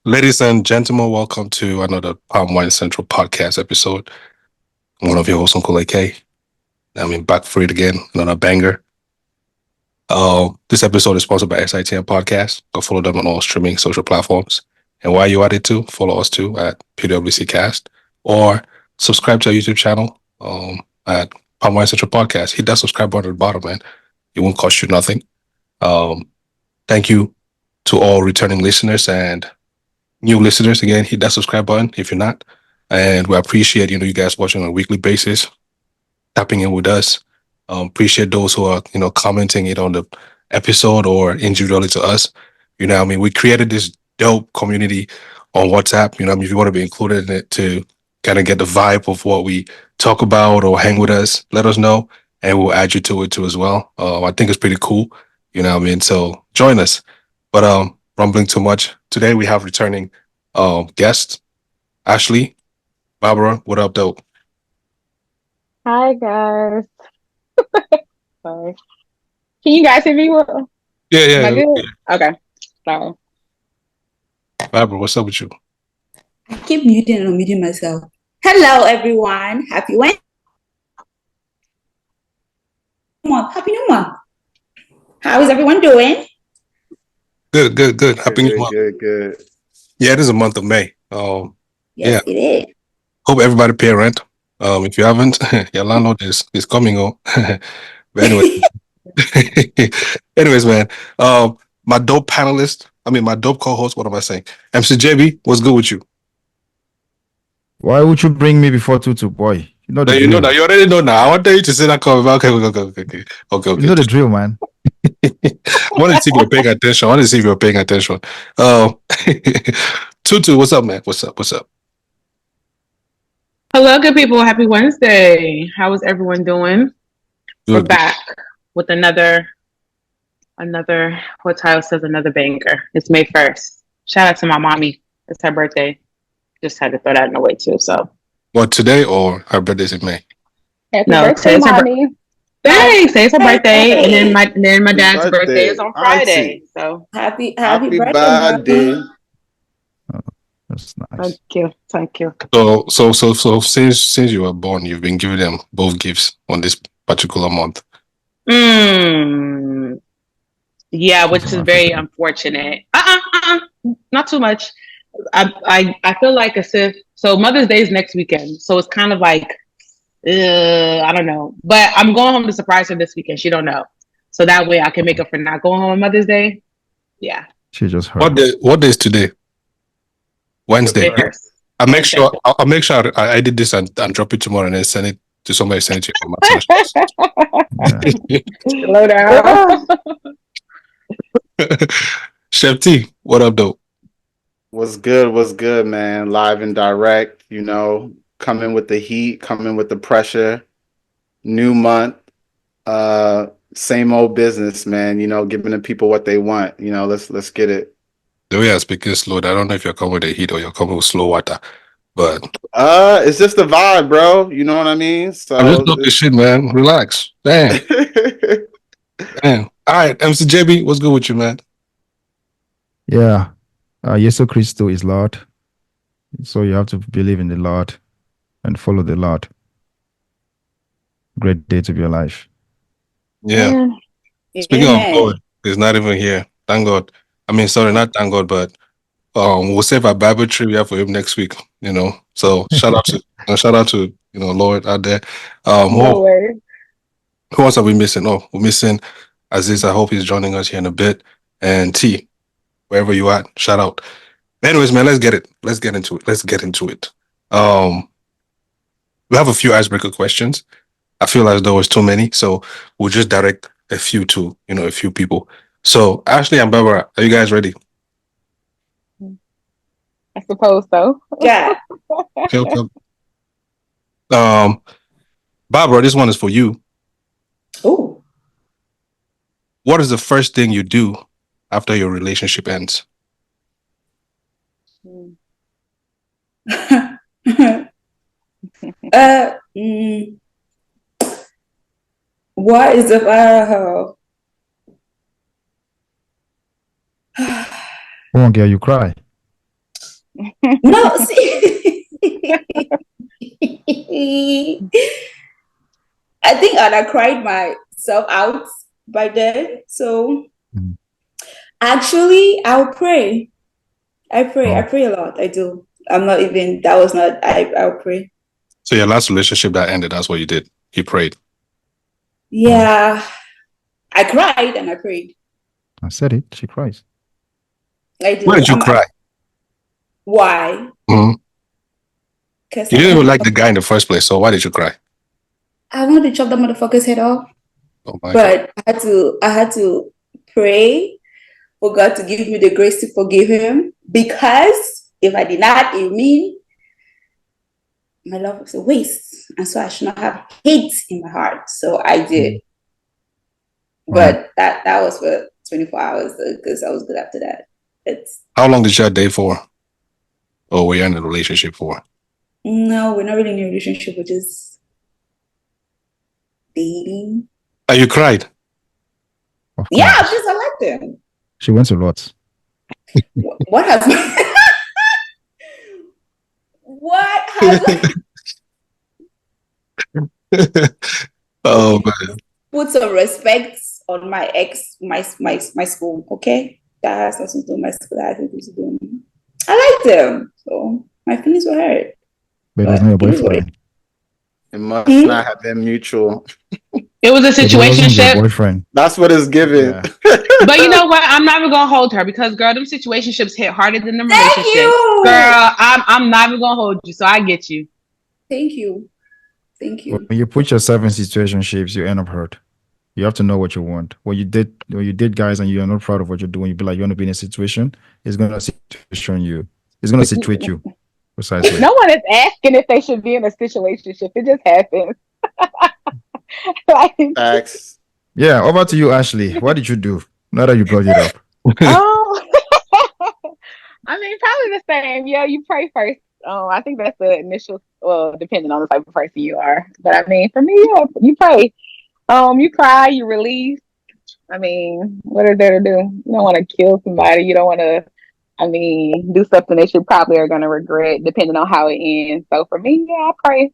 Ladies and gentlemen, welcome to another Palm Wine Central podcast episode. I'm one of your hosts, Uncle AK. Back for it again, another banger. This episode is sponsored by SITM Podcast. Go follow them on all streaming social platforms. And while you're at it too, follow us too at PWC Cast or subscribe to our YouTube channel at Palm Wine Central Podcast. Hit that subscribe button at the bottom, man. It won't cost you nothing. Thank you to all returning listeners and new listeners. Again, hit that subscribe button if you're not. And we appreciate, you guys watching on a weekly basis, tapping in with us. Appreciate those who are, commenting it on the episode or individually to us. We created this dope community on WhatsApp. If you want to be included in it to kind of get the vibe of what we talk about or hang with us, let us know and we'll add you to it too as well. I think it's pretty cool. So join us. But rumbling too much. Today we have returning guests, Ashley, Barbara. What up, though? Hi guys. Sorry. Can you guys hear me well? Yeah, Am I yeah. good? Okay. Sorry. Barbara, what's up with you? I keep muting and unmuting myself. Hello, everyone. Happy Wednesday. Happy New Month. How is everyone doing? Good. Happy New Month. Good. Yeah, it is a month of May. Yes, it is. Hope everybody pay rent. If you haven't, your landlord is coming on. But anyway, anyways, man. My dope panelist. My dope co-host. What am I saying? MCJB, what's good with you? Why would you bring me before Tutu, boy? You know the You drill. know that. You already know now. I want you to say that comment. Okay. You know the drill, man. I want to see if you're paying attention. Tutu, what's up, man? What's up? Hello, good people. Happy Wednesday. How is everyone doing? Good. We're back with another what title says another banger. It's May 1st. Shout out to my mommy. It's her birthday. Just had to throw that in the way too. So What, today or her birthday's in May? Happy birthday, mommy. Thanks. Today's her birthday, and then my dad's birthday is on Friday. So happy birthday. That's nice. Thank you. So since you were born, you've been giving them both gifts on this particular month. Yeah, which is very unfortunate. Not too much. I feel like as if Mother's Day is next weekend, so it's kind of like I don't know. But I'm going home to surprise her this weekend. She don't know, so that way I can make up for not going home on Mother's Day. Yeah. She just heard. What day is today? Wednesday. I'll make sure I did this and drop it tomorrow and then send it to somebody. Send it to you. Slow down. Chef T, what up, though? What's good, man? Live and direct, coming with the heat, coming with the pressure. New month, same old business, man. Giving the people what they want. Let's get it. The way I speak is slow. I don't know if you're coming with the heat or you're coming with slow water, but it's just the vibe, bro. You know what I mean? So I'm just talking shit, man. Relax. Damn. Damn. All right, MCJB, what's good with you, man? Yeah. Jesus Christ is Lord. So you have to believe in the Lord and follow the Lord. Great day to be alive. Yeah. Speaking of God, he's not even here. Thank God. Not thank God, but we'll save our Bible trivia for him next week. So shout out to Lord out there. Who else are we missing? Oh, we're missing Aziz. I hope he's joining us here in a bit. And T, wherever you at, shout out. Anyways, man, let's get into it. We have a few icebreaker questions. I feel as though it's too many, so we'll just direct a few to a few people. So Ashley and Barbara, are you guys ready? I suppose so. Yeah. Okay. Barbara, this one is for you. Oh. What is the first thing you do after your relationship ends? What is the Come on, girl, you cry. No, see. I think I cried myself out by then. So Mhm. actually, I'll pray. I pray. I Oh, pray a lot. I do. I'm not even. That was not. I'll pray. So your last relationship that ended, that's what you did. You prayed. oh, Yeah, I cried and I prayed. I said it. She cries. I Why do. did you cry? Why? Mhm. Because You didn't even like the guy in the first place, so why did you cry? I wanted to chop that motherfucker's head off, Oh my God. but I had to pray for God to give me the grace to forgive him. Because if I did not, it mean my love was a waste, and so I should not have hate in my heart. So I did, Mm. Wow. but that was for 24 hours because I was good after that. It's How long did you date for? Or were you in a relationship for? No, we're not really in a relationship. We're just dating. And you cried. Of Yeah, course. because I like them. She went a lot. What has what has Oh okay? man. Put some respect on my ex, my school. Okay, that has nothing to do with my school. That has nothing to do with me. I like them, so my feelings were hurt. But it was not But your it is what it boyfriend. It must is. not have been mutual. It was a But it wasn't your situationship. boyfriend. That's what it's given. Yeah. But you know what? I'm never gonna hold her because girl, them situationships hit harder than them Thank relationships. you, Girl, I'm not even gonna hold you, so I get you. thank you, thank When you. you put yourself in situationships, you end up hurt. You have to know what you want. When you did guys and you are not proud of what you're doing, you be like, you want to be in a situation, it's gonna situation you. It's gonna situate you. Precisely. No one is asking if they should be in a situationship. It just happens. Like, Facts. Yeah, over to you, Ashley. What did you do? Now that you brought it up. oh, I mean, probably the same. Yeah, you pray first. I think that's the initial. Well, depending on the type of person you are, but I mean, for me, yeah, you pray. You cry, you release. I mean, what is there to do? You don't want to kill somebody. You don't want to. I mean, do something that you probably are going to regret, depending on how it ends. So for me, yeah, I pray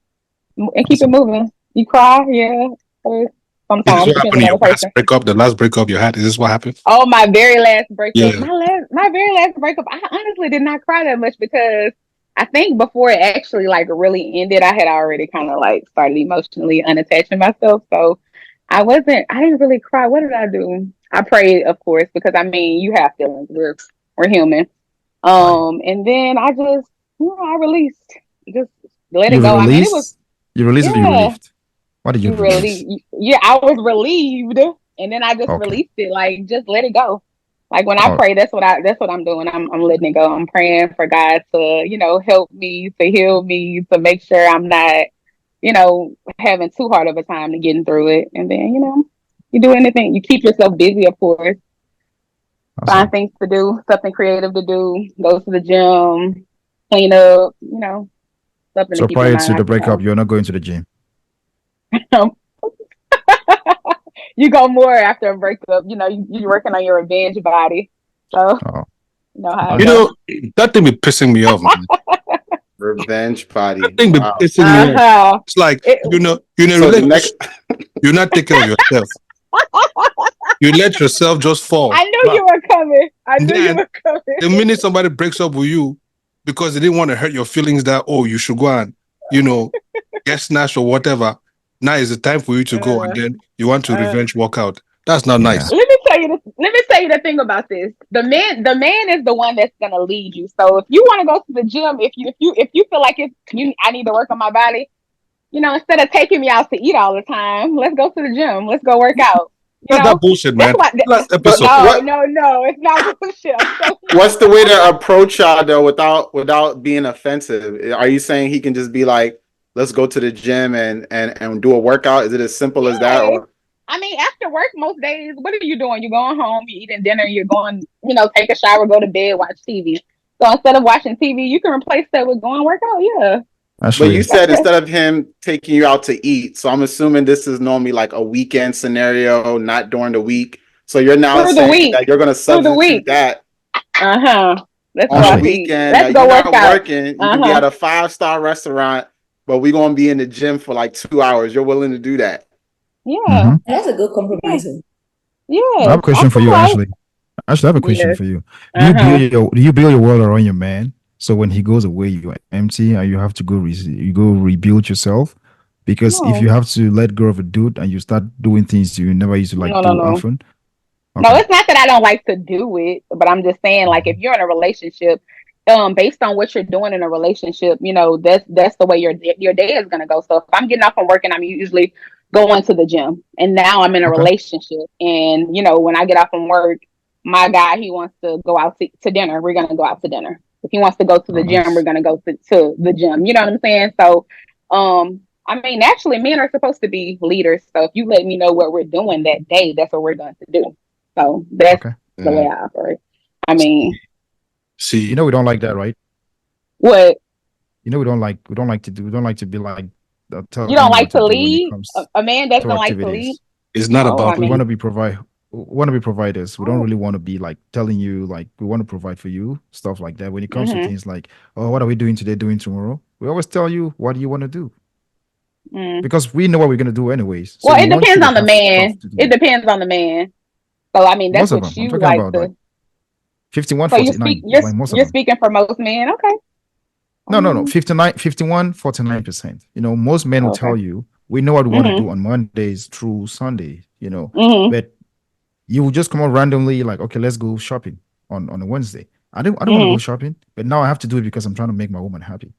and keep it Awesome. moving. You cry, yeah. Is this Sometimes, what happened depending in on your the past person. breakup, the last breakup you had? Is this what happened? Oh, my very last breakup. Yeah. My very last breakup. I honestly did not cry that much because I think before it actually like really ended, I had already kind of like started emotionally unattaching myself. So I didn't really cry. What did I do? I prayed, of course, because I mean, you have feelings. We're human. Right. And then I released, just let it You go. I mean, it was, release? You release or you yeah, relieved? What did you you release? really, yeah, I was relieved, and then I just Okay. released it, like just let it go. Like when I Oh, pray, that's what I'm doing. I'm letting it go. I'm praying for God to, help me, to heal me, to make sure I'm not, having too hard of a time to getting through it. And then, you do anything. You keep yourself busy, of course. Find awesome. things to do, something creative to do. Go to the gym, clean up. Something to So keep your prior mind to the breakup, occupied. you're not going to the gym. You go more after a breakup. You're working on your revenge body. So Oh, you know how it You nice. goes. know, that thing be pissing me off, man. Revenge That party. thing be Wow. pissing me off. Uh-huh. It's like, It, you're in a So the next relationship, you're not thinking of yourself. You let yourself just fall. I knew Wow. you were coming. I And knew you then were coming. the minute somebody breaks up with you because they didn't want to hurt your feelings that, oh, you should go and, you know, get snatched or whatever. Now is the time for you to go, and Uh, then you want to uh. revenge walk out. That's not Yeah. nice. Let me tell you the thing about this. The man is the one that's gonna lead you. So if you want to go to the gym, if you feel like I need to work on my body, instead of taking me out to eat all the time, let's go to the gym. Let's go work out. Not that bullshit, That's man. why. Last but episode. No, no, no. It's not bullshit. I'm telling what's the you. way to approach y'all though without being offensive? Are you saying he can just be like, let's go to the gym and do a workout? Is it as simple as that? Yes. Or I mean, after work, most days, what are you doing? You're going home, you're eating dinner, you're going, take a shower, go to bed, watch TV. So instead of watching TV, you can replace that with going work out. Yeah. but you Ashley, said instead of him taking you out to eat, so I'm assuming this is normally like a weekend scenario, not during the week. So you're now Through the saying week. that you're going to Through the substitute week. that. Uh huh. Let's On go the out Actually, to eat. weekend, Let's you're go work not out. working. You can be at a 5-star restaurant, but we're gonna be in the gym for like 2 hours. You're willing to do that? Yeah. mm-hmm. That's a good Yeah. compromise. I have Yes. a question That's for you. right. Actually, I have a question Yes. for you. Uh-huh. Do you build your world around your man? So when he goes away, you're empty, and you have to you go rebuild yourself. Because if you No. have to let go of a dude and you start doing things you never used to like No, no, do no. often, No, okay. it's not that I don't like to do it, but I'm just saying, like, if Mhm. you're in a relationship, based on what you're doing in a relationship, that's the way your day is gonna go. So if I'm getting off from work and I'm usually going to the gym, and now I'm in a Okay. relationship, and when I get off from work, my guy, he wants to go out to dinner. We're gonna go out to dinner. If he wants to go to Oh, the gym, we're nice. gonna go to the gym. You know what I'm saying? So, I mean, naturally, men are supposed to be leaders. So if you let me know what we're doing that day, that's what we're going to do. So that's Okay. the way Mm. I operate. I mean, You See, know we don't like that, right? what You know we don't like to be like you telling don't you what like to to do when it lead? comes A man doesn't to like to lead? activities. it's not Oh, I about We who. want to mean, be providers. We don't oh, really want to be like telling you like we want to provide for you, stuff like that. When it comes to mm-hmm, things like, oh, what are we doing today, doing tomorrow? We always tell you what do you want to do mm. because we know what we're gonna do anyways. So Well, we it want you depends to on the have stuff man. to It do. depends on the man. So I mean, that's Most of what them. I'm you talking like about like to. 51, So 49, like most of you're them. speaking for most men. Okay. I No. mean, 59, 51, 49%. Most men will okay. tell you we know what we want to Mm-hmm. do on Mondays through Sunday. Mm-hmm. But you will just come out randomly like, okay, let's go shopping on a Wednesday. I don't want to go Mm-hmm. shopping, but now I have to do it because I'm trying to make my woman happy.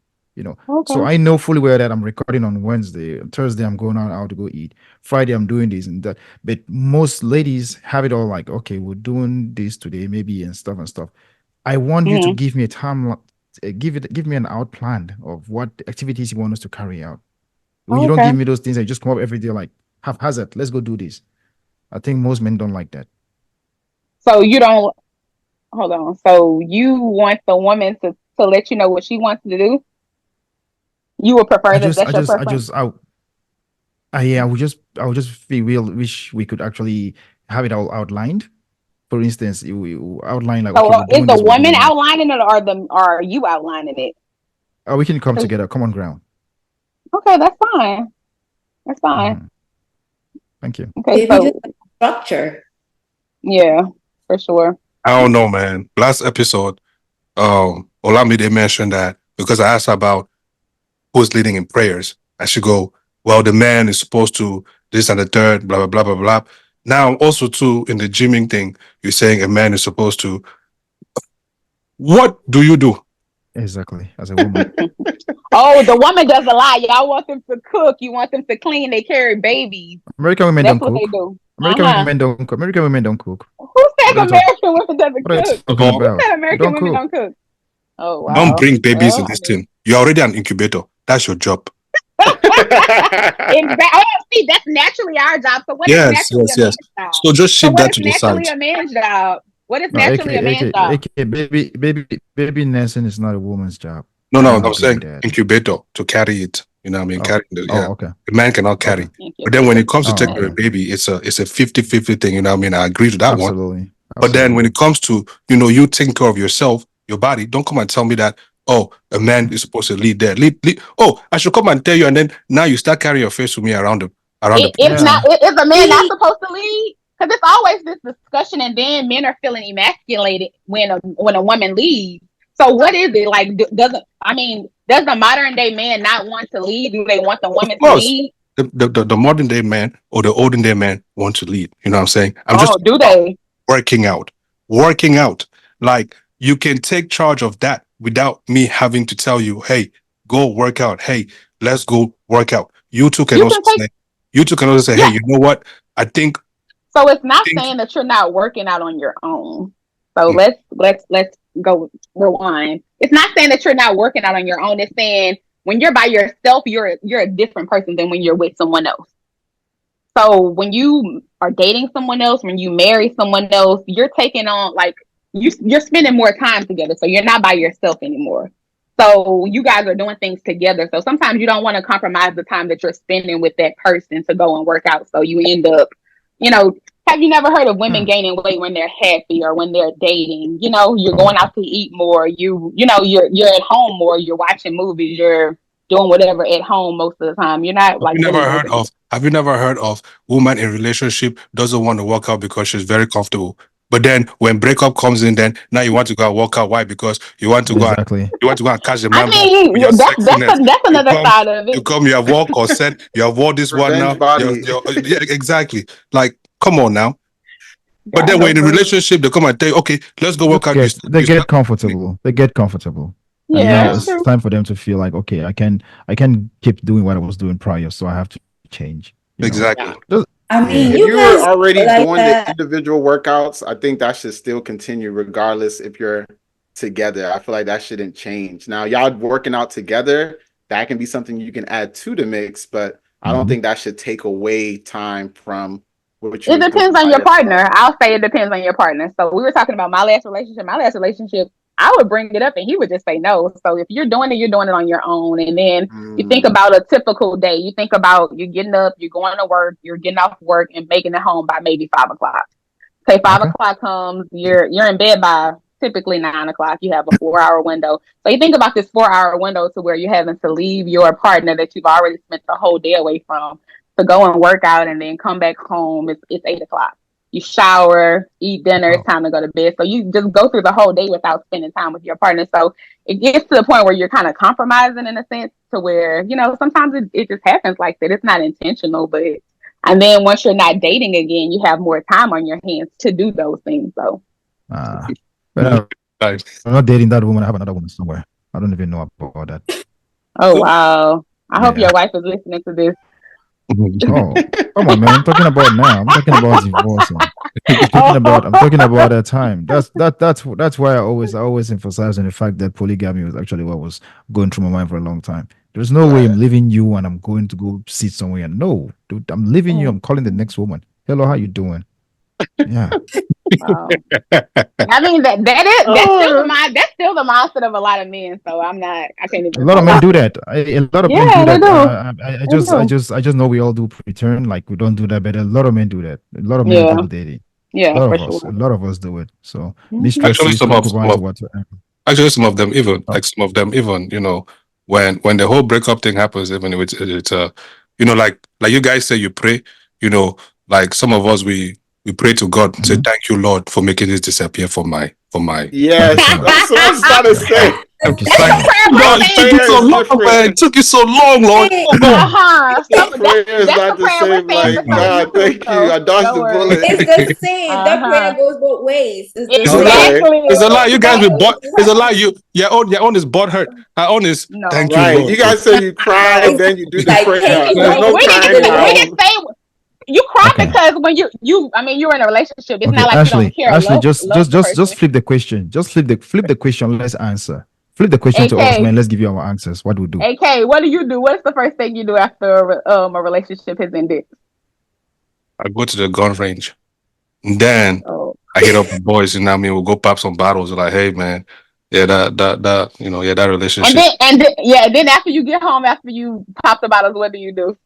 So Okay. I know fully well that I'm recording on Wednesday. Thursday I'm going out to go eat. Friday I'm doing this and that. But most ladies have it all like, okay, we're doing this today, maybe and stuff and stuff. I want you to Mm-hmm. give me a time, give me an out plan of what activities you want us to carry out. When you don't Okay. give me those things, I just come up every day like haphazard. Let's go do this. I think most men don't like that. So you don't hold on. So you want the woman to let you know what she wants to do? You would prefer I that? just, That's I your just, I preference? just, yeah, I would just feel real wish we could actually have it all outlined. For instance, you outline like, So okay, we're is doing the this, we're woman doing that. outlining it, or are you outlining it? We can come 'Cause- together, common ground. okay, that's fine. That's fine. Mhm. Thank you. Okay, Maybe just so structure. yeah, for sure. I don't know, man. Last episode, Olamide mentioned that because I asked her about who's leading in prayers, and she go, "Well, the man is supposed to this and the third, blah blah blah blah blah." Now, also too in the gymming thing, you're saying a man is supposed to. What do you do? Exactly. As a woman, Oh, the woman does a lot. Y'all want them to cook. You want them to clean. They carry babies. American women That's don't what they cook. do. American Uh-huh. women don't cook. American women don't cook. Who What said are you talking? American women doesn't What are you cook? talking Don't Who about? said We American don't women cook. don't cook? Oh don't wow. bring babies in Well, I this mean, thing. You're already an incubator. That's your job. oh, see, that's naturally our job. So what is Yes, naturally yes, a yes. man's job? So just So ship what that is to the side. naturally a man's job? What is No, AK, naturally a AK, man's job? AK, baby nursing is not a woman's job. No, I no, don't I'm agree with saying that. incubator to carry it. You know what I mean? Oh, Carry the, yeah. okay, The man cannot okay. carry. Thank you, But then when baby. it comes to Oh, taking care okay. of a baby, it's a 50-50 thing, you know what I mean? I agree to that one. Absolutely, But then when absolutely. it comes to, you taking care of yourself, your body, don't come and tell me that, oh, a man is supposed to lead there. Lead. Oh, I should come and tell you, and then now you start carrying your face with me around the It's place. not. Yeah, Is a man not See, supposed to lead? Because it's always this discussion, and then men are feeling emasculated when a woman leads. So what is it like? Doesn't I mean? Does the modern day man not want to lead? Do they want the Of woman to course, lead? the modern day man or the olden day man want to lead. You know what I'm saying? I'm just Oh, do they? working out. Working out. Like you can take charge of that without me having to tell you, hey, go work out. Hey, let's go work out. You can take. You two can also say, hey, Yeah. you know what? I think So it's not think saying that you're not working out on your own. So mm, let's go rewind. It's not saying that you're not working out on your own. It's saying when you're by yourself, you're a different person than when you're with someone else. So when you are dating someone else, when you marry someone else, you're taking on like you're spending more time together. So you're not by yourself anymore. So you guys are doing things together. So sometimes you don't want to compromise the time that you're spending with that person to go and work out. So you end up, you know, have you never heard of women gaining weight when they're happy or when they're dating? You know, you're going out to eat more. You know, you're at home more. You're watching movies. You're doing whatever at home most of the time. You're not like really moving. Have you never heard of woman in relationship doesn't want to work out because she's very comfortable? But then when breakup comes in, then now you want to go and work out. Why? Because you want to go Exactly. you want to go and catch the I man mean, with your sexiness. that's another side of You it. come, you have walk or said you have wore this one now. Revenge body. Yeah, exactly. Like, come on now. But God then when in a help us. relationship, they come and tell you, okay, let's go work out. They get comfortable. They get comfortable. And Yeah, now that's it's true. time for them to feel like, okay, I can keep doing what I was doing prior, so I have to change. You know? Exactly. I mean, If you you're guys already like doing the individual workouts, I think that should still continue regardless if you're together. I feel like that shouldn't change. Now, y'all working out together, that can be something you can add to the mix, but I don't think that should take away time from what you It was doing depends on by your yourself. partner. I'll say it depends on your partner. So we were talking about my last relationship. My last relationship, I would bring it up and he would just say no. So if you're doing it on your own. And then you think about a typical day. You think about you getting up, you're going to work, you're getting off work and making it home by maybe 5 o'clock. Say 5 o'clock comes, you're in bed by typically 9 o'clock. You have a 4 hour window. So you think about this 4 hour window to where you're having to leave your partner that you've already spent the whole day away from to go and work out and then come back home. It's 8 o'clock. You shower, eat dinner, it's time to go to bed. So you just go through the whole day without spending time with your partner. So it gets to the point where you're kind of compromising in a sense to where, you know, sometimes it just happens like that. It's not intentional, but and then once you're not dating again, you have more time on your hands to do those things. So, But Guys. I'm not dating that woman. I have another woman somewhere. I don't even know about that. oh wow! I hope Yeah. your wife is listening to this. Oh, come on, man! I'm talking about now. I'm talking about divorce. I'm talking about that time. That's why I always emphasize on the fact that polygamy was actually what was going through my mind for a long time. There's no way I'm leaving you and I'm going to go sit somewhere. No, dude, I'm leaving you. I'm calling the next woman. Hello, how you doing? Yeah. Wow. I mean that's still the mindset of a lot of men. So I can't even. A lot of men do that. A lot of men do they that. do. I just know we all do return. Like we don't do that, but a lot of men do that. A lot of men Yeah. double dating. Yeah, A lot for of us. sure. A lot of us do it. So Actually, mistresses, concubines, whatsoever. actually, some of them even Oh. like some of them even when the whole breakup thing happens, even if it's like you guys say you pray, like some of us we pray to God, say thank you Lord for making this disappear for my Yes, Thank you so much. that's what I was trying to say. Thank you That's so your much. prayer God, with it took you saying. so Prayer is long, different. man. It took you so long, Lord. Hey, Come on. Your prayer is That's not the the prayer same. we're saying Like, for certain God, too. thank you. So I dodged don't the worry. bullet. it's the same. That prayer goes both ways. It's the It's a lie. same. Exactly. It's a lie. You guys be Exactly. bought. It's a lie. Your own is bought hurt. Our own is thank No. you, Right. Lord. You guys say you cry and No. then you do It's the like prayer. thank you, There's Lord, no for We making crying it at didn't right. home. say you cry Okay. because when you're in a relationship, it's Okay, not like you don't care or Ashley, love the just person. flip the question. Just flip the question. Let's answer. Flip the question to us, AK, man. Let's give you our answers. What do we do? AK, what do you do? What's the first thing you do after a relationship has ended? I go to the gun range. And then Oh. I hit up the boys, and I mean, we'll go pop some bottles. Like, hey, man, yeah, that And relationship. then after you get home, after you pop the bottles, what do you do?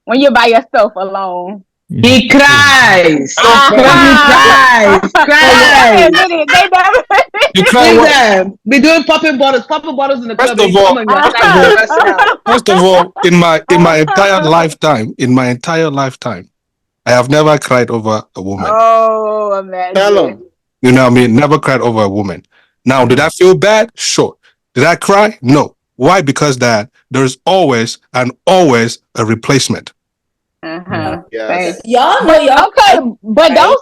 When you're by yourself alone. You He just cries. Uh-huh. He cries. They never admit it. They never You cry See what? them. Be doing popping bottles in the First club, of and you come all, and you're crying, you're stressing out. first of all, in my entire lifetime, I have never cried over a woman. Oh, Tell imagine. them. You know what I mean? Never cried over a woman. Now, did I feel bad? Sure. Did I cry? No. Why? Because there's always a replacement. Uh-huh. Yes. Y'all know But y'all okay, but right?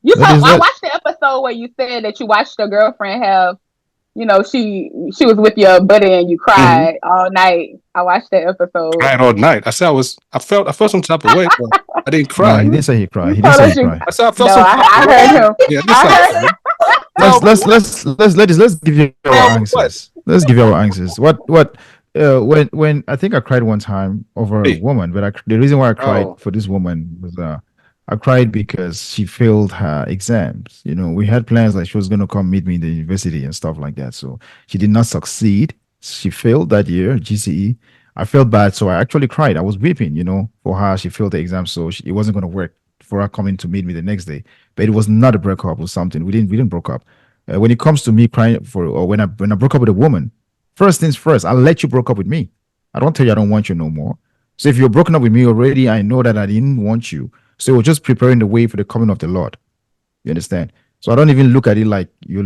Ladies, I watched the episode where you said that you watched your girlfriend have, she was with your buddy and you cried all night. I watched that episode. Cried all night. I felt some type of way, but I didn't no, cry. he didn't say he cried. You He didn't told say us he you. cried. I said I felt No, some type of I way. heard him. Yeah, I heard. Let's give you our Well, answers. Let's give you our answers. When I think I cried one time over a Hey. woman, but the reason why I cried Oh. for this woman was I cried because she failed her exams. We had plans like she was gonna come meet me in the university and stuff like that. So she did not succeed. She failed that year, GCE. I felt bad, so I actually cried. I was weeping, for her. She failed the exam, so it wasn't gonna work for her coming to meet me the next day. But it was not a breakup or something. We didn't broke up. When it comes to me crying for, or when I broke up with a woman, first things first, I'll let you broke up with me. I don't tell you I don't want you no more. So if you're broken up with me already, I know that I didn't want you. So we're just preparing the way for the coming of the Lord. You understand? So I don't even look at it like you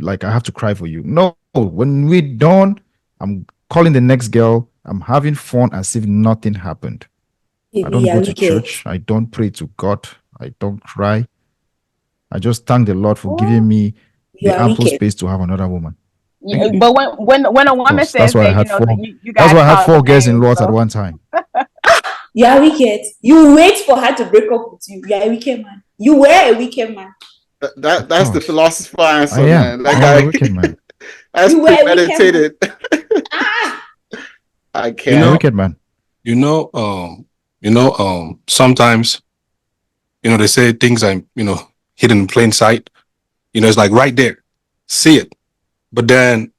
like I have to cry for you. No, when we're done, I'm calling the next girl. I'm having fun as if nothing happened. I don't go to church. I don't pray to God. I don't cry. I just thank the Lord for giving me the ample space to have another woman. But when a woman says That's why that, I had four. you That's guys why I had call 4 girls in names, Lords so. at one time. You are wicked. You wait for her to break up with you. You are a wicked man. You were a wicked man. That's the philosopher answer, I am. man. That I guy, am a wicked man. that's You were a wicked premeditated. Ah, I I'm a can't. wicked man. Sometimes, they say things are, hidden in plain sight. It's like right there, see it. But then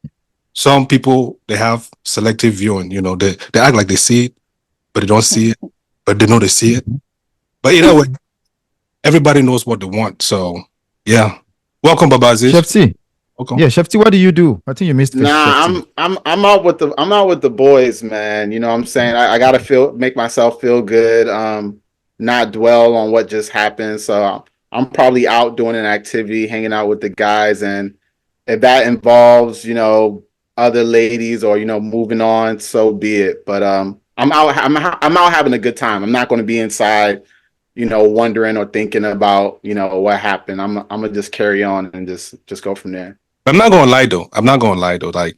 some people, they have selective viewing. They act like they see it, but they don't see it. But they know they see it. But everybody knows what they want. So yeah, welcome, Babaziz. Chef T. Welcome. Yeah, Chef T, what do you do? I think you missed Chef T. I'm out with the boys, man. You know what I'm saying? I gotta make myself feel good, not dwell on what just happened. So I'm probably out doing an activity, hanging out with the guys, and if that involves, other ladies or moving on, so be it. But I'm out having a good time. I'm not going to be inside, wondering or thinking about, what happened. I'm gonna just carry on and just go from there. I'm not gonna lie though. Like,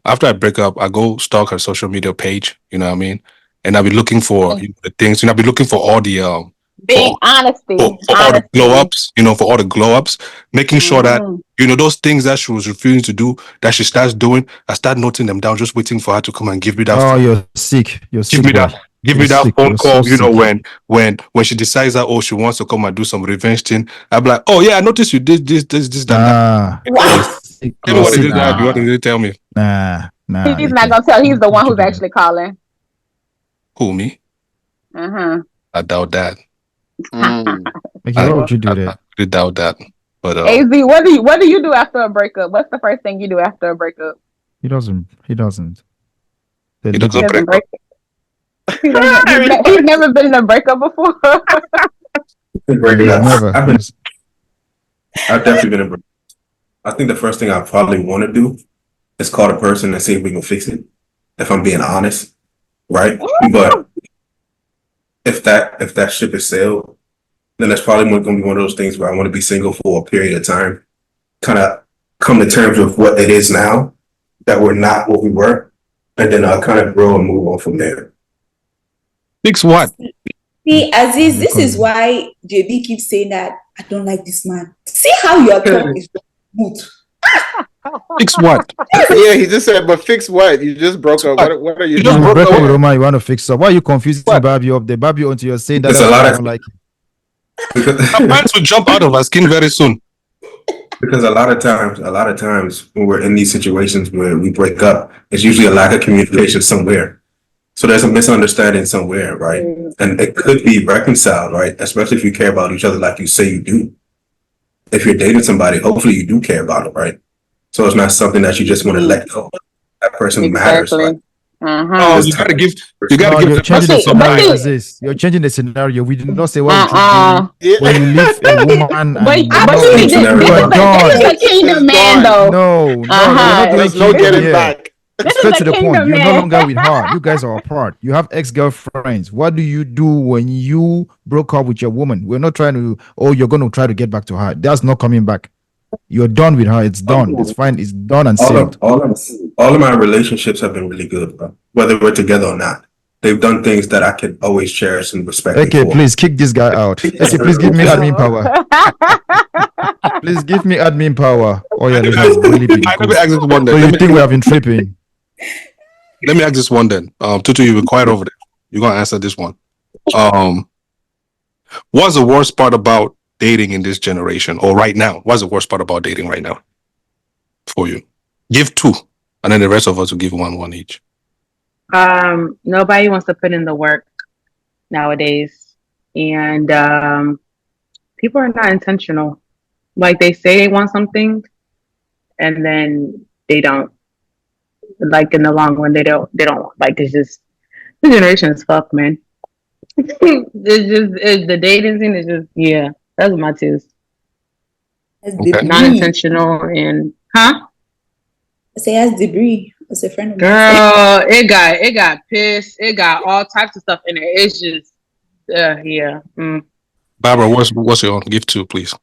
after I break up, I go stalk her social media page. You know what I mean? And I'll be looking for the things. I'll be looking for all the Honesty. for all the glow ups. For all the glow ups, making sure that those things that she was refusing to do, that she starts doing. I start noting them down, just waiting for her to come and give me that. Oh, you're sick. You're Give sick, me boy. that. Give me that phone call. When she decides that she wants to come and do some revenge thing, I'm like, oh yeah, I noticed you did this, that. Tell me what it is that you want to tell me. Nah. He's not gonna tell. He's the one who's actually calling. Who, me? I doubt that. Why would you do that? I doubt that. But Az, what do you do after a breakup? What's the first thing you do after a breakup? He doesn't. He doesn't break up. He's never been in a breakup before. Never. I've definitely been in a breakup. I think the first thing I probably want to do is call the person and see if we can fix it. If I'm being honest, right? But if that ship has sailed, then that's probably going to be one of those things where I want to be single for a period of time, kind of come to terms with what it is now, that we're not what we were, and then I'll kind of grow and move on from there. Fix what? see, Aziz, this is why JB keeps saying that I don't like this man. See how your talk is smooth. Fix what? Yeah, he just said, but fix what? You just broke up. What are you doing? You break up with Roma, you want to fix up. Why are you confusing Babi up there? Babi until you're saying that There's a lot of like I'm going to jump out of our skin very soon. Because a lot of times when we're in these situations where we break up, it's usually a lack of communication somewhere. So there's a misunderstanding somewhere, right? And it could be reconciled, right? Especially if you care about each other like you say you do. If you're dating somebody, hopefully you do care about them, right? So it's not something that you just want to let go. That person matters, right? Oh, you gotta give. You're changing the scenario as this. You're changing the scenario. We did not say what would you do when you leave a woman. But you this is a kingdom man, though. No, you're not doing There's no getting back. Straight to the point. You're no longer with her. You guys are apart. You have ex-girlfriends. What do you do when you broke up with your woman? We're not trying to. Oh, you're going to try to get back to her. That's not coming back. You're done with her. It's done. It's fine. It's done and sealed. All of my relationships have been really good, bro. Whether we're together or not. They've done things that I can always cherish and respect. Okay, please kick this guy out. Essie, please give me admin power. Please give me admin power. Oh yeah, this has really been cool. So you think we have been tripping? Let me ask this one then. Tutu, you've been quiet over there. You're gonna answer this one. What's the worst part about dating in this generation or right now? What's the worst part about dating right now for you? Give two, and then the rest of us will give one each. Nobody wants to put in the work nowadays. and people are not intentional. Like they say they want something, and then they don't. Like in the long run, they don't. They don't. Like it's just the generation is fucked, man. The dating scene is just yeah. That's my twos. That's Okay. debris. Non-intentional and huh? I say that's debris. It's a friend of mine. Girl, it got pissed. It got all types of stuff in it. It's just yeah. Barbara, what's your gift to, please?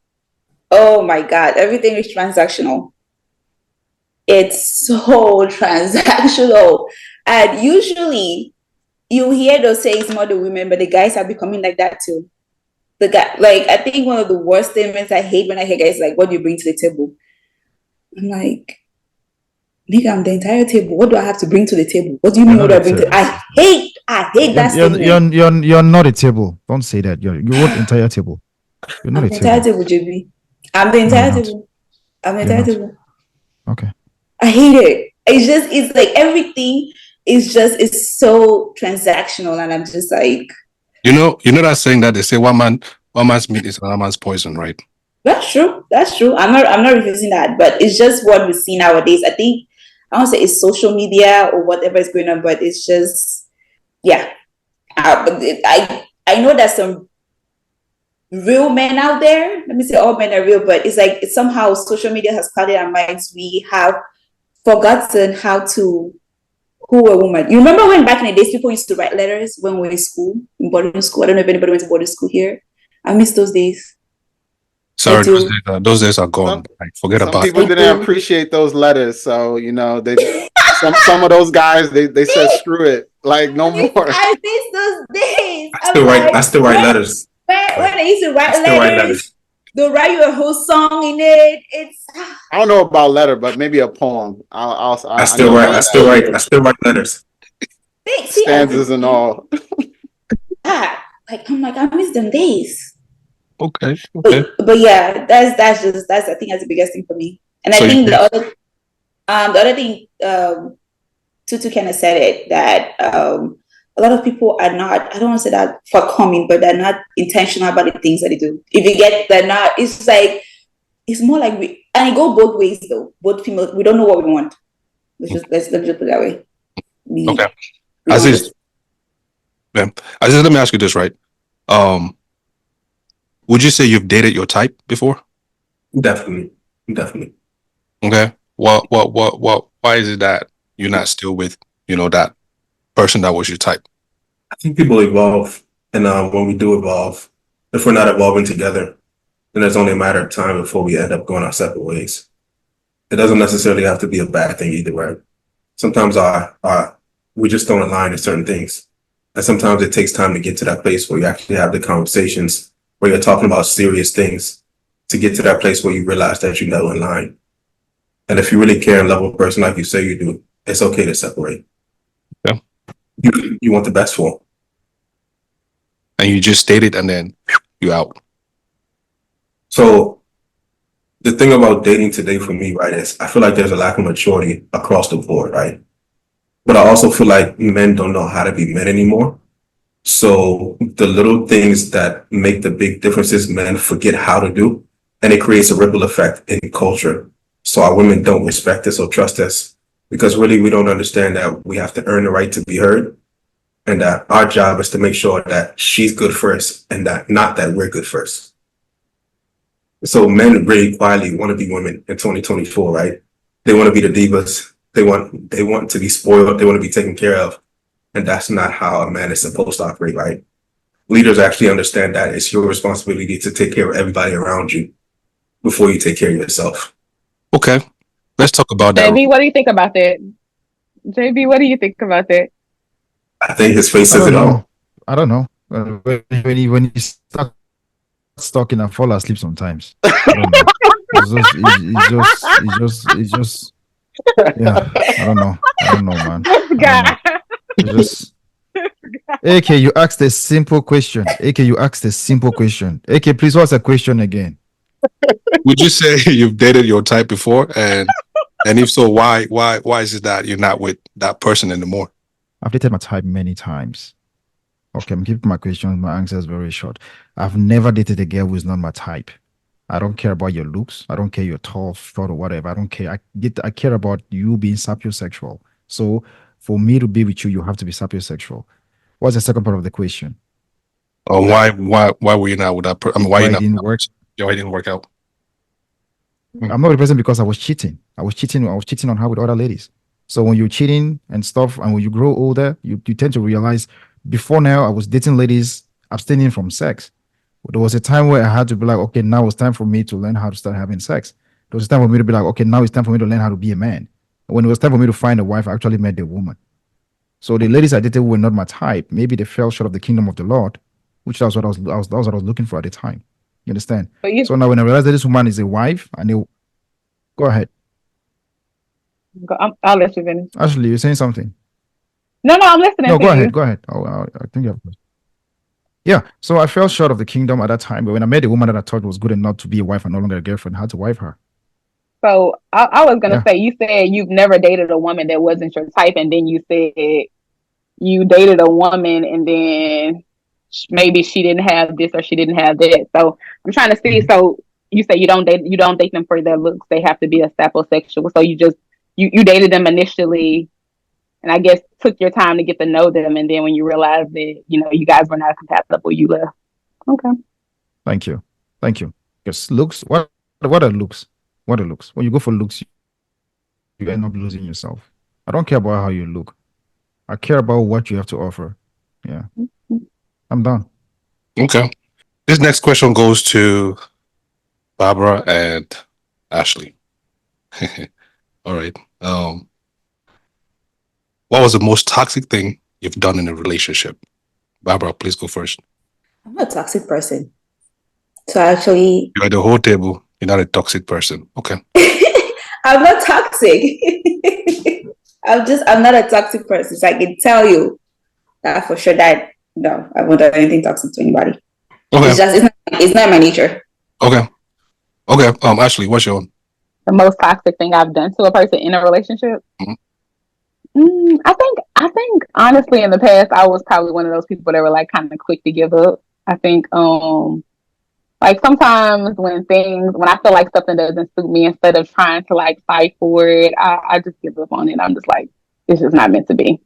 Oh my God, everything is transactional. It's so transactional. And usually you hear those sayings more the women, but the guys are becoming like that too. The guy, like, I think one of the worst statements I hate when I hear guys like, what do you bring to the table? I'm like, nigga, I'm the entire table. What do I have to bring to the table? What do you mean what do I bring to I hate that statement. You're not a table. Don't say that. You're what entire table. You're not I'm a the entire table. table, JB. I'm the No, entire you're not. table. I'm the You're entire not. table. Okay. I hate it. It's like everything is so transactional, and I'm just like, You know that saying that they say one man's meat is another man's poison, right? that's true. That's true. I'm not refusing that, but it's just what we see nowadays. I think I don't say it's social media or whatever is going on, but it's just yeah. I know there's some real men out there. Let me say all men are real, but it's somehow social media has clouded our minds. We have forgotten how to who a woman. You remember when back in the days people used to write letters when we were in boarding school? I don't know if anybody went to boarding school here. I miss those days. Sorry, do. those days are gone. Forget Some about people it. didn't appreciate those letters, so they some of those guys they said screw it, like no more. I miss those days. I still write letters. When I used to I write still write letters, letters. they'll write you a whole song in it. It's I don't know about letter, but maybe a poem. I still know write. about I still write. I still write letters. see, stanzas and all. like I'm like I miss them days. Okay. But yeah, that's I think that's the biggest thing for me. And So I think the other thing Tutu kind of said it that a lot of people are not, I don't want to say that forthcoming, but they're not intentional about the things that they do. If you get, they're not, it's like, it's more like and it go both ways though. Both females, we don't know what we want. Let me just put it that way. Okay. Aziz, let me ask you this, right? Would you say you've dated your type before? Definitely. Okay. Why is it that you're not still with, that person that was your type? I think people evolve, and when we do evolve, if we're not evolving together, then it's only a matter of time before we end up going our separate ways. It doesn't necessarily have to be a bad thing either, right? Sometimes we just don't align in certain things, and sometimes it takes time to get to that place where you actually have the conversations where you're talking about serious things to get to that place where you realize that you know in line. And if you really care and love a person like you say you do, it's okay to separate. Yeah. You want the best for them. And you just dated and then you out. So the thing about dating today for me, right, is I feel like there's a lack of maturity across the board, right? But I also feel like men don't know how to be men anymore. So the little things that make the big differences, men forget how to do, and it creates a ripple effect in culture. So our women don't respect us or trust us because really we don't understand that we have to earn the right to be heard, and that our job is to make sure that she's good first and that not that we're good first. So men really quietly want to be women in 2024, right? They want to be the divas. They want to be spoiled. They want to be taken care of. And that's not how a man is supposed to operate, right? Leaders actually understand that it's your responsibility to take care of everybody around you before you take care of yourself. Okay. Let's talk about that. JB, what do you think about that? JB, what do you think about that? I think his face says it all. I don't know. When he starts talking, I fall asleep sometimes. I don't know. It's just. Yeah, I don't know, man. It's just. AK, you asked a simple question. AK, please, what's the question again? Would you say you've dated your type before, and if so, why is it that you're not with that person anymore? I've dated my type many times. Okay, I'm keeping my questions, my answers very short. I've never dated a girl who is not my type. I don't care about your looks. I don't care you're tall, short, or whatever. I don't care. I care about you being sapiosexual. So for me to be with you, you have to be sapiosexual. What's the second part of the question? Why were you not with that? I mean, why Why you it not? didn't work? Yeah, why it didn't work out? I'm not replacing because I was cheating. I was cheating. I was cheating on her with other ladies. So when you're cheating and stuff, and when you grow older, you tend to realize. Before now, I was dating ladies, abstaining from sex. There was a time where I had to be like, okay, now it's time for me to learn how to start having sex. There was a time for me to be like, okay, now it's time for me to learn how to be a man. When it was time for me to find a wife, I actually met the woman. So the ladies I dated were not my type. Maybe they fell short of the kingdom of the Lord, which was what that was what I was looking for at the time. You understand? But you So now when I realized that this woman is a wife, and they go ahead. I'll let you finish. Ashley, you're saying something. No, I'm listening No, to go you. ahead. Go ahead. I think you have. Yeah. So I fell short of the kingdom at that time. But when I met a woman that I thought was good enough to be a wife and no longer a girlfriend, I had to wife her. So I was gonna Yeah. say, you said you've never dated a woman that wasn't your type, and then you said you dated a woman, and then maybe she didn't have this or she didn't have that. So I'm trying to see. Mhm. So you say you don't date them for their looks. They have to be a sapiosexual. So you dated them initially, and I guess took your time to get to know them, and then when you realized that you guys were not compatible, you left. Okay. Thank you. Thank you. Because looks, what are looks? What are looks? When you go for looks, you end up losing yourself. I don't care about how you look. I care about what you have to offer. Yeah. I'm done. Okay. This next question goes to Barbara and Ashley. All right. What was the most toxic thing you've done in a relationship? Barbara, please go first. I'm not a toxic person. So actually, You're at the whole table. You're not a toxic person. Okay. I'm not toxic. I'm not a toxic person. So I can tell you that for sure that no, I won't do anything toxic to anybody. Okay. It's not my nature. Okay. Okay. Ashley, what's your own? The most toxic thing I've done to a person in a relationship. Mhm. I think honestly in the past I was probably one of those people that were like kind of quick to give up. I think like sometimes when I feel like something doesn't suit me, instead of trying to like fight for it, I just give up on it. I'm just like, it's just not meant to be.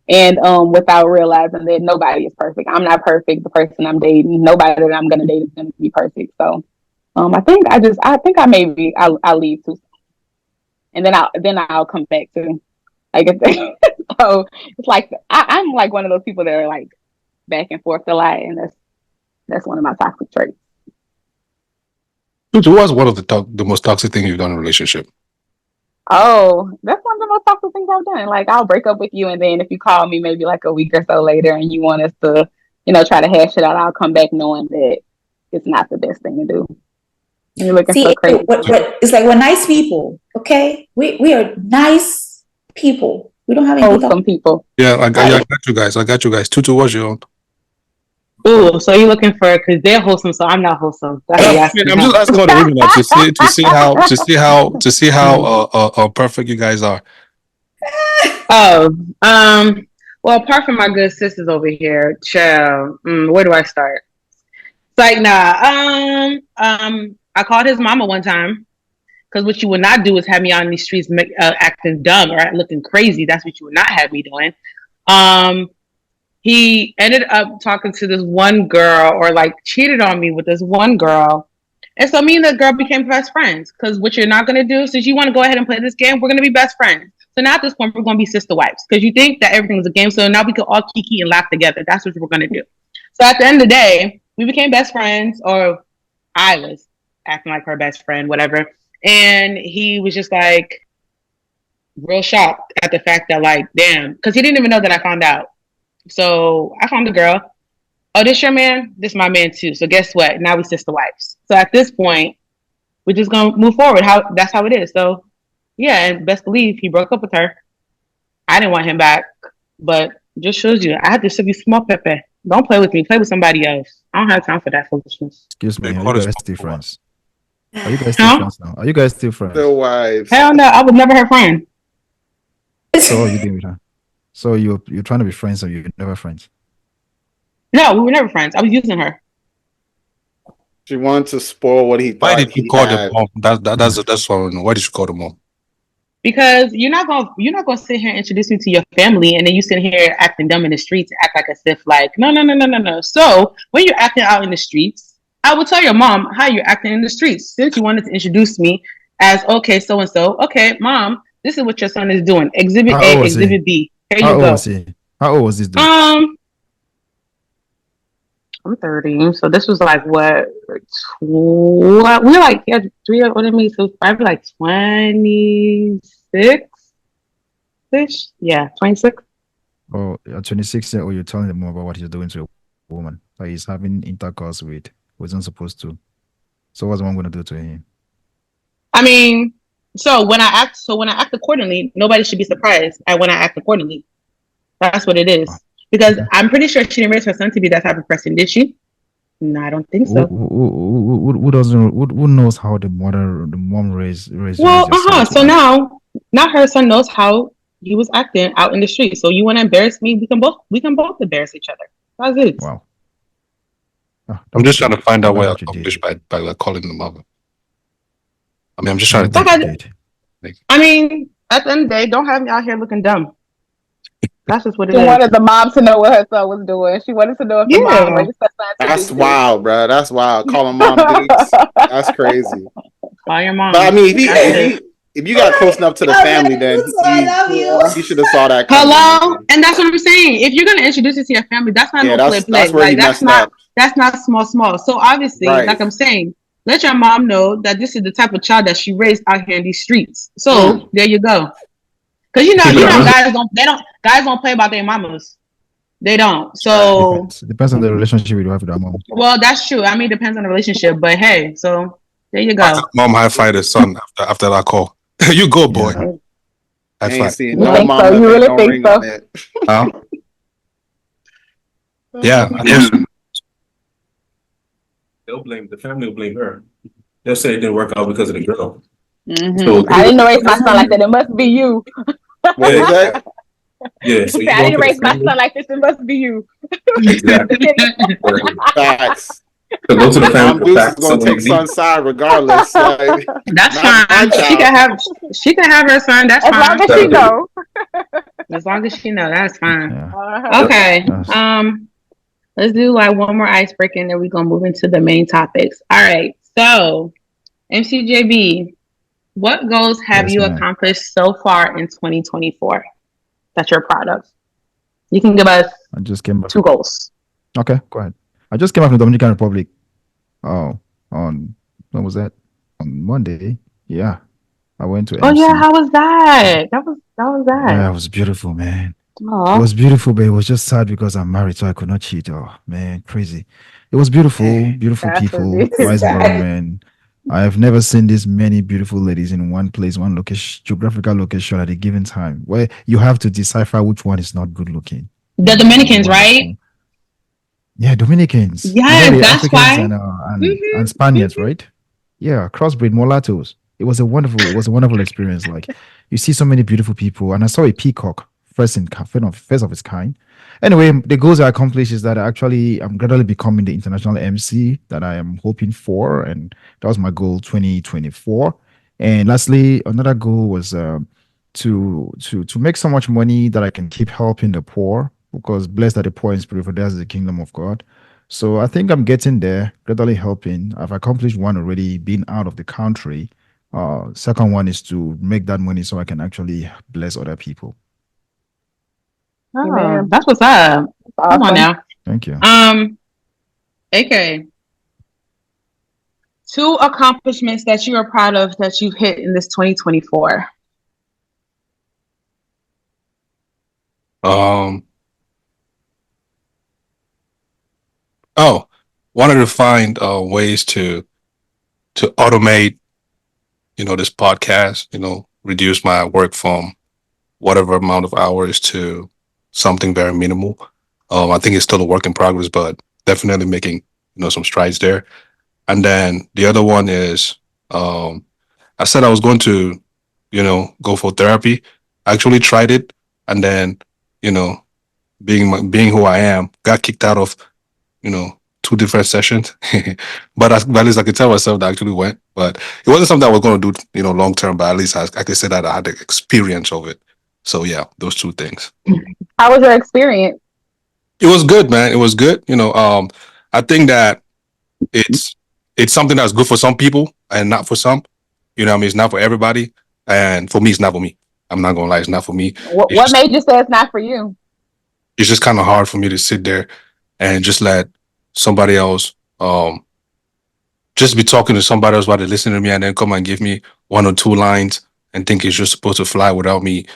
And without realizing that nobody is perfect. I'm not perfect. The person I'm dating, nobody that I'm gonna date is gonna be perfect. So I think I'll leave too, and then I'll come back to like so it's like I'm like one of those people that are like back and forth a lot, and that's one of my toxic traits. Who was one of the most toxic things you've done in a relationship? Oh, that's one of the most toxic things I've done. Like I'll break up with you, and then if you call me maybe like a week or so later, and you want us to, try to hash it out, I'll come back knowing that it's not the best thing to do. You're looking See, so crazy. it's like we're nice people, okay? We are nice people. We don't have anything Wholesome people. Yeah, I got you guys. I got you guys. Tutu, what's your own? Ooh, so you're looking for because they're wholesome, so I'm not wholesome. That's what you're asking. I'm just asking all the women to see how perfect you guys are. Oh, well, apart from my good sisters over here, child, where do I start? It's like, nah, I called his mama one time because what you would not do is have me on these streets acting dumb or looking crazy. That's what you would not have me doing. He ended up talking to this one girl or like cheated on me with this one girl. And so me and the girl became best friends because what you're not going to do, since you want to go ahead and play this game, we're going to be best friends. So now at this point, we're going to be sister wives because you think that everything was a game. So now we can all kiki and laugh together. That's what we're going to do. So at the end of the day, we became best friends, or I was acting like her best friend, whatever. And he was just like real shocked at the fact that like, damn, because he didn't even know that I found out. So I found the girl. Oh, this your man? This my man too. So guess what? Now we sister wives. So at this point, we're just gonna move forward. That's how it is. So yeah, and best believe he broke up with her. I didn't want him back, but just shows you I had to be small Pepe. Don't play with me. Play with somebody else. I don't have time for that foolishness. Excuse They me. Are call you this guys still for what? friends? Are you guys still Huh? friends now? Are you guys still friends? The wives. Hell no, I was never her friend. So what are you doing with her? So you're trying to be friends, or you're never friends? No, we were never friends. I was using her. She wanted to spoil what he Why thought did you he call the had. mom? That's what I want to know. Why did you call the mom? Because you're not gonna sit here and introduce me to your family and then you sit here acting dumb in the streets and act like as if like no. So when you're acting out in the streets, I will tell your mom how you're acting in the streets. Since you wanted to introduce me as okay, so and so, okay, mom, this is what your son is doing. Exhibit How old A, was he? exhibit B. Here How you old was go. he? How old was this dude? I'm 30, so this was like what we're like yeah 3 older than me, so probably like 26 ish. Yeah, 26. Oh, at 26 years old, you're telling him about what he's doing to a woman. Like he's having intercourse with wasn't supposed to. So what's the mom gonna do to him? I mean, so when I act accordingly, nobody should be surprised at when I act accordingly. That's what it Oh, is. Because okay. I'm pretty sure she didn't raise her son to be that type of person, did she? No, I don't think so. Who doesn't who knows how the mom raise Well, your son to so act? now her son knows how he was acting out in the street. So you want to embarrass me? We can both embarrass each other. That's it. Wow. Ah, that I'm was just trying to good. find I out what like I what you did. accomplished by like calling the mother. I mean, I'm just I trying to like Like think. what you I, did. Like, I mean, at the end of the day, don't have me out here looking dumb. That's just what it She is. wanted the mom to know what her son was doing. She wanted to know if the mom Yeah. raised her son to That's do this. wild, bro. That's wild. Calling mom dukes. That's crazy. Call your But I mom. mean, That's it. if you got close enough to the God family, bless you, then so I love you. he should have saw that coming. You Hello, know? and that's what I'm saying. If you're gonna introduce it to your family, that's not Yeah, no play that's play. where he Like messed up. that's not small. So obviously, Right. like I'm saying, let your mom know that this is the type of child that she raised out here in these streets. Mm. So there you go. Cause you know, Keep it you know, 100. guys don't play about their mamas. They don't. Right. So Depends on the relationship you have with that mom. well, that's true. I mean, it depends on the relationship, but hey, so there you I go. tell mom high five his son after that call. You go, boy. Yeah. High I ain't five. seen You no think mom so? that You ain't really no think ring on so? it. Yeah. They'll blame the family will blame her. They'll say it didn't work out because of the girl. Mm-hmm. So I didn't raise my son like that. It must be you. What was that? yeah, He so said, you I go didn't to the raise my family. son like this. It must be you. Exactly. Facts. So go to the family Mom with Deuce is facts. So gonna take son's side regardless. Like, That's not my fine. She child. can have her son. That's As long fine. as she know. As long as she know, that's fine. Yeah. Uh-huh. Okay. That's Let's do like one more icebreaker and then we're gonna move into the main topics. All right. So MCJB, what goals have yes, you man. accomplished so far in 2024 that you're proud of? You can give us I just came back. 2 goals. Okay, go ahead. I just came back from the Dominican Republic. Oh, on when was that? On Monday. Yeah. I went to Oh yeah, MC. how was that? That was Yeah, that. it was beautiful, man. It Oh, was beautiful, but it was just sad because I'm married, so I could not cheat. Oh man, crazy. It was beautiful, beautiful That's what people, it is. nice environment. I have never seen this many beautiful ladies in one place, one location, geographical location at a given time, where you have to decipher which one is not good looking. the It was Dominicans, right? wonderful. Yeah, Dominicans. You know Yes, the that's Africans why. and Spaniards, right? Yeah, crossbreed mulattoes. It was a wonderful experience. Like you see so many beautiful people, and I saw a peacock first of its kind. Anyway, the goals I accomplished is that I'm gradually becoming the international MC that I am hoping for, and that was my goal 2024. And lastly, another goal was to make so much money that I can keep helping the poor, because blessed are the poor in spirit, for theirs is the kingdom of God. So I think I'm getting there, gradually helping. I've accomplished one already, being out of the country. Second one is to make that money so I can actually bless other people. Oh, Amen. that's what's up. Come on Awesome. now. Thank you. AK, 2 accomplishments that you are proud of that you've hit in this 2024. Oh, wanted to find ways to automate, this podcast, reduce my work from whatever amount of hours to something very minimal. I think it's still a work in progress, but definitely making, some strides there. And then the other one is, I said I was going to, go for therapy. I actually tried it, and then, you know, being who I am, got kicked out of 2 different sessions. But at least I could tell myself that I actually went. But it wasn't something I was going to do, long term. But at least I could say that I had the experience of it. So yeah, those 2 things. How was your experience? It was good, man. It was good. I think that it's something that's good for some people and not for some. It's not for everybody. And for me, it's not for me. I'm not gonna lie, it's not for me. What made you say it's not for you? It's just kind of hard for me to sit there and just let somebody else just be talking to somebody else while they listen to me and then come and give me 1 or 2 lines and think it's just supposed to fly without me,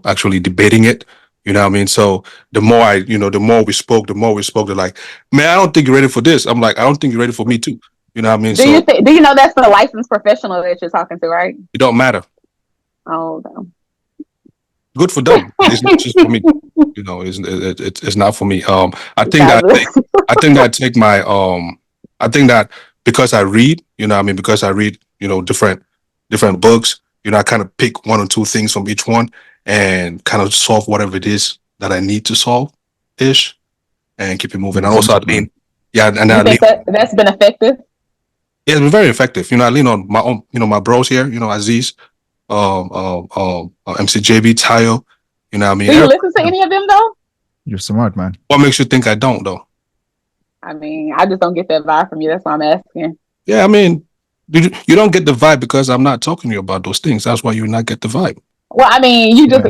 actually debating it. You know what I mean? So the more we spoke, they're like, man, I don't think you're ready for this. I'm like, I don't think you're ready for me too. You know what I mean? Do you know that's the licensed professional that you're talking to, right? It don't matter. Oh, no. Good for them. It's not just for me. It's not for me. I think that because I read, because I read, different books, I kind of pick 1 or 2 things from each one and kind of solve whatever it is that I need to solve ish and keep it moving. And also I lean, and you think that's been effective? Yeah, it's been very effective. I lean on my own, my bros here, Aziz, MCJB, Tayo, you know what I mean? Do you listen to any of them though? You're smart, man. What makes you think I don't though? I mean, I just don't get that vibe from you. That's why I'm asking. Yeah, I mean, you don't get the vibe because I'm not talking to you about those things. That's why you not get the vibe. Well, I mean, you're just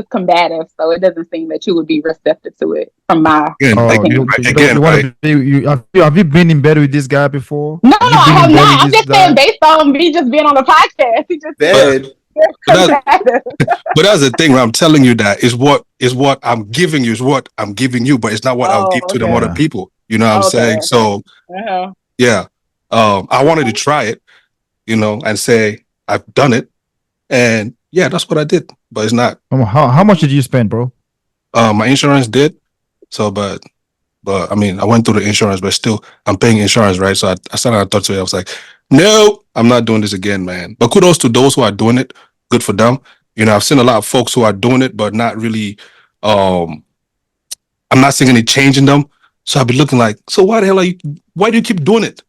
combative, so it doesn't seem that you would be receptive to it from my. Have you been in bed with this guy before? No, I have not. I'm just saying based on me just being on the podcast. He just bed. But that's the thing, right? I'm telling you that is what I'm giving you is what I'm giving you, but it's not what I'll give to them other people. You know what I'm saying? So yeah. I wanted to try it, and say I've done it. And yeah, that's what I did. But it's not. How much did you spend, bro? My insurance did. So but I mean I went through the insurance, but still I'm paying insurance, right? So I started to talk to it. I was like, no, I'm not doing this again, man. But kudos to those who are doing it. Good for them. I've seen a lot of folks who are doing it, but not really I'm not seeing any change in them. So I'll be looking like, so why do you keep doing it?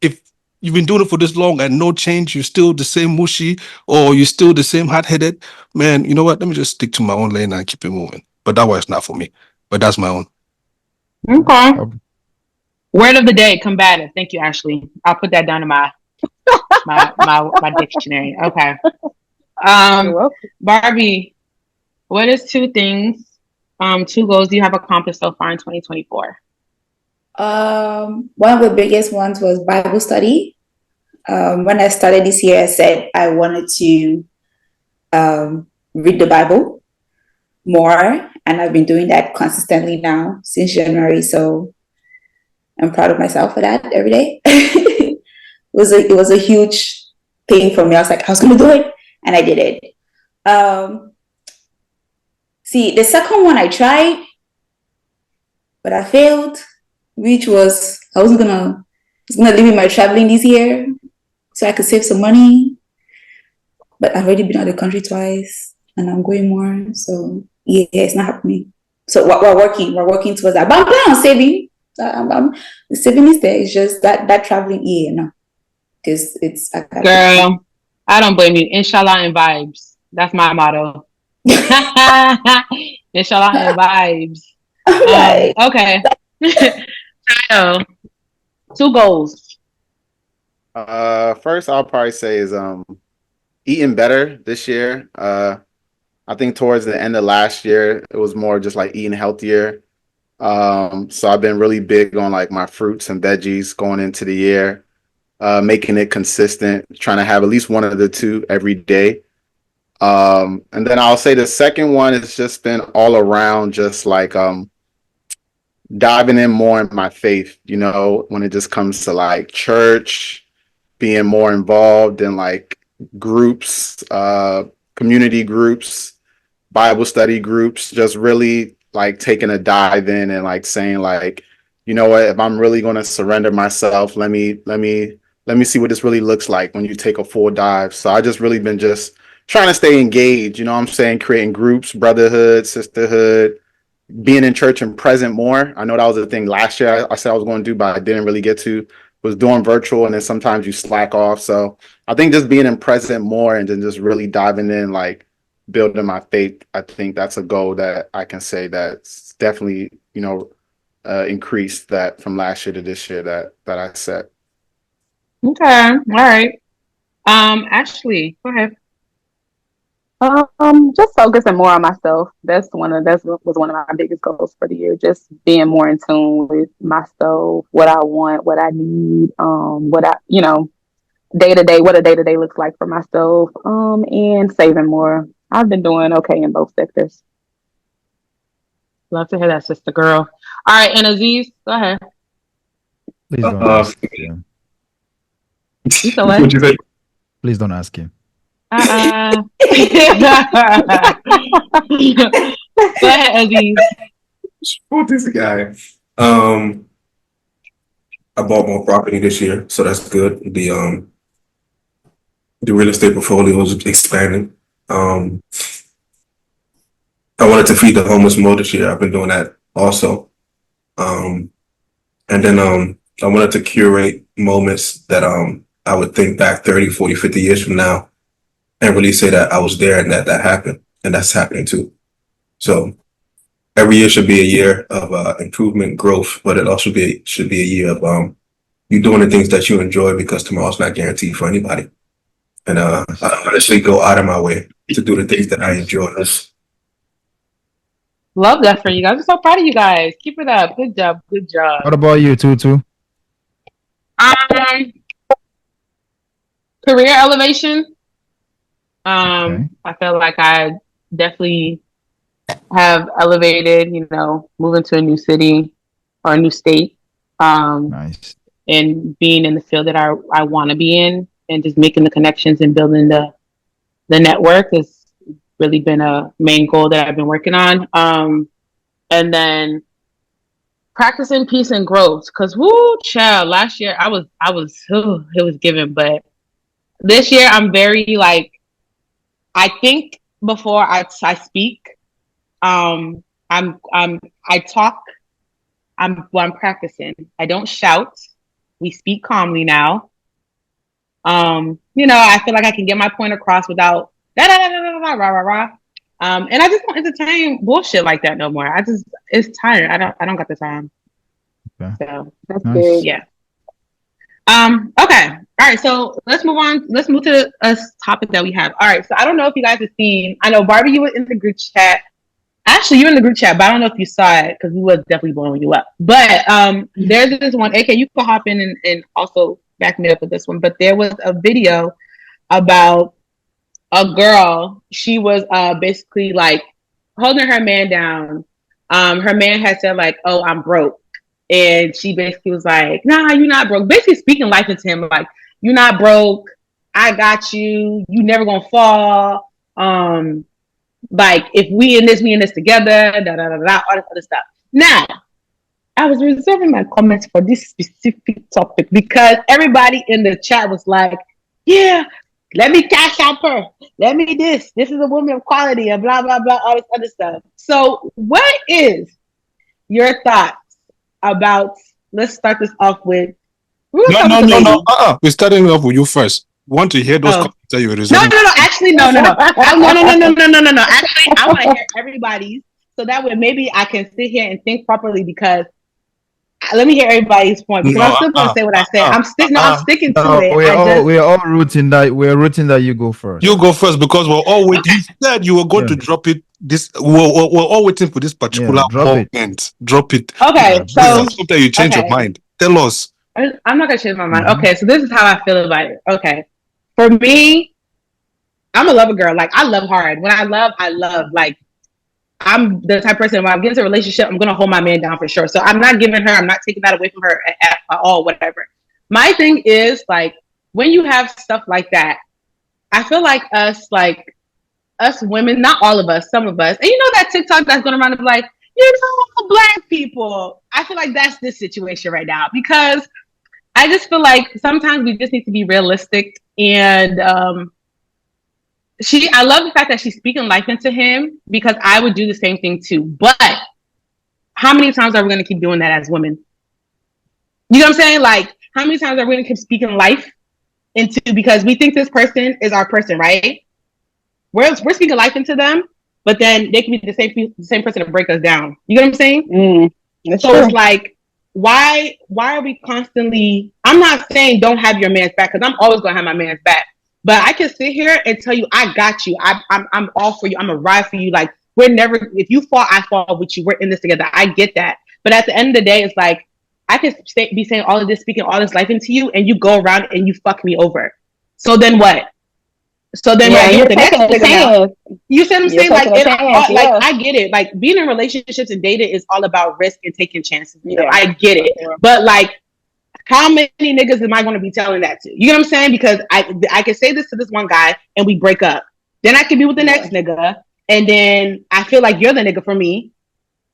If you've been doing it for this long and no change, you're still the same mushy or you're still the same hot-headed, man, you know what? Let me just stick to my own lane and keep it moving. But that was not for me. But that's my own. Okay. Word of the day, combative. Thank you, Ashley. I'll put that down in my dictionary. Okay. Barbie, what is 2 things, 2 goals you have accomplished so far in 2024? One of the biggest ones was Bible study. When I started this year, I said I wanted to read the Bible more, and I've been doing that consistently now since January. So I'm proud of myself for that every day. It was a huge thing for me. I was like, I was going to do it, and I did it. See, the second one I tried, but I failed, which was I was gonna limit my traveling this year so I could save some money. But I've already been out of the country twice, and I'm going more. So yeah, it's not happening. So we're working towards that. But I'm planning on saving. The saving is there. It's just that traveling, because it's girl. I don't blame you. Inshallah and vibes. That's my motto. Inshallah and vibes. Right. Okay. 2 goals. First, I'll probably say is eating better this year. I think towards the end of last year, it was more just like eating healthier. So I've been really big on like my fruits and veggies going into the year, making it consistent, trying to have at least 1 of the 2 every day. And then I'll say the second one has just been all around, just like diving in more in my faith, when it just comes to like church, being more involved in like groups, community groups, Bible study groups, just really like taking a dive in and like saying like, you know what, if I'm really going to surrender myself, let me see what this really looks like when you take a full dive. So I just really been just trying to stay engaged, what I'm saying, creating groups, brotherhood, sisterhood, being in church and present more. I know that was a thing last year. I said I was going to do, but I didn't really get to. Was doing virtual, and then sometimes you slack off. So I think just being in present more and then just really diving in, like building my faith. I think that's a goal that I can say that's definitely increased that from last year to this year that I set. Okay, all right. Ashley, go ahead. Just focusing more on myself. That's was one of my biggest goals for the year. Just being more in tune with myself, what I want, what I need, what I, day to day, what a day to day looks like for myself, and saving more. I've been doing okay in both sectors. Love to hear that, sister girl. All right, and Aziz, go ahead. Please don't ask him. You said what? What'd you say? Please don't ask him. Go ahead, Aziz. What this guy? I bought more property this year, so that's good. The real estate portfolio is expanding. I wanted to feed the homeless more this year. I've been doing that also. And then I wanted to curate moments that I would think back 30, 40, 50 years from now and really say that I was there and that happened. And that's happening too. So every year should be a year of improvement, growth, but it also should be a year of you doing the things that you enjoy, because tomorrow's not guaranteed for anybody. And I honestly go out of my way to do the things that I enjoy. Love that for you guys. I'm so proud of you guys. Keep it up. Good job. Good job. What about you, Tutu? Career elevation. Okay. I feel like I definitely have elevated, moving to a new city or a new state. Nice. And being in the field that I want to be in, and just making the connections and building the network has really been a main goal that I've been working on. And then practicing peace and growth, because child, last year it was given, but this year I'm very I think before I speak. I'm practicing. I don't shout. We speak calmly now. I feel like I can get my point across without da da da da da rah rah rah. And I just don't entertain bullshit like that no more. It's tired. I don't got the time. Okay. So That's Nice. good. yeah. Okay. All right. So let's move on. Let's move to a topic that we have. All right. So I don't know if you guys have seen. I know Barbie, you were in the group chat. Actually, you're in the group chat, but I don't know if you saw it because we was definitely blowing you up. But there's this one. AK, you can hop in and also back me up with this one. But there was a video about a girl. She was basically holding her man down. Her man had said "Oh, I'm broke," and she basically was like, "Nah, you're not broke." Basically speaking life into him, like, "You're not broke. I got you. You never gonna fall. If we in this together, da da da da, all this other stuff." Now, I was reserving my comments for this specific topic because everybody in the chat was like, "Yeah, let me cash out her. Let me this. This is a woman of quality," and blah blah blah, all this other stuff. So, what is your thoughts about? Let's start this off with. No. We're starting off with you first. Want to hear those comments that you were No. reserving? Actually, no. No. Actually, I want to hear everybody's, so that way maybe I can sit here and think properly. Because let me hear everybody's point. Because I'm still going to say what I said. I'm sticking to it. We're all rooting that. We're rooting that you go first. You go first because we're all waiting. You said you were going to drop it. We're all waiting for this particular moment. Drop it. Okay, so something you change your mind. Tell us. I'm not gonna change my mind. Okay, so this is how I feel about it. Okay, for me, I'm a lover girl. I love hard. When I love. I'm the type of person, when I get into a relationship, I'm gonna hold my man down for sure. So I'm not taking that away from her at all, whatever. My thing is when you have stuff like that, I feel like us women, not all of us, some of us, and that TikTok that's going around of Black people. I feel like that's this situation right now, because I just feel like sometimes we just need to be realistic. And I love the fact that she's speaking life into him, because I would do the same thing too. But how many times are we going to keep doing that as women? You know what I'm saying? Like, how many times are we going to keep speaking life into, because we think this person is our person, right? We're speaking life into them, but then they can be the same person to break us down. You know what I'm saying? So true. It's like, why are we constantly? I'm not saying don't have your man's back, because I'm always gonna have my man's back. But I can sit here and tell you, I got you. I'm all for you. I'm a ride for you. Like, we're never. If you fall, I fall with you. We're in this together. I get that. But at the end of the day, it's like, I can be saying all of this, speaking all this life into you, and you go around and you fuck me over. So then what? So then you're the next nigga now. You see what I'm saying? Like, I get it. Like, being in relationships and dating is all about risk and taking chances. Yeah. I get it. But like, how many niggas am I going to be telling that to? You know what I'm saying? Because I can say this to this one guy and we break up. Then I can be with the next nigga, and then I feel like you're the nigga for me,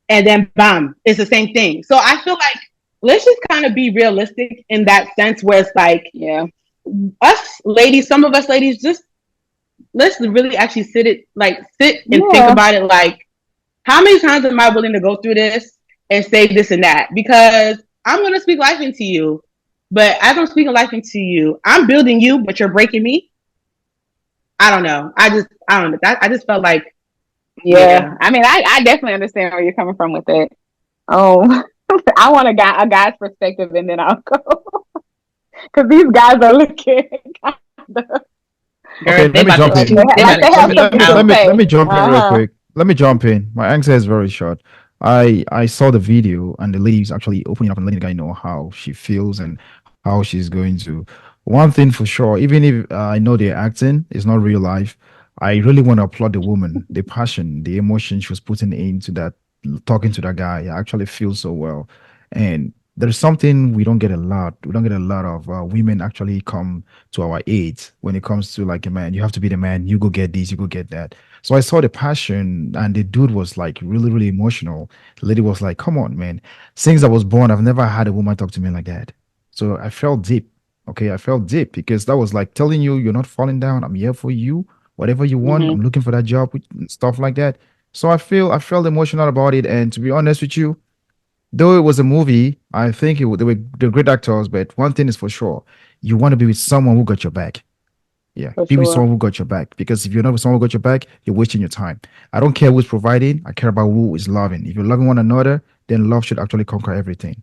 and then bam, it's the same thing. So I feel like, let's just kind of be realistic in that sense, where it's like, us ladies, some of us ladies, just let's really actually sit and think about it. Like, how many times am I willing to go through this and say this and that? Because I'm going to speak life into you, but as I'm speaking life into you, I'm building you, but you're breaking me. I don't know. I don't know. I just felt like, I mean, I definitely understand where you're coming from with it. I want a guy's perspective, and then I'll go, because these guys are looking kind of. Okay, let me jump in. Let me jump in real quick. Let me jump in. My answer is very short. I saw the video, and the lady's actually opening up and letting the guy know how she feels and how she's going to. One thing for sure, even if I know they're acting, it's not real life. I really want to applaud the woman, the passion, the emotion she was putting into that, talking to that guy. I actually feel so well. And there's something we don't get a lot. We don't get a lot of women actually come to our aid when it comes to like a man. You have to be the man. You go get this. You go get that. So I saw the passion, and the dude was like really, really emotional. The lady was like, "Come on, man. Since I was born, I've never had a woman talk to me like that." So I felt deep. Okay, I felt deep because that was like telling you you're not falling down. I'm here for you. Whatever you want, I'm looking for that job, stuff like that. So I felt emotional about it. And to be honest with you, though it was a movie, I think they were great actors. But one thing is for sure, you want to be with someone who got your back. Yeah, be with someone who got your back. Because if you're not with someone who got your back, you're wasting your time. I don't care who's providing. I care about who is loving. If you're loving one another, then love should actually conquer everything.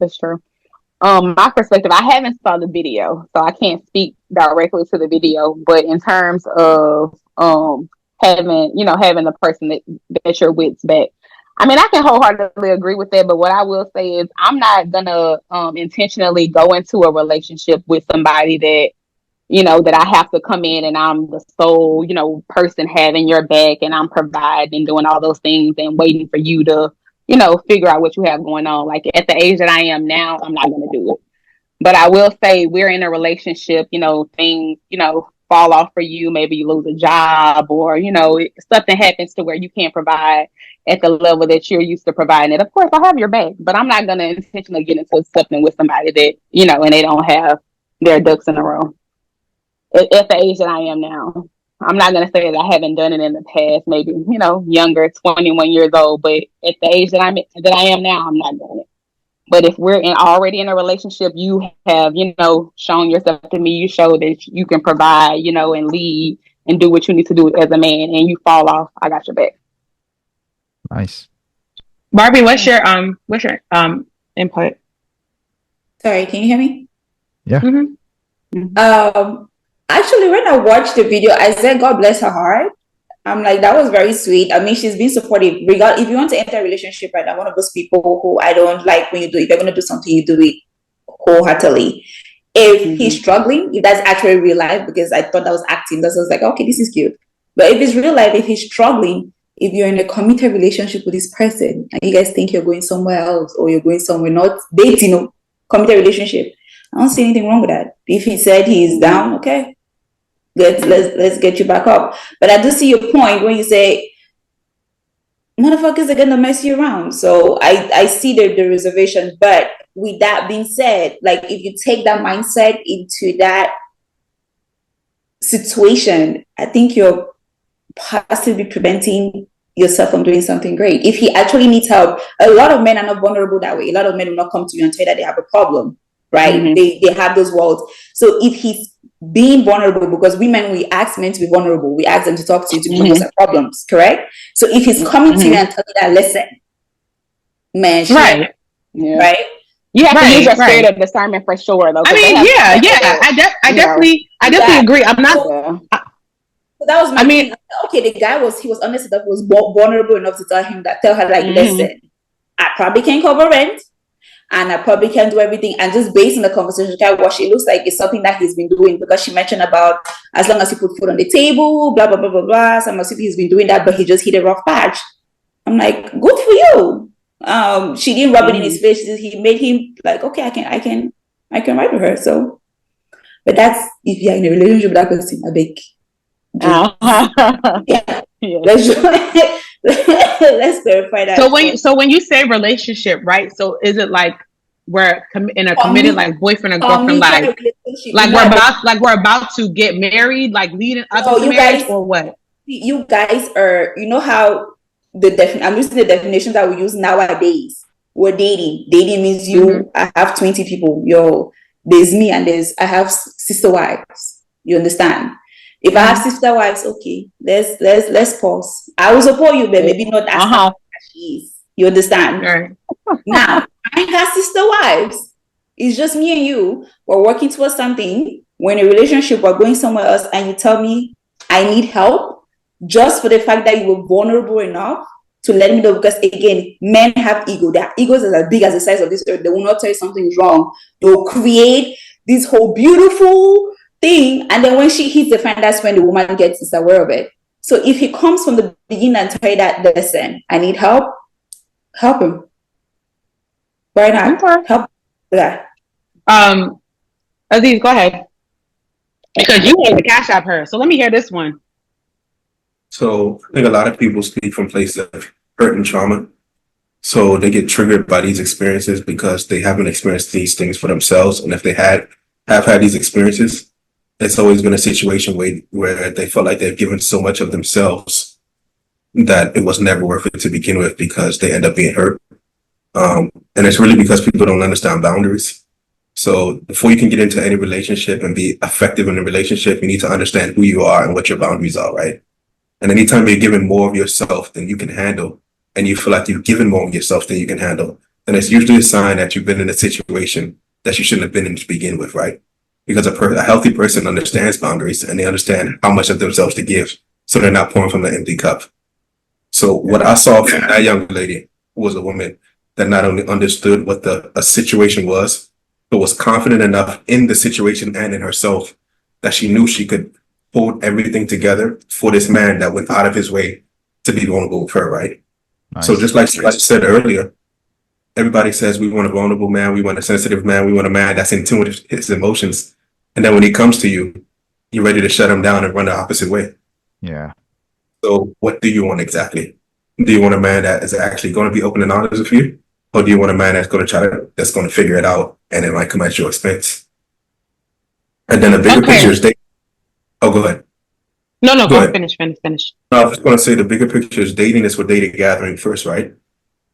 That's true. My perspective, I haven't saw the video, so I can't speak directly to the video. But in terms of having the person that you're with's back, I mean, I can wholeheartedly agree with that. But what I will say is, I'm not gonna intentionally go into a relationship with somebody that, that I have to come in and I'm the sole, person having your back, and I'm providing and doing all those things and waiting for you to, figure out what you have going on. Like, at the age that I am now, I'm not going to do it. But I will say, we're in a relationship, things, fall off for you. Maybe you lose a job, or, something happens to where you can't provide at the level that you're used to providing it. Of course, I'll have your back, but I'm not going to intentionally get into something with somebody that, and they don't have their ducks in a row. At the age that I am now, I'm not going to say that I haven't done it in the past, maybe, younger, 21 years old, but at the age that I am now, I'm not doing it. But if we're already in a relationship, you have, shown yourself to me, you show that you can provide, and lead and do what you need to do as a man, and you fall off, I got your back. Nice. Barbie, what's your input? Sorry, can you hear me? Yeah. Actually, when I watched the video, I said, God bless her heart. I'm like, that was very sweet. I mean, she's been supportive. If you want to enter a relationship, right, I'm one of those people who I don't like when if you're going to do something, you do it wholeheartedly. If he's struggling, if that's actually real life, because I thought that was acting, that was like, okay, this is cute. But if it's real life, if he's struggling, if you're in a committed relationship with this person and you guys think you're going somewhere else or you're going somewhere, not dating, committed relationship, I don't see anything wrong with that. If he said he's down, okay, let's get you back up. But I do see your point when you say motherfuckers are gonna mess you around. So I see the reservation. But with that being said, like, if you take that mindset into that situation, I think you're possibly preventing yourself from doing something great. If he actually needs help, a lot of men are not vulnerable that way. A lot of men will not come to you and tell you that they have a problem, right? They have those walls. So if he's being vulnerable, because women, we ask men to be vulnerable, we ask them to talk to you, to bring us our problems, correct? So if he's coming to you and telling you that, listen, man, right, right? You have to use your spirit of discernment for sure, though. I mean, I definitely agree. I'm not. So that was my thing. Okay, the guy was honest enough, was vulnerable enough to tell her like, listen, I probably can't cover rent, and I probably can't do everything. And just based on the conversation, what it looks like is something that he's been doing, because she mentioned about as long as you put food on the table, blah blah blah blah blah. So I'm assuming he's been doing that, but he just hit a rough patch. I'm like, good for you. She didn't rub it in his face. He made him like, okay, I can write with her. So, but that's if you're in a relationship with that person, I beg. Let's clarify that. So when you say relationship, right? So is it like we're in a committed like boyfriend or girlfriend, like we're about to get married, like leading up to marriage, or what? You guys are, you know how I'm using the definition that we use nowadays. We're dating. Dating means I have 20 people. There's me and I have sister wives. You understand? If I have sister wives, okay, let's pause. I will support you, but maybe not as she is. You understand? Right. Now, I have sister wives. It's just me and you. We're working towards something. We're in a relationship. We're going somewhere else, and you tell me I need help just for the fact that you were vulnerable enough to let me know. Because again, men have ego. Their egos are as big as the size of this earth. They will not tell you something's wrong. They'll create this whole beautiful thing, and then when she hits the fan, that's when the woman gets aware of it. So if he comes from the beginning and tell you that, listen, I need help him. Why not? Help that. Aziz, go ahead, because you want to cash app her. So let me hear this one. So I think a lot of people speak from places of hurt and trauma. So they get triggered by these experiences because they haven't experienced these things for themselves. And if they have had these experiences, it's always been a situation where they felt like they've given so much of themselves that it was never worth it to begin with, because they end up being hurt. And it's really because people don't understand boundaries. So before you can get into any relationship and be effective in a relationship, you need to understand who you are and what your boundaries are, right? And anytime you're giving more of yourself than you can handle, and you feel like you've given more of yourself than you can handle, then it's usually a sign that you've been in a situation that you shouldn't have been in to begin with, right? Because a healthy person understands boundaries, and they understand how much of themselves to give, so they're not pouring from an empty cup. So what I saw from that young lady was a woman that not only understood what a situation was, but was confident enough in the situation and in herself that she knew she could hold everything together for this man that went out of his way to be vulnerable with her, right? Nice. So just like I said earlier, everybody says we want a vulnerable man, we want a sensitive man, we want a man that's in tune with his emotions. And then when he comes to you, you're ready to shut him down and run the opposite way. Yeah. So what do you want exactly? Do you want a man that is actually going to be open and honest with you? Or do you want a man that's going to figure it out, and it might come at your expense? And then the bigger picture is dating. Oh, go ahead. No, go ahead. Finish. No, I was just going to say the bigger picture is dating is for data gathering first, right?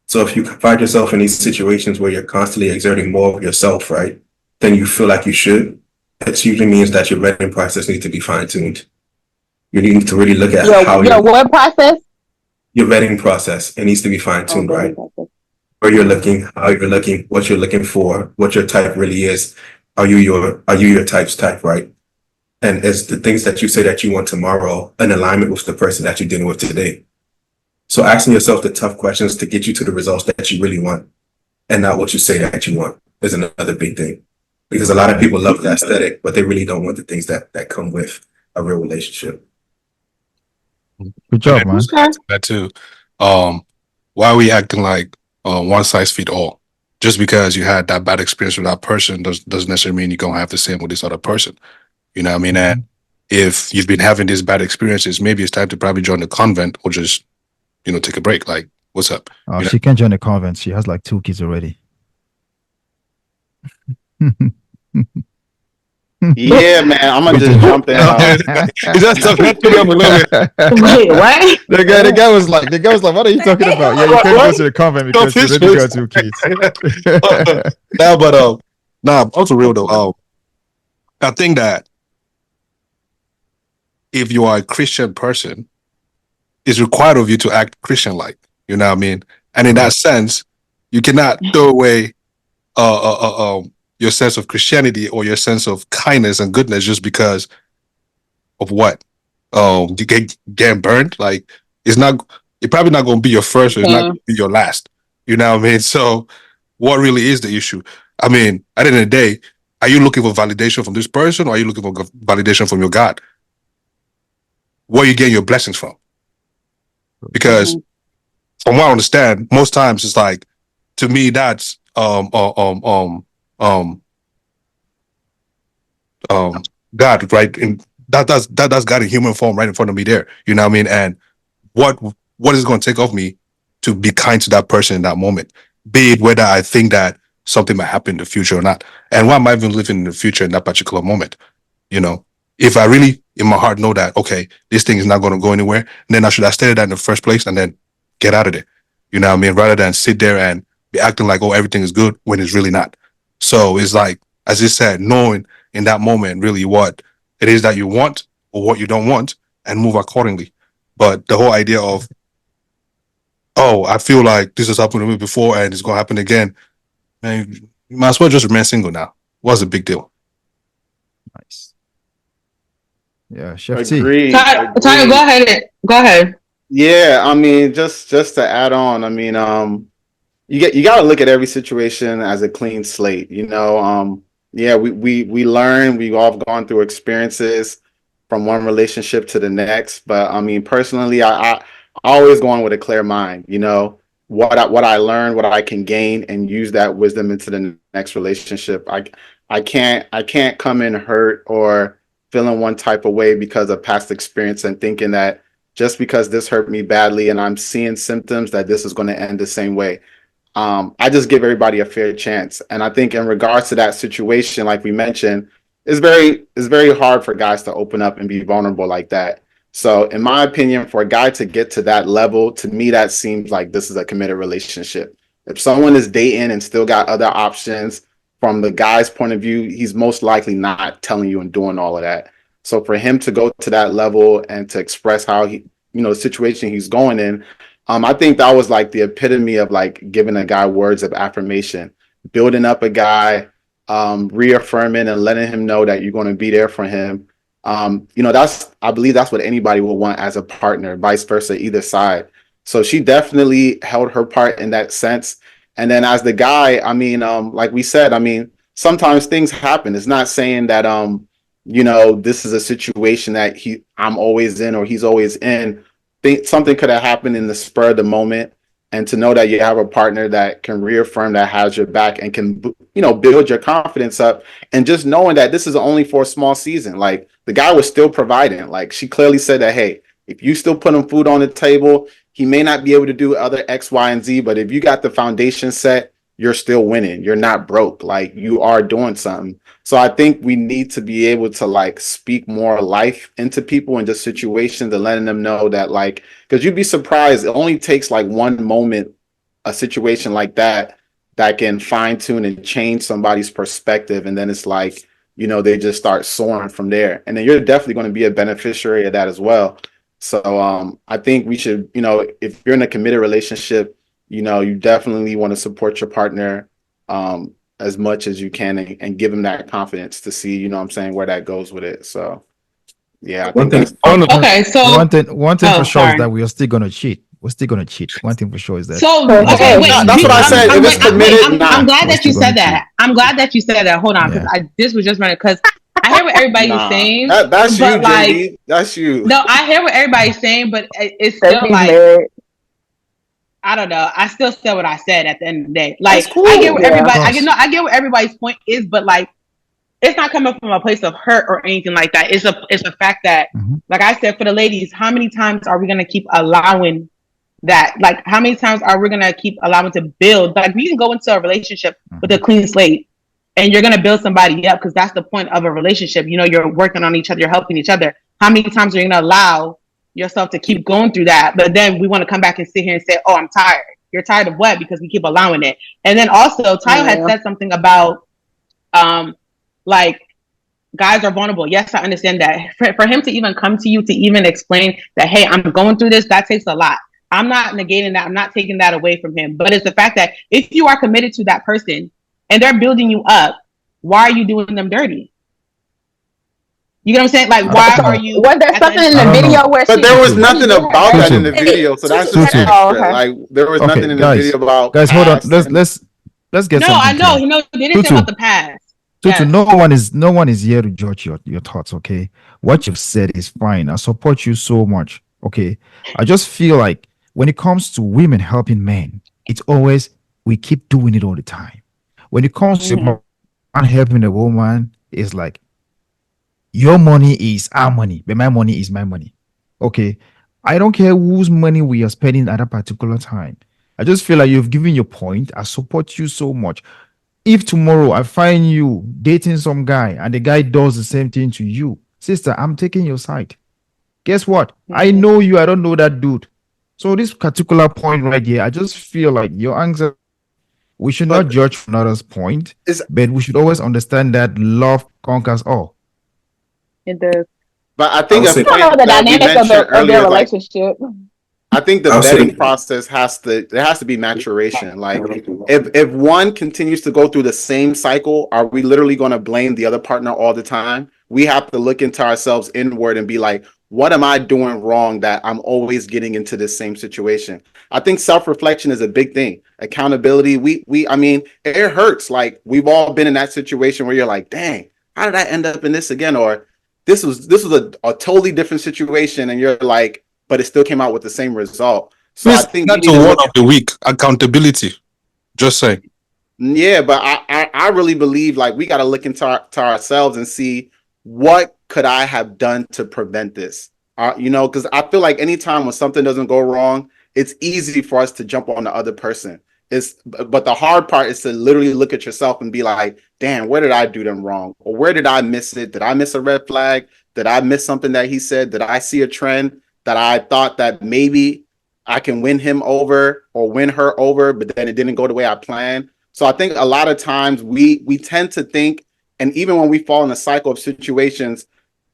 So if you find yourself in these situations where you're constantly exerting more of yourself, right, than you feel like you should, it usually means that your vetting process needs to be fine-tuned. You need to really look at your what process? Your vetting process. It needs to be fine-tuned, right? Where you're looking, how you're looking, what you're looking for, what your type really is. Are you your type's type, right? And is the things that you say that you want tomorrow in alignment with the person that you're dealing with today? So asking yourself the tough questions to get you to the results that you really want, and not what you say that you want, is another big thing. Because a lot of people love the aesthetic, but they really don't want the things that come with a real relationship. Good job, man. That too. Why are we acting like one size fits all? Just because you had that bad experience with that person doesn't necessarily mean you're gonna have the same with this other person. You know what I mean? And if you've been having these bad experiences, maybe it's time to probably join the convent or just, take a break. Like, what's up? She can't join the convent. She has like 2 kids already. Yeah, man. I'm gonna just jump in. Is that something that took up a little bit? Wait, what? The guy was like, what are you talking about? Yeah, you can't go to the convent because you already got 2 kids. Nah, but also real though. I think that if you are a Christian person, it's required of you to act Christian-like. You know what I mean? And in that sense, you cannot throw away your sense of Christianity or your sense of kindness and goodness just because of what? You get getting burned. Like it's probably not going to be your first, or it's not going to be your last. You know what I mean? So, what really is the issue? I mean, at the end of the day, are you looking for validation from this person, or are you looking for validation from your God? Where are you getting your blessings from? Because from what I understand, most times it's like, to me, that's God, right? And that's God in human form right in front of me there. You know what I mean? And what is going to take off me to be kind to that person in that moment, be it whether I think that something might happen in the future or not, and why am I even living in the future in that particular moment? You know, if I really in my heart know that, okay, this thing is not going to go anywhere, then I should have stated that in the first place and then get out of there. You know what I mean? Rather than sit there and be acting like, oh, everything is good when it's really not. So it's like, as you said, knowing in that moment really what it is that you want or what you don't want and move accordingly. But the whole idea of, oh, I feel like this has happened to me before and it's going to happen again, man, you might as well just remain single now. What's the big deal? Nice. Yeah, Chef T. Agreed. Tyler, go ahead. Go ahead. Yeah, I mean, just to add on, I mean, you got to look at every situation as a clean slate. You know, yeah, we learn. We've all gone through experiences from one relationship to the next. But I mean, personally, I always go on with a clear mind. You know, what I learned, what I can gain, and use that wisdom into the next relationship. I can't come in hurt or feeling one type of way because of past experience and thinking that just because this hurt me badly and I'm seeing symptoms that this is going to end the same way. I just give everybody a fair chance. And I think in regards to that situation, like we mentioned, it's very hard for guys to open up and be vulnerable like that. So in my opinion, for a guy to get to that level, to me, that seems like this is a committed relationship. If someone is dating and still got other options, from the guy's point of view, he's most likely not telling you and doing all of that. So for him to go to that level and to express how the situation he's going in, I think that was like the epitome of like giving a guy words of affirmation, building up a guy, reaffirming and letting him know that you're going to be there for him. I believe that's what anybody will want as a partner, vice versa, either side. So she definitely held her part in that sense. And then as the guy, I mean, like we said, I mean, sometimes things happen. It's not saying that, this is a situation that I'm always in or he's always in. Something could have happened in the spur of the moment, and to know that you have a partner that can reaffirm, that has your back and can, build your confidence up, and just knowing that this is only for a small season. Like the guy was still providing. Like she clearly said that, hey, if you still put him food on the table, he may not be able to do other X, Y, and Z, but if you got the foundation set, you're still winning. You're not broke. Like you are doing something. So I think we need to be able to like speak more life into people in just situations and letting them know that, like, because you'd be surprised. It only takes like one moment, a situation like that can fine tune and change somebody's perspective. And then it's like, they just start soaring from there. And then you're definitely going to be a beneficiary of that as well. So I think we should, if you're in a committed relationship, you definitely want to support your partner as much as you can and give them that confidence to see, where that goes with it. So, yeah, I think that's okay. So one thing for sure is that we are still going to cheat. We're still going to cheat. One thing for sure is that. So, okay, wait. That's what I said. If it's committed, I'm glad that you said that. I'm glad that you said that. Hold on, because this was just running because I hear what everybody's saying. That's you, like, JD. That's you. No, I hear what everybody's saying, but it's still like, I don't know. I still said what I said at the end of the day. Like, cool. I get what everybody. I get what everybody's point is, but like, it's not coming from a place of hurt or anything like that. It's a fact that, like I said, for the ladies, how many times are we gonna keep allowing that? Like, how many times are we gonna keep allowing to build? Like, we can go into a relationship with a clean slate, and you're gonna build somebody up because that's the point of a relationship. You know, you're working on each other, you're helping each other. How many times are you gonna allow yourself to keep going through that? But then we want to come back and sit here and say, "Oh, I'm tired." You're tired of what? Because we keep allowing it. And then also, Tayo had said something about like guys are vulnerable. Yes, I understand that. For him to even come to you to even explain that, hey, I'm going through this, that takes a lot. I'm not negating that. I'm not taking that away from him. But it's the fact that if you are committed to that person and they're building you up, why are you doing them dirty? You know what I'm saying? Like, why are you? Was there something in the video where But she? there was nothing about that in the Tutu. video, so that's just Tutu. extra. Oh, okay. Like there was nothing in the guys, video about guys, hold on. past Let's get No, something I know. clear. You know, they didn't say Tutu. about the past. Tutu, Yes. no one is here to judge your thoughts, okay? What you've said is fine. I support you so much, okay? I just feel like when it comes to women helping men, it's always we keep doing it all the time. When it comes to man helping a woman, it's like your money is our money, but my money is my money. Okay. I don't care whose money we are spending at a particular time. I just feel like you've given your point. I support you so much. If tomorrow I find you dating some guy and the guy does the same thing to you, sister, I'm taking your side. Guess what? I know you, I don't know that dude. So this particular point right here, I just feel like your answer, we should not judge from another's point, but we should always understand that love conquers all. It does. But I think I a don't point know the that we dynamic of mentioned their earlier, like relationship. I think the I'll say- vetting process there has to be maturation. Like if one continues to go through the same cycle, are we literally going to blame the other partner all the time? We have to look into ourselves inward and be like, what am I doing wrong that I'm always getting into this same situation? I think self-reflection is a big thing. Accountability, I mean, it hurts. Like we've all been in that situation where you're like, dang, how did I end up in this again? Or this was a totally different situation, and you're like, but it still came out with the same result. So I think that's the word of the week: accountability. Just saying. Yeah, but I really believe like we got to look into to ourselves and see what could I have done to prevent this. You know, because I feel like anytime when something doesn't go wrong, it's easy for us to jump on the other person. But the hard part is to literally look at yourself and be like, damn, where did I do them wrong? Or where did I miss it? Did I miss a red flag? Did I miss something that he said? Did I see a trend that I thought that maybe I can win him over or win her over, but then it didn't go the way I planned? So I think a lot of times we tend to think, and even when we fall in a cycle of situations,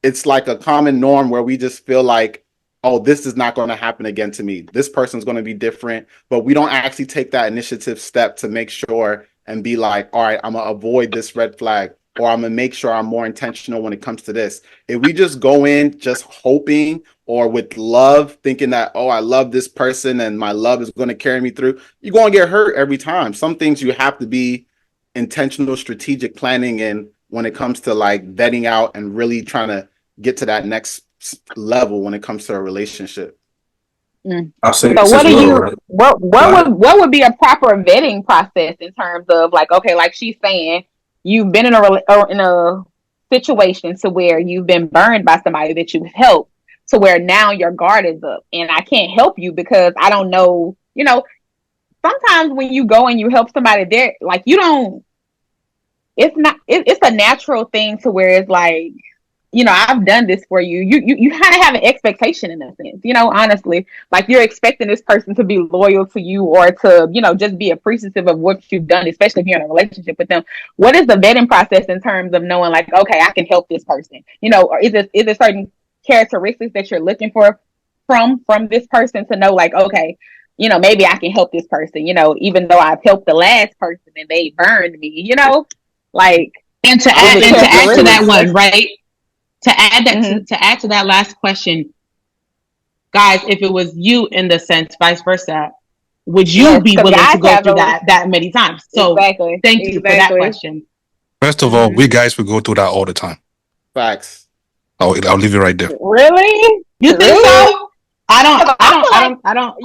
it's like a common norm where we just feel like, oh, this is not going to happen again to me. This person's going to be different, but we don't actually take that initiative step to make sure and be like, all right, I'm going to avoid this red flag, or I'm going to make sure I'm more intentional when it comes to this. If we just go in just hoping or with love, thinking that, oh, I love this person and my love is going to carry me through, you're going to get hurt every time. Some things you have to be intentional, strategic planning in when it comes to like vetting out and really trying to get to that next level when it comes to a relationship. I'll say So what do well, you right? what would be a proper vetting process in terms of like, okay, like she's saying, you've been in a situation to where you've been burned by somebody that you've helped, to where now your guard is up and I can't help you because I don't know, you know, sometimes when you go and you help somebody there, like you don't, it's a natural thing to where it's like, you know, I've done this for you. You kind of have an expectation in a sense, you know, honestly, like you're expecting this person to be loyal to you or to, you know, just be appreciative of what you've done, especially if you're in a relationship with them. What is the vetting process in terms of knowing like, okay, I can help this person, you know, or is it certain characteristics that you're looking for from this person to know like, okay, you know, maybe I can help this person, you know, even though I've helped the last person and they burned me, you know, like, and to add to that one, right? To add that to add to that last question, guys, if it was you in the sense, vice versa, would you be willing to go through that many times? So thank you for that question. First of all, we guys will go through that all the time. Facts. I'll leave it right there. Really? You think so? I don't.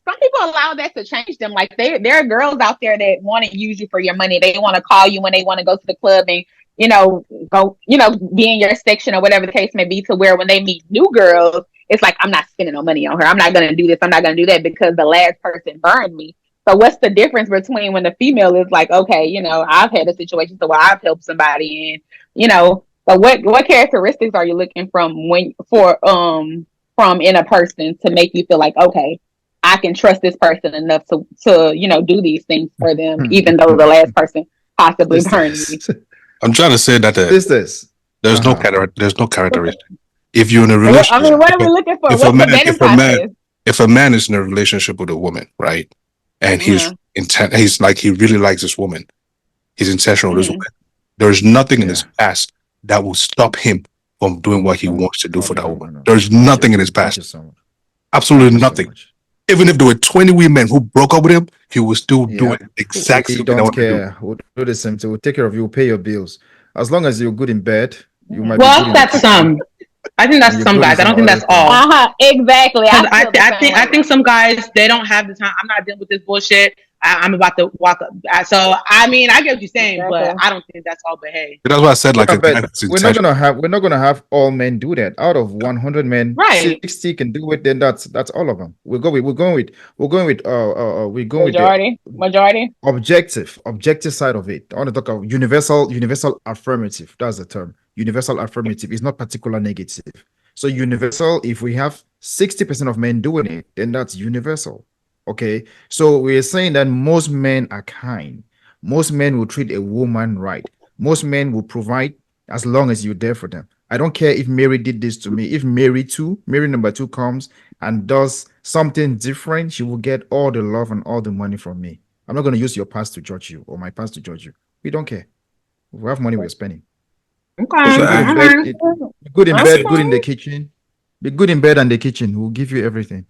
Some people allow that to change them. Like there are girls out there that want to use you for your money. They want to call you when they want to go to the club and, you know, go, you know, be in your section or whatever the case may be, to where when they meet new girls, it's like, I'm not spending no money on her. I'm not going to do this. I'm not going to do that because the last person burned me. So what's the difference between when the female is like, okay, you know, I've had a situation so where I've helped somebody and, you know, but what characteristics are you looking from in a person to make you feel like, okay, I can trust this person enough to you know, do these things for them, even though the last person possibly burned me. I'm trying to say that there's no characteristic. If you're in a relationship, I mean, what are we looking for? What's the vetting process? If a man is in a relationship with a woman, right, and he's like he really likes this woman, he's intentional with this woman. There's nothing in his past that will stop him from doing what he wants to do for that woman. There's nothing in his past. Absolutely nothing. Even if there were 20 women who broke up with him, he will still do it exactly. He don't care. We'll do the same thing. We'll take care of you. We'll pay your bills. As long as you're good in bed, you might be good in that's some. I think that's some guys. I don't think that's all. Exactly. I think some guys, they don't have the time. I'm not dealing with this bullshit. I'm about to walk up. So I mean, I get what you're saying, but I don't think that's all. But hey, that's why I said like we're not gonna have all men do that. Out of 100 men, 60 can do it. Then that's all of them. We're going with majority objective side of it. I want to talk about universal affirmative. That's the term. Universal affirmative is not particular negative. So universal, if we have 60% of men doing it, then that's universal. Okay, so we're saying that most men are kind. Most men will treat a woman right. Most men will provide as long as you're there for them. I don't care if Mary did this to me. If Mary number 2 comes and does something different, she will get all the love and all the money from me. I'm not going to use your past to judge you or my past to judge you. We don't care. We have money we're spending. Okay. Be good in bed, good in the kitchen. Be good in bed and the kitchen. We'll give you everything.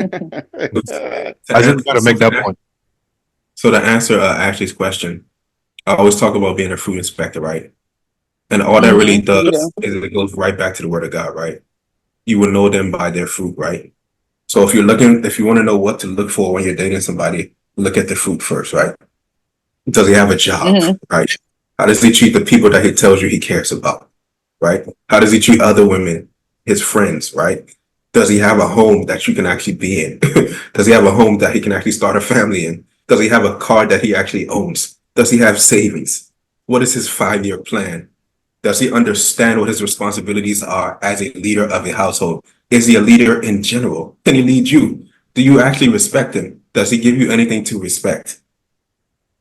I just gotta make that point. So to answer Ashley's question, I always talk about being a fruit inspector, right? And all that really does is it goes right back to the word of God, right? You will know them by their fruit, right? So if you want to know what to look for when you're dating somebody, look at the fruit first, right? Does he have a job, right? How does he treat the people that he tells you he cares about, right? How does he treat other women, his friends, right? Does he have a home that you can actually be in? Does he have a home that he can actually start a family in? Does he have a car that he actually owns? Does he have savings? What is his 5-year plan? Does he understand what his responsibilities are as a leader of a household? Is he a leader in general? Can he lead you? Do you actually respect him? Does he give you anything to respect?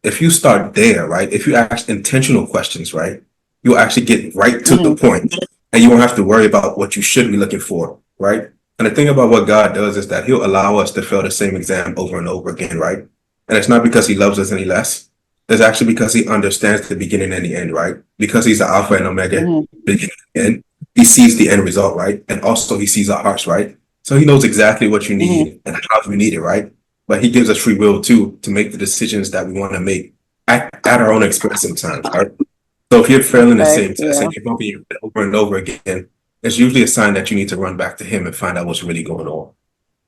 If you start there, right? If you ask intentional questions, right? You'll actually get right to the point, and you won't have to worry about what you should be looking for, right? And the thing about what God does is that he'll allow us to fail the same exam over and over again, right? And it's not because he loves us any less. It's actually because he understands the beginning and the end, right? Because he's the Alpha and Omega, beginning and end. He sees the end result, right? And also he sees our hearts, right? So he knows exactly what you need and how you need it, right? But he gives us free will too to make the decisions that we want to make at our own expense sometimes, right? So if you're failing the same test and you're bumping your head over and over again, it's usually a sign that you need to run back to him and find out what's really going on,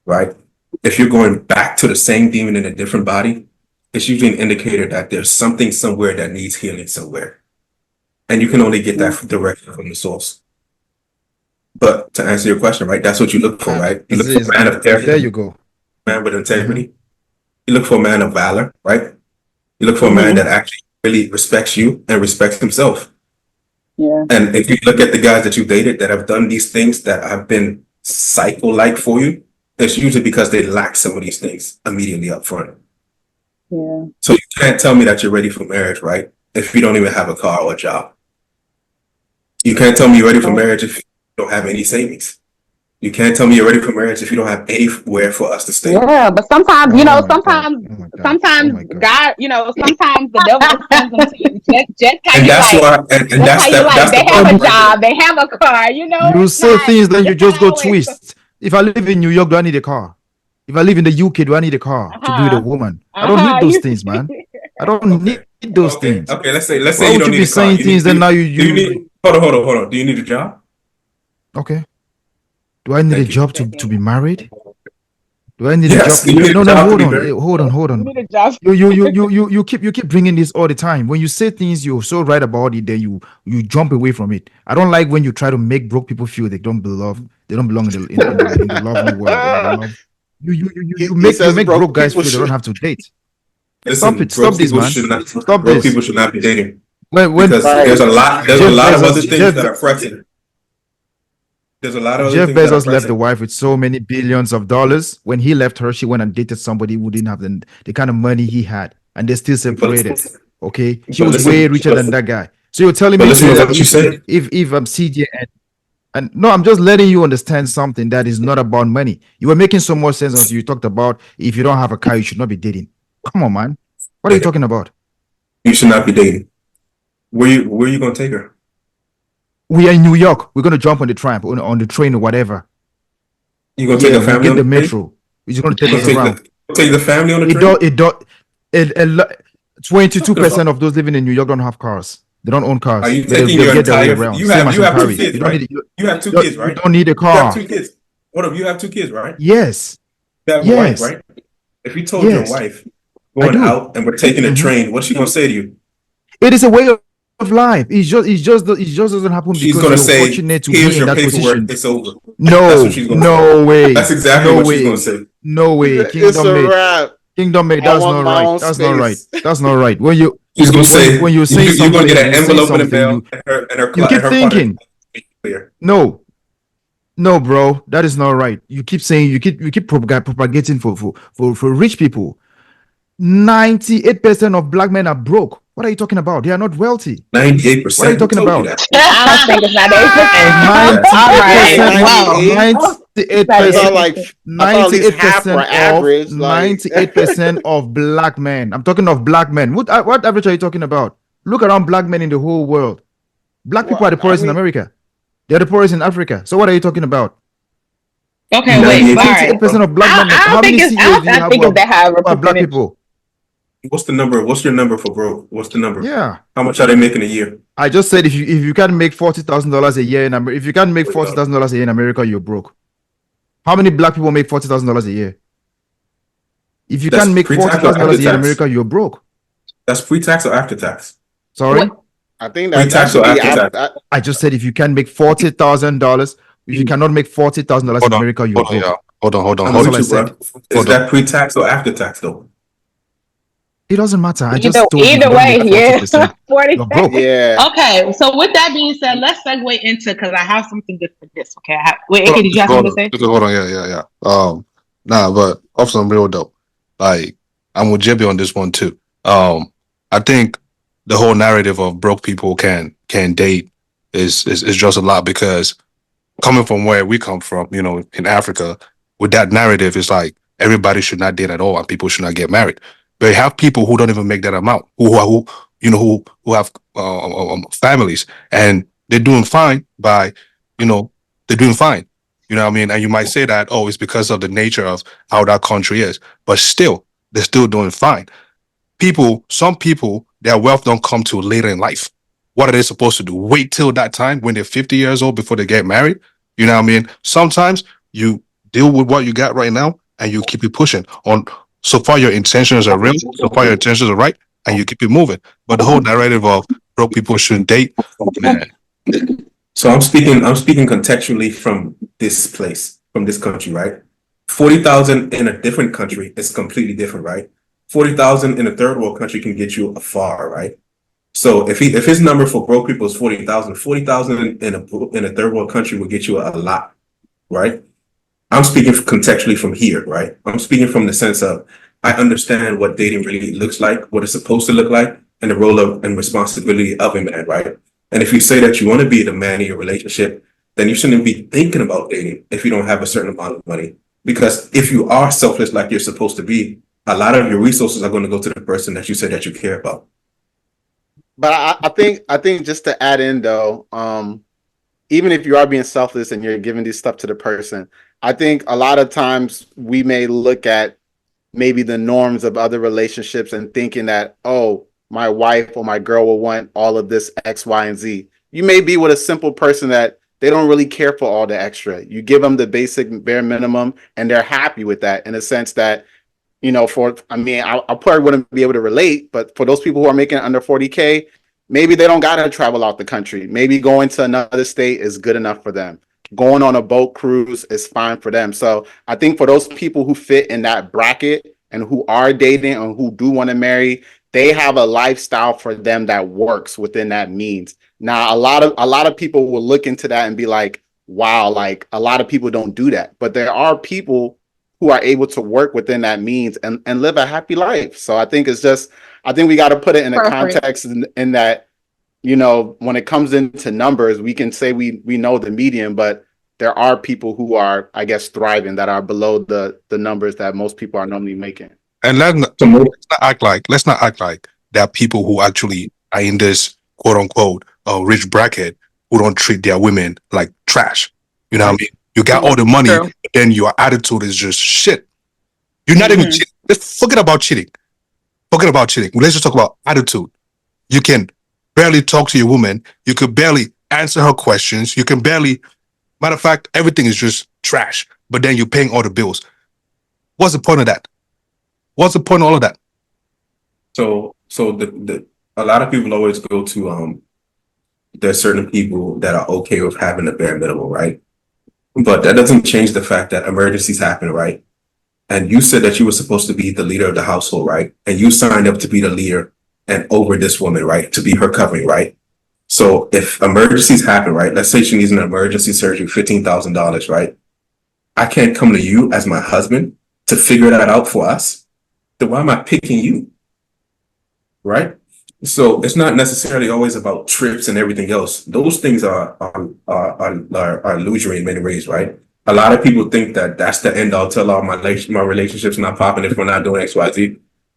right? If you're going back to the same demon in a different body, it's usually an indicator that there's something somewhere that needs healing somewhere. And you can only get that directly from the source. But to answer your question, right, that's what you look for, right? You look for a man of character. There you go. Man with integrity. You look for a man of valor, right? You look for a man that actually really respects you and respects himself. Yeah. And if you look at the guys that you dated that have done these things that have been cycle-like for you, it's usually because they lack some of these things immediately up front. Yeah. So you can't tell me that you're ready for marriage, right? If you don't even have a car or a job. You can't tell me you're ready for marriage if you don't have any savings. You can't tell me you're ready for marriage if you don't have anywhere for us to stay. Yeah, but sometimes, sometimes God, sometimes the devil comes into you just how and you that's like. why, and that's they have a job, they have a car, You say things, then you just go twist. If I live in New York, do I need a car? If I live in the UK, do I need a car to be with a woman? I don't need those things, man. I don't need those things. Okay, let's say Why you would don't you need be a car. saying things that now you need, hold on. Do you need a job? Okay. Do I need a job to be married? Do I need a job? No, hold on. You need a job. You keep bringing this all the time. When you say things you're so right about it, then you jump away from it. I don't like when you try to make broke people feel they don't belong. They don't belong in the lovely world. You He make says broke guys people feel they don't should. have to date. Stop Listen, it. Stop this, man. Stop broke this. people should not be dating When because Right. there's a Jeff lot of Bezos other things that are pressing. There's a lot of other Jeff things that are Bezos left the pressing. wife with so many billions of dollars. When he left her, she went and dated somebody who didn't have the kind of money he had, and they still separated. Okay, she was way richer than that guy. So you're telling But me listen today to that what you said. if I'm CJ and no, I'm just letting you understand something that is not about money. You were making so much sense until you talked about if you don't have a car, you should not be dating. Come on, man. What are you talking about? You should not be dating. Where you gonna take her? We are in New York. We're gonna jump on the tram, on the train or whatever. You gonna Yeah, take a we'll family get on the the train? metro. It's gonna You take us gonna around. take the family on the It train? do it do it 22% of those living in New York don't have cars. They don't own Are cars. you But taking they'll your get their way entire? around. Same as You in have two Paris. kids, You don't right? need You have two you kids, right? don't need a You have car. two kids. What up? You have two kids, right? Yes. You have a wife, Yes. right? If you told your Yes. wife I going do. out and we're taking a Mhm. train, what's she gonna say to you? It is a way of life. It just doesn't happen She's because gonna you're say, fortunate to "Here's be in your that paperwork. position. It's over." That's what No, she's gonna say. no way. That's exactly No what she's way. gonna say. No way. It's a wrap. Kingdom made. I That's want not my right. own That's not right. space. That's not right. When She's gonna say, when you're saying you're gonna something, get an you're saying envelope in the something, mail, and you keep her thinking. clear. No, bro, that is not right. You keep saying you keep propagating for rich people. 98% of black men are broke. What are you talking about? They are not wealthy. 98%. What are you talking Who told you about? that? I don't think it's not 8%. All right. I Well, thought like I thought at least half were 98% average. Like 98% of black men. I'm talking of black men. What average are you talking about? Look around black men in the whole world. Black people are the I poorest in mean, America. They're the poorest in Africa. So what are you talking about? okay, wait. All right. 98% of black men. I How don't many think it's. CEOs do you I have think it's that high of who a are black percentage. people? What's the number? What's your number for broke? What's the number? Yeah. How much are they making a year? I just said if you can't make $40,000 a year in America, if you can't make $40,000 a year in America, you're broke. How many black people make $40,000 a year? If you That's can't make pre-tax or $40,000 a year in after tax? America, you're broke. That's pre-tax or after tax? Sorry, What? I think that Pre-tax should or be after tax? after. I just said if you can't make $40,000, if you cannot make $40,000 in America, you're broke. y'all. Hold on. I'm That's with all I you, said. bro. Is that pre-tax or after tax though? It doesn't matter. I just told you Either don't way, make yeah. 40%. 40. You're broke. Yeah. Okay, so with that being said, let's segue into because I have something good for this. Okay, wait, Hold AK, on, did you have something to say? hold on. Yeah. Nah, but off some real dope. Like, I'm with Jibby on this one too. I think the whole narrative of broke people can date is just a lot because coming from where we come from, in Africa, with that narrative, it's like everybody should not date at all and people should not get married. But you have people who don't even make that amount, who have families and they're doing fine they're doing fine. You know what I mean? And you might say that, oh, it's because of the nature of how that country is, but still, they're still doing fine. Some people, their wealth don't come till later in life. What are they supposed to do? Wait till that time when they're 50 years old before they get married? You know what I mean? Sometimes you deal with what you got right now and you keep it pushing on. So far, your intentions are real. So far, your intentions are right, and you keep it moving. But the whole narrative of broke people shouldn't date, man. So I'm speaking contextually from this place, from this country, right? 40,000 in a different country is completely different, right? 40,000 in a third world country can get you afar, right? So if his number for broke people is 40,000, 40,000 in a third world country will get you a lot, right? I'm speaking contextually from here, right? I'm speaking from the sense of I understand what dating really looks like, what it's supposed to look like, and the role of and responsibility of a man, right? And if you say that you want to be the man in your relationship, then you shouldn't be thinking about dating if you don't have a certain amount of money. Because if you are selfless like you're supposed to be, a lot of your resources are going to go to the person that you said that you care about. But I think just to add in though, even if you are being selfless and you're giving this stuff to the person, I think a lot of times we may look at maybe the norms of other relationships and thinking that, oh, my wife or my girl will want all of this X, Y, and Z. You may be with a simple person that they don't really care for all the extra. You give them the basic bare minimum and they're happy with that in a sense that, I probably wouldn't be able to relate, but for those people who are making under 40K, maybe they don't got to travel out the country. Maybe going to another state is good enough for them. going on a boat cruise is fine for them. So I think for those people who fit in that bracket and who are dating and who do want to marry, they have a lifestyle for them that works within that means. Now, a lot of people will look into that and be like, wow, like a lot of people don't do that. But there are people who are able to work within that means and live a happy life. So I think it's just, I think we got to put it in a context in that, you know, when it comes into numbers, we can say we know the median, but there are people who are, I guess, thriving that are below the numbers that most people are normally making. And let's not act like there are people who actually are in this quote unquote rich bracket who don't treat their women like trash. You know what I mean? You got all the money, but then your attitude is just shit. You're not even cheating. Let's forget about cheating. Forget about cheating. Let's just talk about attitude. You can barely talk to your woman. You could barely answer her questions. You can barely, matter of fact, everything is just trash. But then you're paying all the bills. What's the point of that? What's the point of all of that? So the a lot of people always go to there's certain people that are okay with having a bare minimum, right? But that doesn't change the fact that emergencies happen, right? And you said that you were supposed to be the leader of the household, right? And you signed up to be the leader and over this woman, right? To be her covering, right? So if emergencies happen, right? Let's say she needs an emergency surgery, $15,000, right? I can't come to you as my husband to figure that out for us. Then why am I picking you? Right? So it's not necessarily always about trips and everything else. Those things are illusory in many ways, right? A lot of people think that that's the end all tell all. My relationships not popping if we're not doing X, Y, Z.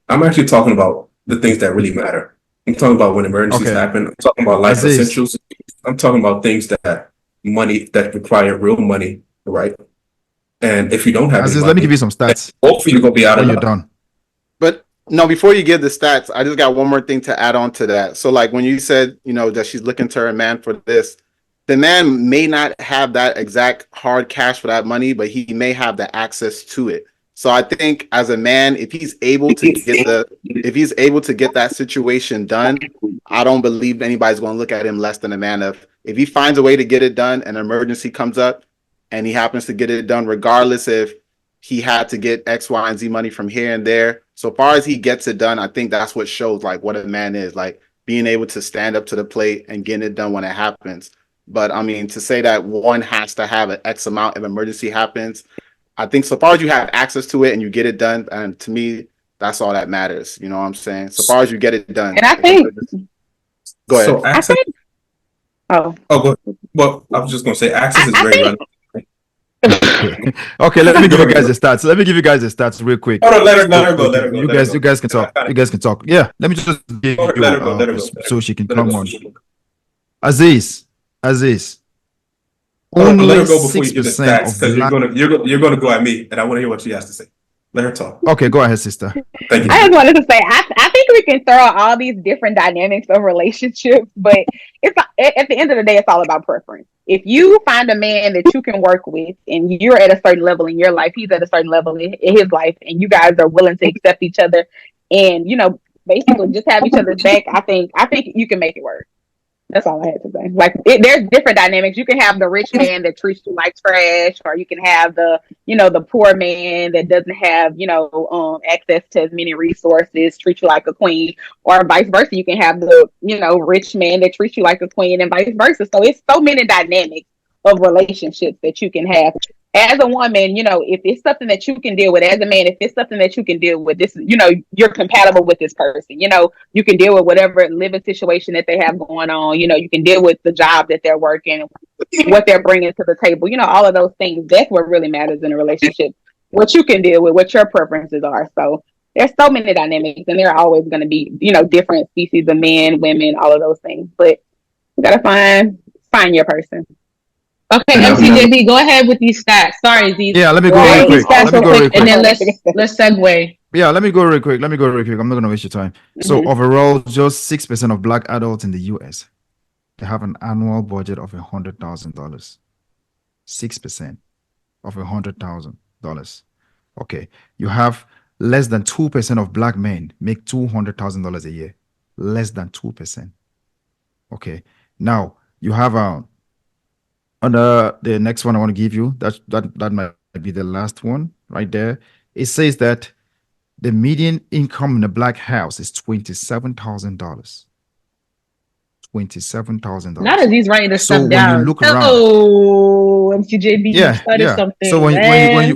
I'm actually talking about the things that really matter. I'm talking about when emergencies happen. I'm talking about life essentials. I'm talking about things that require real money, right? And if you don't have any money, let me give you some stats. Both of you gonna be out of you're done. But no, before you give the stats, I just got one more thing to add on to that. So like when you said, you know, that she's looking to her man for this, the man may not have that exact hard cash for that money, but he may have the access to it. So I think as a man, if he's able to get that situation done, I don't believe anybody's going to look at him less than a man. If he finds a way to get it done, an emergency comes up and he happens to get it done, regardless if he had to get X, Y, and Z money from here and there. So far as he gets it done, I think that's what shows like what a man is, like being able to stand up to the plate and getting it done when it happens. But I mean, to say that one has to have an X amount if emergency happens, I think so far as you have access to it and you get it done, and to me, that's all that matters. You know what I'm saying? So far as you get it done. And I think. Go ahead. So access. Go ahead. Well, I was just going to say access is very relevant. Okay, let me give you guys the stats. Let me give you guys the stats real quick. Hold on, let her go. You guys can talk. You guys can talk. Yeah, let me just give you so she can come on. Aziz. Only let her go before you do the stats, because you're gonna go at me, and I want to hear what she has to say. Let her talk. Okay, go ahead, sister. Thank you. I just wanted to say, I think we can throw out all these different dynamics of relationships, but it's at the end of the day, it's all about preference. If you find a man that you can work with, and you're at a certain level in your life, he's at a certain level in his life, and you guys are willing to accept each other, and basically just have each other's back, I think you can make it work. That's all I had to say. Like, there's different dynamics. You can have the rich man that treats you like trash, or you can have the poor man that doesn't have, access to as many resources, treat you like a queen, or vice versa. You can have the, rich man that treats you like a queen, and vice versa. So it's so many dynamics of relationships that you can have. As a woman, if it's something that you can deal with, as a man, if it's something that you can deal with, this, you're compatible with this person, you can deal with whatever living situation that they have going on, you can deal with the job that they're working, what they're bringing to the table, all of those things. That's what really matters in a relationship, what you can deal with, what your preferences are. So there's so many dynamics, and there are always going to be, different species of men, women, all of those things, but you got to find your person. Okay, MCJB, go ahead with these stats. Sorry, Z. Yeah, let me go real quick. And then let's segue. Yeah, let me go real quick. I'm not going to waste your time. So overall, just 6% of Black adults in the U.S. they have an annual budget of $100,000. 6% of $100,000. Okay, you have less than 2% of Black men make $200,000 a year. Less than 2%. Okay, now you have And the next one I want to give you, that might be the last one right there. It says that the median income in a black house is $27,000. $27,000. Not as he's writing this So stuff when you down. look around, Oh, MCJB, you started yeah. something, So man. when you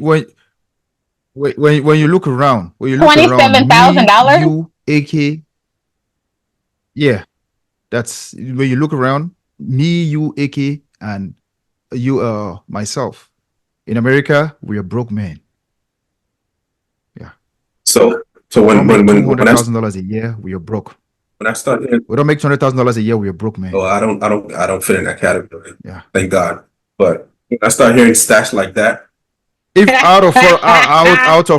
look around, me, $27,000. you, AK, yeah, that's when you look around, me, you, AK, and you, myself. In America, we are broke men. Yeah. So We don't make when $200,000 a year, we are broke. I start hearing, We don't make $200,000 a year, we are broke men. oh, I don't fit in that category. Yeah. Thank God. But when I start hearing stats like that, If out of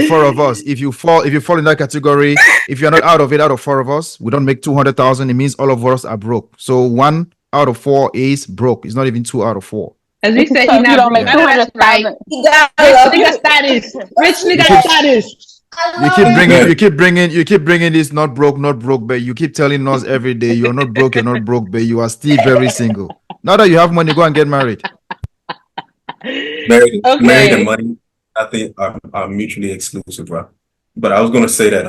four of us, if you fall in that category, if you're not out of 4 of us, we don't make 200,000. It means all of us are broke. So 1 out of 4 is broke. It's not even 2 out of 4. As we said, So he's if you not don't broke. make That's right. 200,000, Rich nigga status. Rich nigga status. You keep bringing this not broke, but you keep telling us every day you're not broke, but you are still very single. Now that you have money, go and get married. married and money, I think are mutually exclusive, bro. But I was gonna say that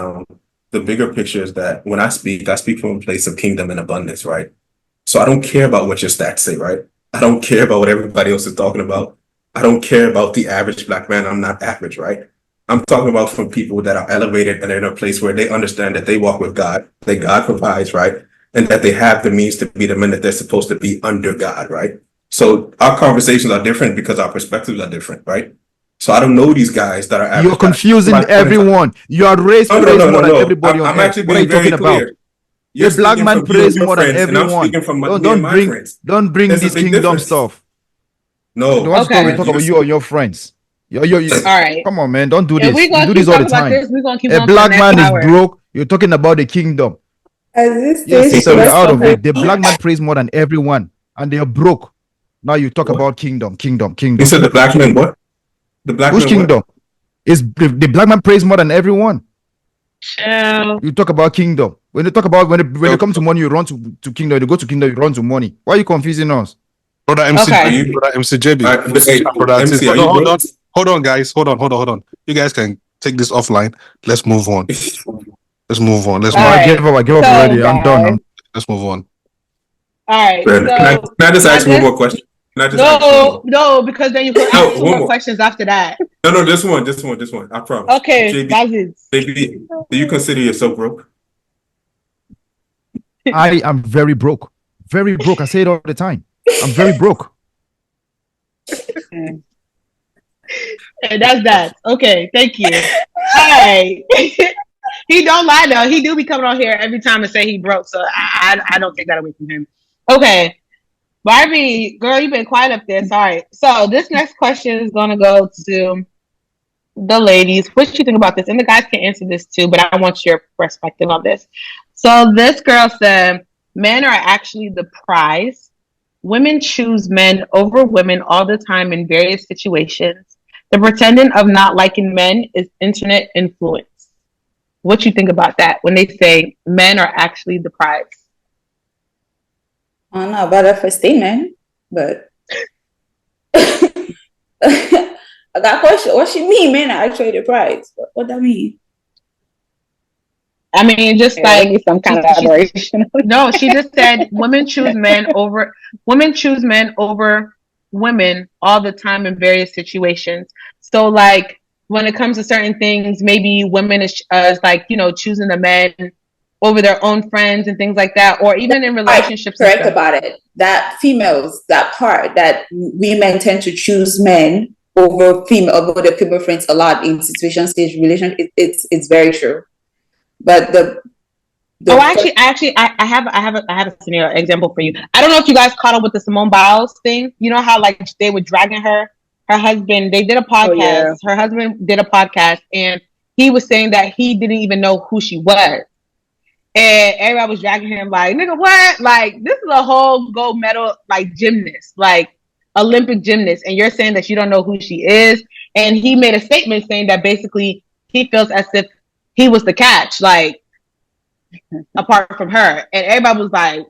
the bigger picture is that when I speak from a place of kingdom and abundance, right? So I don't care about what your stats say, right? I don't care about what everybody else is talking about. I don't care about the average black man. I'm not average, right? I'm talking about from people that are elevated and in a place where they understand that they walk with God, that God provides, right? And that they have the means to be the men that they're supposed to be under God, right? So our conversations are different because our perspectives are different, right? So I don't know these guys that are average. You're confusing everyone. You are raised more than everybody on I'm earth. actually What are you being very talking clear. about? The black man prays more than everyone. Don't bring There's a this big kingdom difference. stuff. No. The ones we talk about you or your friends. All right. Come on, man. Don't do If this. we You gonna do keep this all the talking about time. this, we're gonna keep A going for black the man next is hour. broke. You're talking about the kingdom. Yes, so you're out of it. The black man prays more than everyone, and they are broke. Now you talk about kingdom. You said the black man what? The black Whose man kingdom? what? Is the black man prays more than everyone. You talk about kingdom. When you talk about when it comes to money, you run to kingdom. You go to kingdom, you run to money. Why are you confusing us? Brother MC, Okay. brother MCJB. Brother MC, are you broke? Hold on, guys. Hold on. You guys can take this offline. Let's move on. Let's move on. All right. I gave up already. I'm done. Let's move on. All right. Can I just ask one more question? No, because then you can ask two more questions after that. No, this one. I promise. Okay, that's it. JB, do you consider yourself broke? I am very broke. Very broke. I say it all the time. I'm very broke. And that's that. Okay, thank you. All right. He don't lie though. He do be coming on here every time and say he broke. So I don't take that away from him. Okay. Barbie, girl, you've been quiet up there. Sorry. So this next question is gonna go to the ladies. What do you think about this? And the guys can answer this too, but I want your perspective on this. So this girl said, men are actually the prize. Women choose men over women all the time in various situations. The pretending of not liking men is internet influence. What you think about that when they say men are actually the prize? I don't know about that first statement, but I got a question. What she mean, men are actually the prize? What that mean? I mean, just like some kind of aberration. No, she just said women choose men over women all the time in various situations. So like when it comes to certain things, maybe women is like, choosing the men over their own friends and things like that, or even in relationships. Correct about it. That females, that part that women tend to choose men over the female friends a lot in situation stage relationship. It's very true. But I have a scenario example for you. I don't know if you guys caught up with the Simone Biles thing. You know how like they were dragging her husband. They did a podcast. Oh, yeah. Her husband did a podcast, and he was saying that he didn't even know who she was. And everybody was dragging him like, nigga, what? Like, this is a whole gold medal, like, gymnast, like, Olympic gymnast. And you're saying that you don't know who she is. And he made a statement saying that basically he feels as if he was the catch, like, apart from her. And everybody was like,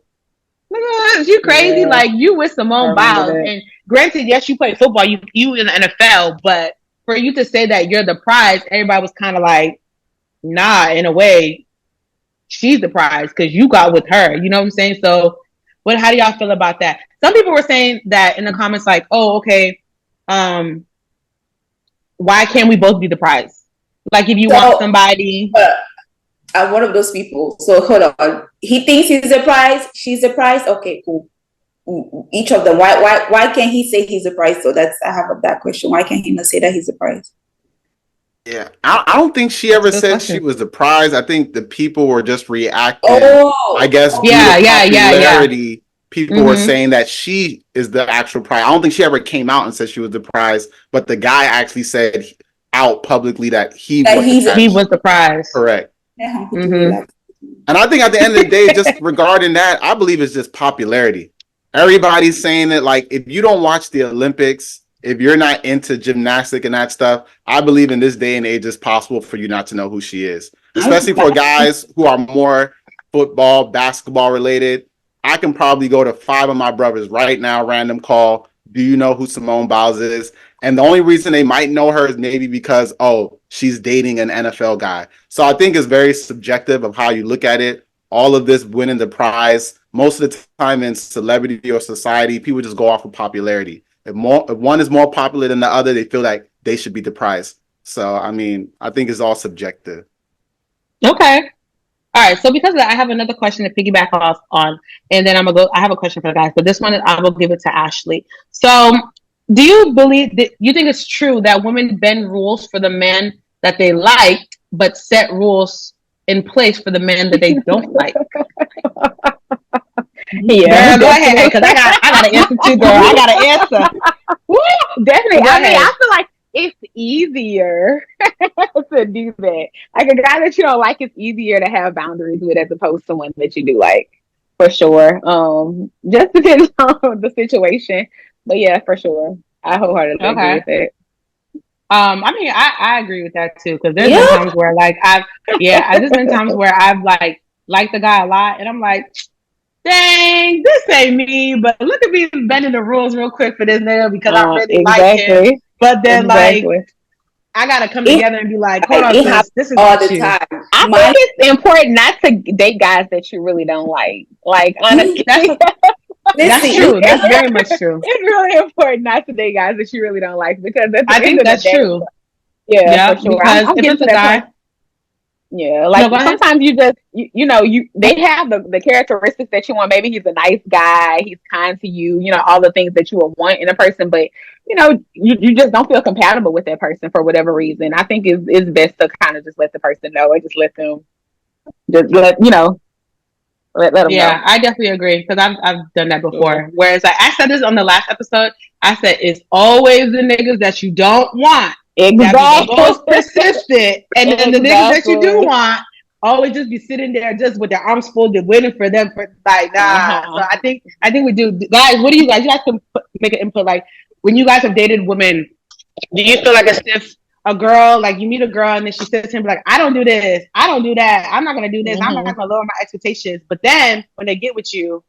nigga, you crazy? Yeah. Like, you with Simone Biles. And granted, yes, you play football, you in the NFL, but for you to say that you're the prize, everybody was kind of like, nah, in a way, she's the prize because you got with her. You know what I'm saying? So, how do y'all feel about that? Some people were saying that in the comments, like, oh, okay, why can't we both be the prize? Like, if you want somebody. I'm one of those people. So hold on. He thinks he's the prize. She's the prize. Okay, cool. Each of them. Why can't he say he's the prize? So I have that question. Why can't he not say that he's the prize? Yeah, I don't think she ever said she was the prize. I think the people were just reacting. I guess due to popularity, people were saying that she is the actual prize. I don't think she ever came out and said she was the prize, but the guy actually said out publicly that he was the prize. Correct. And I think at the end of the day, just regarding that, I believe it's just popularity. Everybody's saying that, like, if you don't watch the Olympics, if you're not into gymnastics and that stuff, I believe in this day and age it's possible for you not to know who she is. Especially for guys who are more football, basketball related. I can probably go to 5 of my brothers right now, random call. Do you know who Simone Biles is? And the only reason they might know her is maybe because, oh, she's dating an NFL guy. So I think it's very subjective of how you look at it. All of this winning the prize, most of the time in celebrity or society, people just go off of popularity. If one is more popular than the other, they feel like they should be the prize. So, I mean, I think it's all subjective. Okay. All right. So because of that, I have another question to piggyback off on, and then I have a question for the guys, but this one I will give it to Ashley. So do you believe that you think it's true that women bend rules for the men that they like, but set rules in place for the men that they don't like? Yeah, girl, go ahead, because I got an answer too, girl. I got an answer. Definitely. I mean, I feel like it's easier to do that. Like a guy that you don't like, it's easier to have boundaries with as opposed to one that you do like, for sure. Just depends on the situation, but yeah, for sure, I wholeheartedly agree with it. I mean, I agree with that too, because there's been times where like there's been times where I've liked the guy a lot, and I'm like, dang, this ain't me, but look at me bending the rules real quick for this nigga because I really like him. But then like I gotta come together and be like, hold on, this is all the time. I think it's important not to date guys that you really don't like. Like honestly, that's true. That's very much true. It's really important not to date guys that you really don't like because I think that's true. Yeah, for sure. Because if it's a guy. Yeah, like sometimes you just they have the characteristics that you want. Maybe he's a nice guy, he's kind to you, all the things that you would want in a person, but you just don't feel compatible with that person for whatever reason. I think it's best to kind of just let the person know and just let them let them know. Yeah, I definitely agree because I've done that before. Whereas I said this on the last episode, I said it's always the niggas that you don't want. Exactly. The most persistent, and then the niggas that you do want always just be sitting there just with their arms folded, waiting for them for like nah. So I think we do, guys. What do you guys? You guys can make an input. Like when you guys have dated women, do you feel like if a girl like you meet a girl and then she says to him like, I don't do this, I don't do that, I'm not gonna do this, I'm not gonna lower my expectations. But then when they get with you,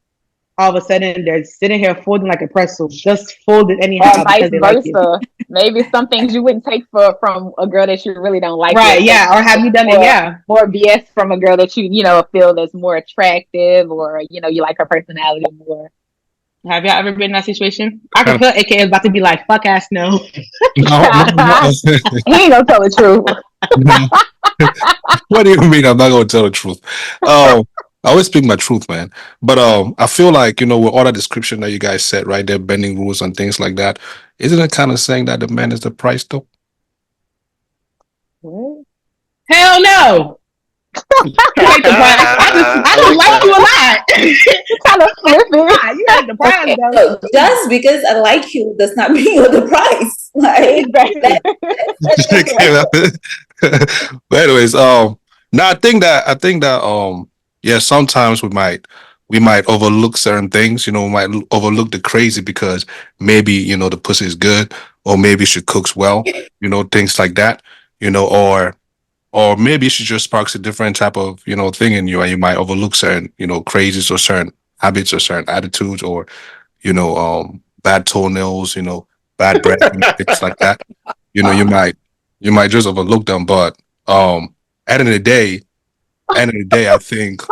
all of a sudden they're sitting here folding like a pretzel, just folded anyhow. Or vice versa. Maybe some things you wouldn't take from a girl that you really don't like. Right, yeah. Or have you done it? Yeah. More BS from a girl that you, feel that's more attractive or, you like her personality more. Have y'all ever been in that situation? I can feel AK is about to be like, fuck ass no. He ain't gonna tell the truth. What do you mean I'm not gonna tell the truth? I always speak my truth, man. But I feel like, with all that description that you guys said, right, they're bending rules and things like that. Isn't it kind of saying that the man is the price, though? What? Hell no. I don't like you a lot. You kind of flipping. You like the prize, though. Just because I like you does not mean you're the prize. But anyways, I think that yeah, sometimes we might overlook certain things. We might overlook the crazy because maybe the pussy is good, or maybe she cooks well. Things like that. Or maybe she just sparks a different type of thing in you, and you might overlook certain crazes or certain habits or certain attitudes or bad toenails, bad breath, things like that. You might just overlook them. But at the end of the day, I think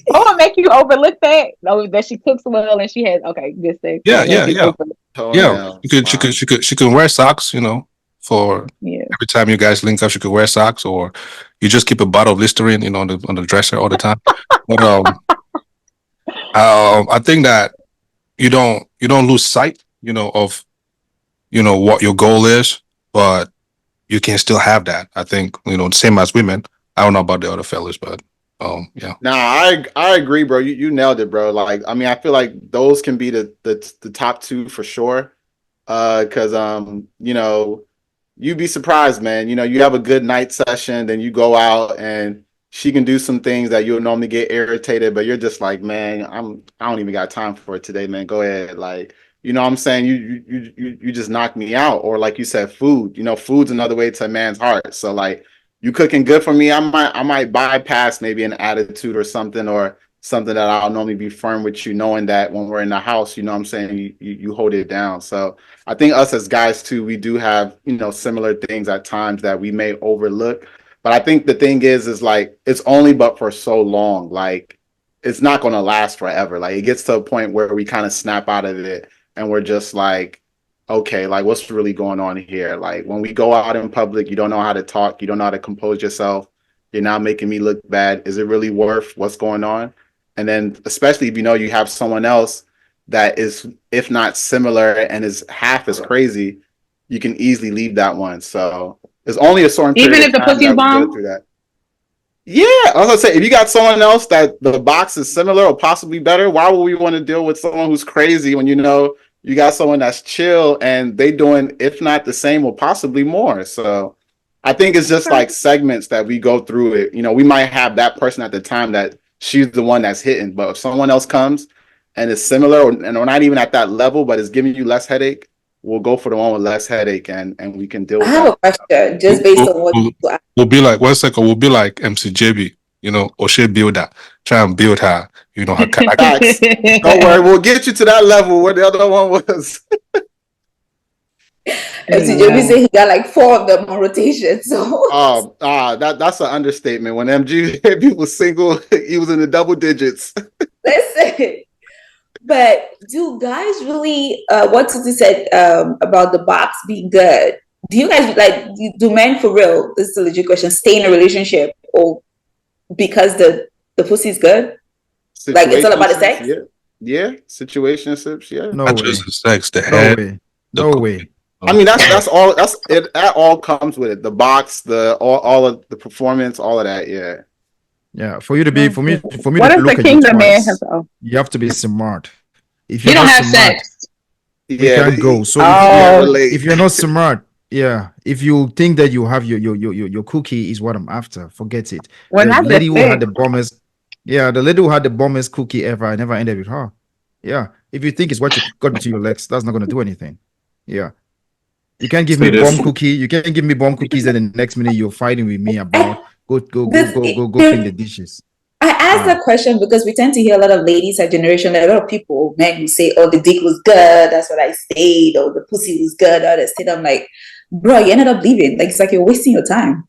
What would make you overlook that? No, that she cooks well and she has this thing. yeah, What yeah, make you yeah, overlook? yeah. Toenails. Wow. She could wear socks, for Yeah. every time you guys link up, she could wear socks, or you just keep a bottle of Listerine, on the dresser all the time. But I think that you don't lose sight, of what your goal is, but you can still have that. I think, same as women. I don't know about the other fellas, but yeah. Nah, I agree, bro. You nailed it, bro. Like, I mean, I feel like those can be the top two for sure. Because you'd be surprised, man. You have a good night session, then you go out and she can do some things that you'll normally get irritated, but you're just like, man, I don't even got time for it today, man. Go ahead. Like, what I'm saying? You just knock me out. Or like you said, food. Food's another way to a man's heart. So like you cooking good for me, I might bypass maybe an attitude or something that I'll normally be firm with you, knowing that when we're in the house, what I'm saying, you hold it down. So I think us as guys too, we do have, similar things at times that we may overlook. But I think the thing is like, it's only but for so long. Like, it's not going to last forever. Like, it gets to a point where we kind of snap out of it and we're just like, okay, like, what's really going on here? Like, when we go out in public, you don't know how to talk. You don't know how to compose yourself. You're not making me look bad. Is it really worth what's going on? And then, especially if you have someone else that is, if not similar, and is half as crazy, you can easily leave that one. So there's only a certain Even period if the of time pussy's that we go bomb? through that. Yeah, I was gonna say, if you got someone else that the box is similar or possibly better, why would we want to deal with someone who's crazy when you got someone that's chill and they doing, if not the same or possibly more? So I think it's just like segments that we go through it. We might have that person at the time that she's the one that's hitting, but if someone else comes and is similar and we're not even at that level, but is giving you less headache, we'll go for the one with less headache and we can deal I with have that. a question just based on what you asked. We'll be like 1 second. We'll be like MCJB, O'Shea Builder, try and build her, her character. Facts. Don't worry, we'll get you to that level where the other one was. MCJB said he got like 4 of them on rotation. So That's an understatement. When MG was single, he was in the double digits. listen. But do guys really what Tutu said about the box being good? Do you guys do men for real? This is a legit question. Stay in a relationship or because the pussy is good? Like it's all about the sex? Yeah, situationships. Yeah. No Not way. just the sex, the No head. way. No way. I mean, that's all. That's it. That all comes with it. The box, all of the performance, all of that. Yeah. Yeah. For me What to if look the at you kingdom man twice, has you have to be smart. If you you're don't not have smart, sex? we Yeah. can't go. So if you're not smart, if you think that you have your cookie is what I'm after, forget it. Well, The not lady the who had sex. the bombest, the lady who had the bombest cookie ever, I never ended with her. Yeah. If you think it's what you got between your legs, that's not gonna do anything. Yeah. You can't give me Say this. bomb cookie. You can't give me bomb cookies, and the next minute you're fighting with me about go clean the dishes. I asked that question because we tend to hear a lot of ladies at generation, a lot of people, men who say, oh, the dick was good, that's what I stayed, or the pussy was good, or the state. I'm like, bro, you ended up leaving. Like, it's like you're wasting your time.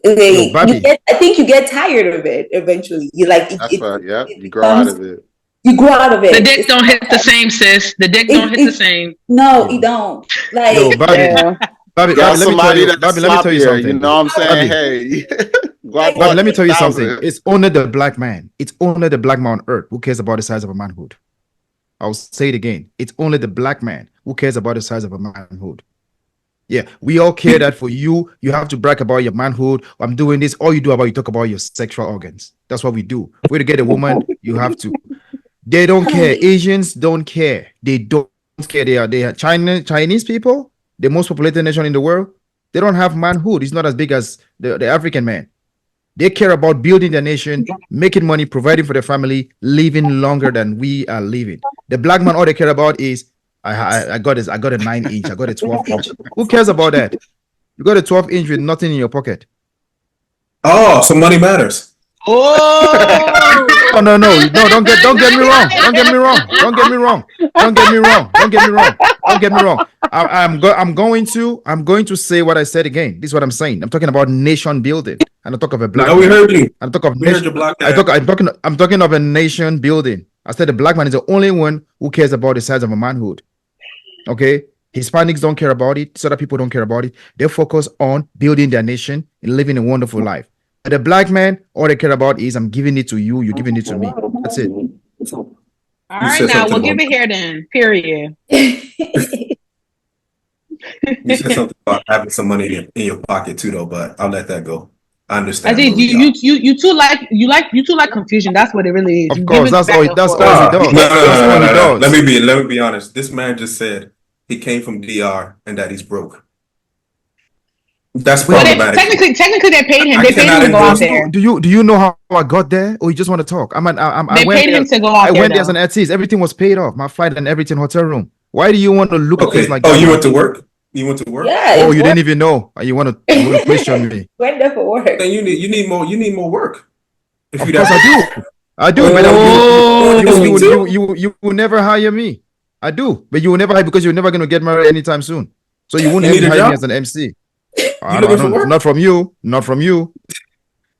I think you get tired of it eventually. You like it. That's right. Yeah, you grow out of it. You grow out of it. The dick don't hit the same, sis. The dick don't hit the same. No, it don't. Like, Yo, Bobby, let me tell you something. You know what I'm saying? Hey, Bobby, let me tell you something. It's only the black man. It's only the black man on earth who cares about the size of a manhood. I'll say it again. It's only the black man who cares about the size of a manhood. Yeah, we all care that for you, you have to brag about your manhood. I'm doing this. All you do about you talk about your sexual organs. That's what we do. If we're to get a woman, you have to. They don't care. Asians don't care. They don't care. They are Chinese people, the most populated nation in the world. They don't have manhood. It's not as big as the African man. They care about building their nation, making money, providing for their family, living longer than we are living. The black man, all they care about is I got a 9-inch, I got a 12-inch. Who cares about that? You got a 12-inch with nothing in your pocket. Oh, so money matters. Oh. No. Don't get me wrong. Don't get me wrong. Don't get me wrong. Don't get me wrong. Don't get me wrong. Don't get me wrong. I'm going to say what I said again. This is what I'm saying. I'm talking about nation building. And I talk of a black No, we man. heard you. I talk of We heard nation. your black I'm talking of a nation building. I said the black man is the only one who cares about the size of a manhood. Okay? Hispanics don't care about it. Other people don't care about it. They focus on building their nation and living a wonderful life. But the black man, all they care about is I'm giving it to you, you're giving it to me. That's it. All right, now we'll give it here then. Period. You said something about having some money in your pocket too, though. But I'll let that go. I understand. I think you too like confusion. That's what it really is. Of course, that's all. That's all he does. That's all he does. Let me be honest. This man just said he came from DR and that he's broke. That's problematic. Technically, they paid him. They paid him to go out there. Do you know how I got there, or you just want to talk? They paid him to go out there. I went there as an artist. Everything was paid off. My flight and everything, hotel room. Why do you want to look at things like that? Oh, you went to work? You went to work? Yeah. Oh, you didn't even know. You want to question me? Went there for work. Then you need more work. Of course I do. But you will never hire me. I do, but you will never hire because you're never going to get married anytime soon. So you won't even hire me as an MC. Not from you.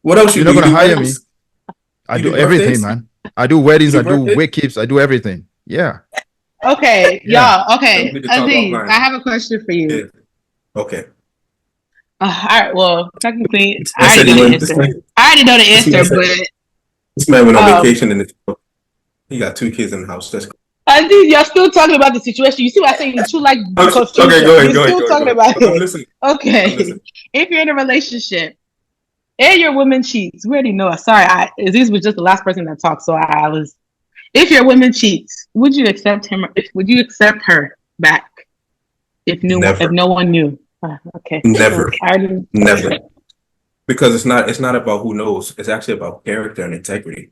What else? You're not going to hire me. I do everything, man. I do weddings. I do wake keeps. I do everything. Yeah. Okay, y'all. Okay, Aziz, I have a question for you. Yeah. Okay. All right. Well, technically, I already know the answer, but this man went on vacation and he got 2 kids in the house. That's Aziz, you're still talking about the situation. You see what I'm saying? You two like confusion. Okay, go ahead. You're still talking about I'm it. listening. Okay. If you're in a relationship and your woman cheats, we already know. Sorry, Aziz was just the last person that talked, so I was. If your woman cheats, would you accept him? Would you accept her back if no one knew? Okay. Never. Never. Because it's not about who knows. It's actually about character and integrity,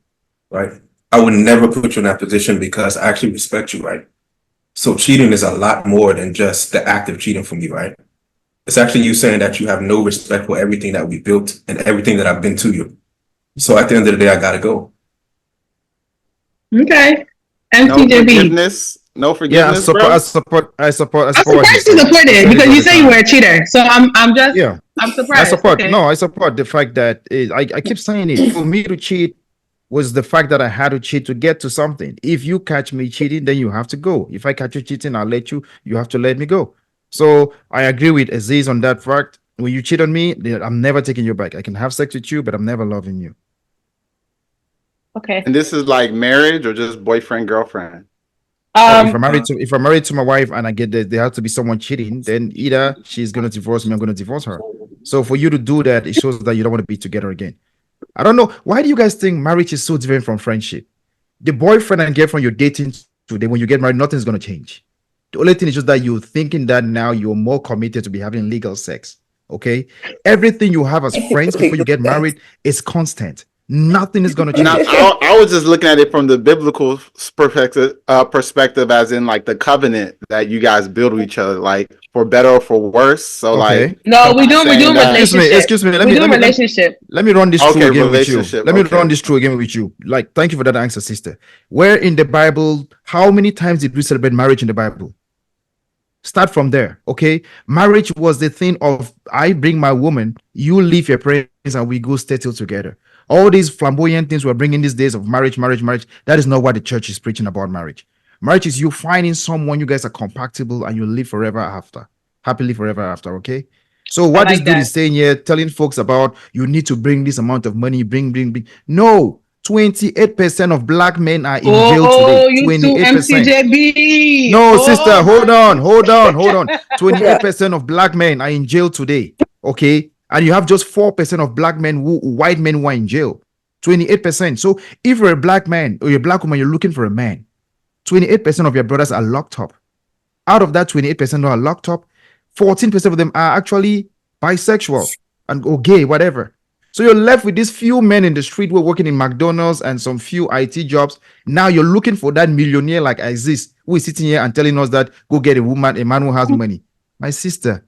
right? I would never put you in that position because I actually respect you, right? So cheating is a lot more than just the act of cheating from you, right? It's actually you saying that you have no respect for everything that we built and everything that I've been to you. So at the end of the day, I gotta go. Okay. No forgiveness. Yeah, I support. I'm surprised you support it because you say you were a cheater. So I'm surprised. I support the fact that I keep saying it. For me to cheat was the fact that I had to cheat to get to something. If you catch me cheating, then you have to go. If I catch you cheating, I'll let you. You have to let me go. So I agree with Aziz on that fact. When you cheat on me, I'm never taking you back. I can have sex with you, but I'm never loving you. Okay. And this is like marriage or just boyfriend, girlfriend? If I'm married to my wife and I get there has to be someone cheating, then either she's gonna divorce me, I'm gonna divorce her. So for you to do that, it shows that you don't want to be together again. I don't know. Why do you guys think marriage is so different from friendship? The boyfriend and girlfriend you're dating today, when you get married, nothing's gonna change. The only thing is just that you're thinking that now you're more committed to be having legal sex. Okay. Everything you have as friends before you get married is constant. Nothing is going to change. Now, I was just looking at it from the biblical perspective, as in like the covenant that you guys build with each other, like for better or for worse. So, like, no, we do relationship. Excuse me. Let me run this through again with you. Let me run this through again with you. Like, thank you for that answer, sister. Where in the Bible, how many times did we celebrate marriage in the Bible? Start from there, okay? Marriage was the thing of I bring my woman, you leave your parents, and we go settle together. All these flamboyant things we're bringing these days of marriage. That is not what the church is preaching about marriage. Marriage is you finding someone you guys are compatible and you live forever after. Happily forever after, okay? So what this dude is saying here, telling folks about you need to bring this amount of money, bring. No, 28% of black men are in jail today. 28%. No, sister, hold on. 28% of black men are in jail today, okay? And you have just 4% of black men, white men who are in jail. 28%. So if you're a black man or you're a black woman, you're looking for a man. 28% of your brothers are locked up. Out of that 28% who are locked up, 14% of them are actually bisexual or gay, whatever. So you're left with these few men in the street who are working in McDonald's and some few IT jobs. Now you're looking for that millionaire like Aziz, who is sitting here and telling us that go get a man who has money. My sister,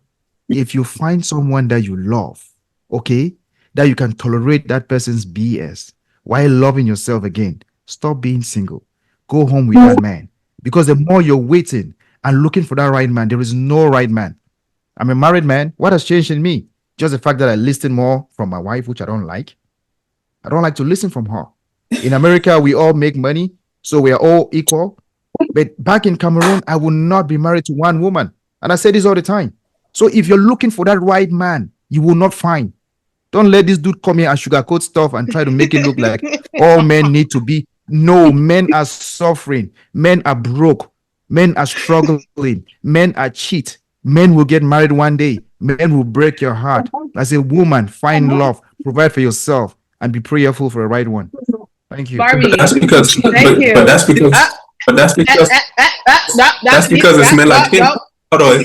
if you find someone that you love, okay, that you can tolerate that person's BS, while loving yourself again. Stop being single. Go home with that man. Because the more you're waiting and looking for that right man, there is no right man. I'm a married man. What has changed in me? Just the fact that I listen more from my wife, which I don't like. I don't like to listen from her. In America, we all make money, so we are all equal. But back in Cameroon, I will not be married to one woman. And I say this all the time. So if you're looking for that right man, you will not find. Don't let this dude come here and sugarcoat stuff and try to make it look like all men need to be. No, men are suffering. Men are broke. Men are struggling. Men are cheat. Men will get married one day. Men will break your heart. As a woman, find love, provide for yourself, and be prayerful for the right one. Thank you. Barbie, That's because, thank you. but that's because, but that's because, that's because it's men like him. Hold on,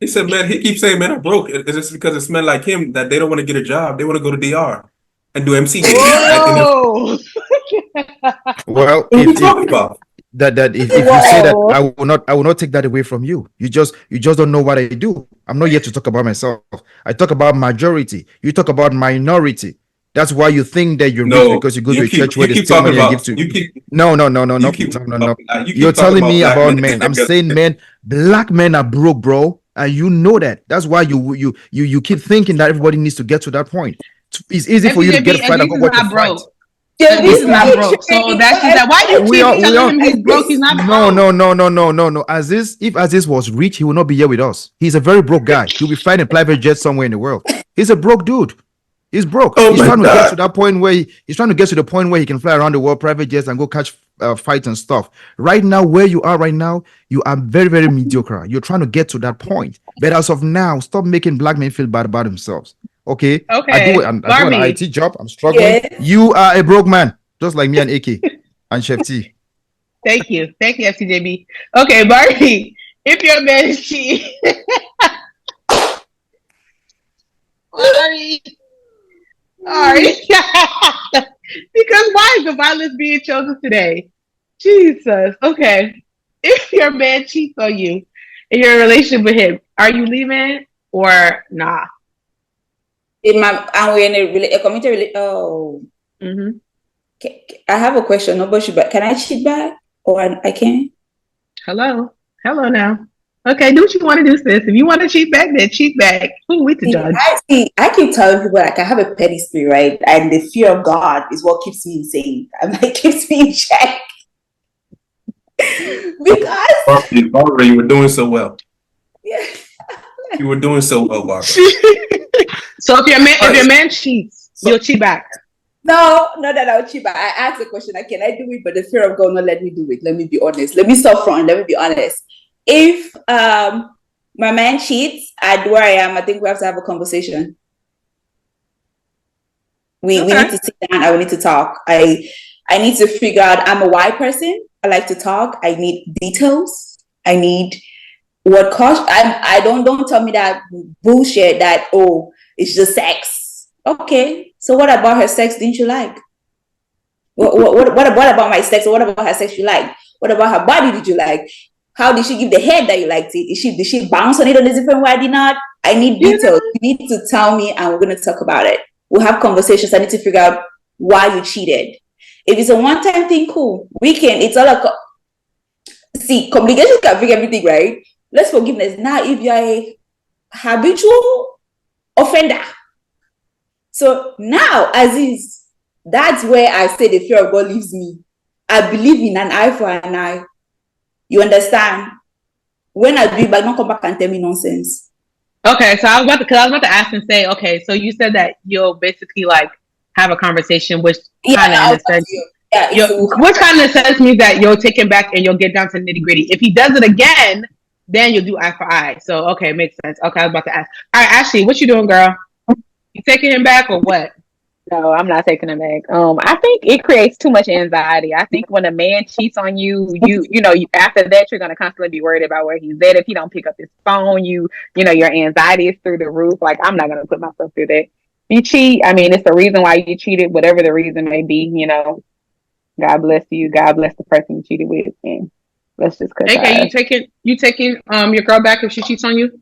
he said, man, he keeps saying men are broke. It's just because it's men like him that they don't want to get a job. They want to go to DR and do MC gigs. Whoa. Well, What are you talking about? if you say that, I will not take that away from you. You just don't know what I do. I'm not here to talk about myself. I talk about majority. You talk about minority. That's why you think that you're rich because you go to a church where they steal money and give to you. No. You're telling me about men. I'm saying men, black men are broke, bro. And you know that. That's why you keep thinking that everybody needs to get to that point. It's easy for you to get a fight and go watch a fight. He's not broke. So that's just that. Why you keep telling him he's broke? He's not broke. No. If Aziz was rich, he would not be here with us. He's a very broke guy. He'll be flying a private jet somewhere in the world. He's a broke dude. He's broke. He's trying to get to that point where he's trying to get to the point where he can fly around the world, private jets, and go catch fights and stuff. Right now, where you are right now, you are very, very mediocre. You're trying to get to that point. But as of now, stop making black men feel bad about themselves. Okay. I do an IT job. I'm struggling. Yeah. You are a broke man, just like me and AK and Chef T. Thank you, FCJB. Okay, Barbie, if your man is cheating, Barbie. All right. Because why is the violence being chosen today? Jesus. Okay. If your man cheats on you and you're in a relationship with him, are you leaving or nah? And we're in a committed relationship. Oh. Mm-hmm. I have a question. Nobody, but can I cheat back or I can't? Hello now. Okay, do what you want to do, sis. If you want to cheat back, then cheat back. Who we to judge? I keep telling people like I have a petty spirit, right? And the fear of God is what keeps me insane. And it keeps me in check. Because Barbara, you were doing so well. Yeah. You were doing so well, Barbara. So if your man cheats, you'll cheat back. No, not that I'll cheat back. I asked the question, like, can I do it? But the fear of God not let me do it. Let me be honest. Let me stop front. Let me be honest. If my man cheats at where I am, I think we have to have a conversation. We need to sit down and we need to talk. I need to figure out, I'm a white person. I like to talk. I need details. I need what cost. I don't tell me that bullshit that, oh, it's just sex. Okay. So what about her sex didn't you like? What about my sex? Or what about her sex you like? What about her body did you like? How did she give the head that you liked it? Did she bounce on it on a different way? I did not. I need details. You need to tell me and we're going to talk about it. We'll have conversations. I need to figure out why you cheated. If it's a one-time thing, cool. We can, it's all like, see, communication can fix everything, right? Let's forgiveness. Now, if you're a habitual offender, so now, Aziz, that's where I say the fear of God leaves me. I believe in an eye for an eye. You understand? When I do it, but don't come back and tell me nonsense. Okay, so I was about to ask and say, okay, so you said that you'll basically like have a conversation, which kind of in a sense, which kind of sense means that you'll take him back and you'll get down to nitty gritty. If he does it again, then you'll do eye for eye. So okay, makes sense. Okay, I was about to ask. All right, Ashley, what you doing, girl? You taking him back or what? No, I'm not taking him back. I think it creates too much anxiety. I think when a man cheats on you, after that you're gonna constantly be worried about where he's at. If he don't pick up his phone, your anxiety is through the roof. Like I'm not gonna put myself through that. You cheat. I mean, it's the reason why you cheated, whatever the reason may be. God bless you. God bless the person you cheated with, and let's just cut. Okay, you taking your girl back if she cheats on you?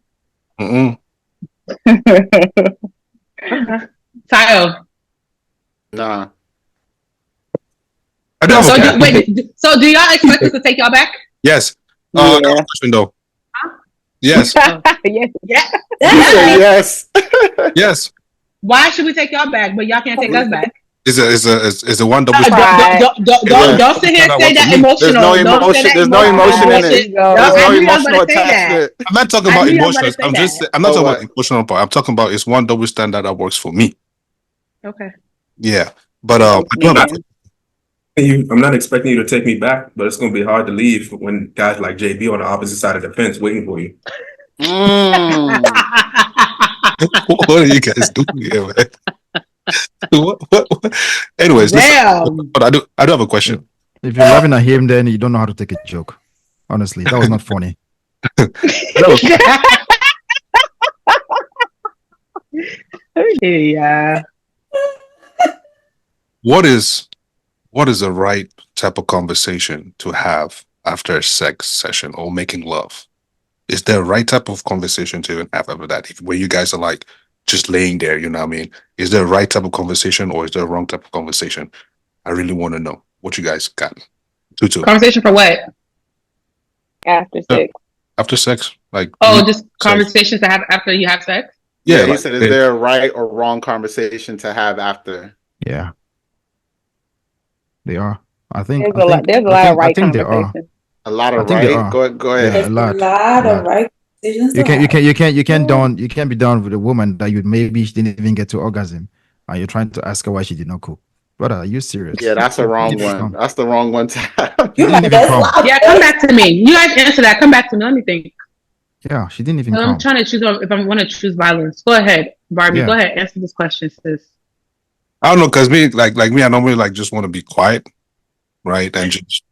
Nah. I do have a So question. so do y'all expect us to take y'all back? Yes. I have a Yeah. question though. Yes. Yes. Yeah. Yes. Yes. Why should we take y'all back, but y'all can't take us back? Is a one double Pride. Don't sit here and say that There's no emotional. Don't say emotion. that There's no emotion in bullshit. it. Go. There's I no knew y'all was emotional gonna say that. attachment. I'm not talking I about knew y'all was gonna emotions. say that. I'm not Oh, talking what? about emotional part. I'm talking about it's one double standard that works for me. Okay. Yeah. But I Those do have a men. question. I'm not expecting you to take me back, but it's going to be hard to leave when guys like JB on the opposite side of the fence waiting for you. What are you guys doing here, man? What? Anyways, listen, Damn. but I do have a question. If you're laughing at him, then you don't know how to take a joke. Honestly, that was not funny. Yeah. What is the right type of conversation to have after a sex session or making love? Is there a right type of conversation to even have after that? Where you guys are like just laying there, you know what I mean? Is there a right type of conversation or is there a wrong type of conversation? I really want to know what you guys got. Tutu. Conversation for what? After sex. After sex, like Just conversations to have after you have sex. yeah, He like, said, is there a right or wrong conversation to have after? Yeah, they are. I think. There's a lot of right think they are. conversation. A lot I of think they right? are. Go ahead. Yeah, There's a lot. a lot A of lot. right decisions. You can't be done with a woman that you maybe she didn't even get to orgasm, and you're trying to ask her why she did not cook. Brother, are you serious? Yeah, that's a wrong She didn't one. come. That's the wrong one to have. She didn't even come. Yeah, come back to me. You guys answer that. Come back to me. Let me think. Yeah, she didn't even I'm come. trying to choose if I want to choose violence. Go ahead, Barbie. Yeah. Go ahead. Answer this question, sis. I don't know, cause me, like me, I normally like just want to be quiet, right, and just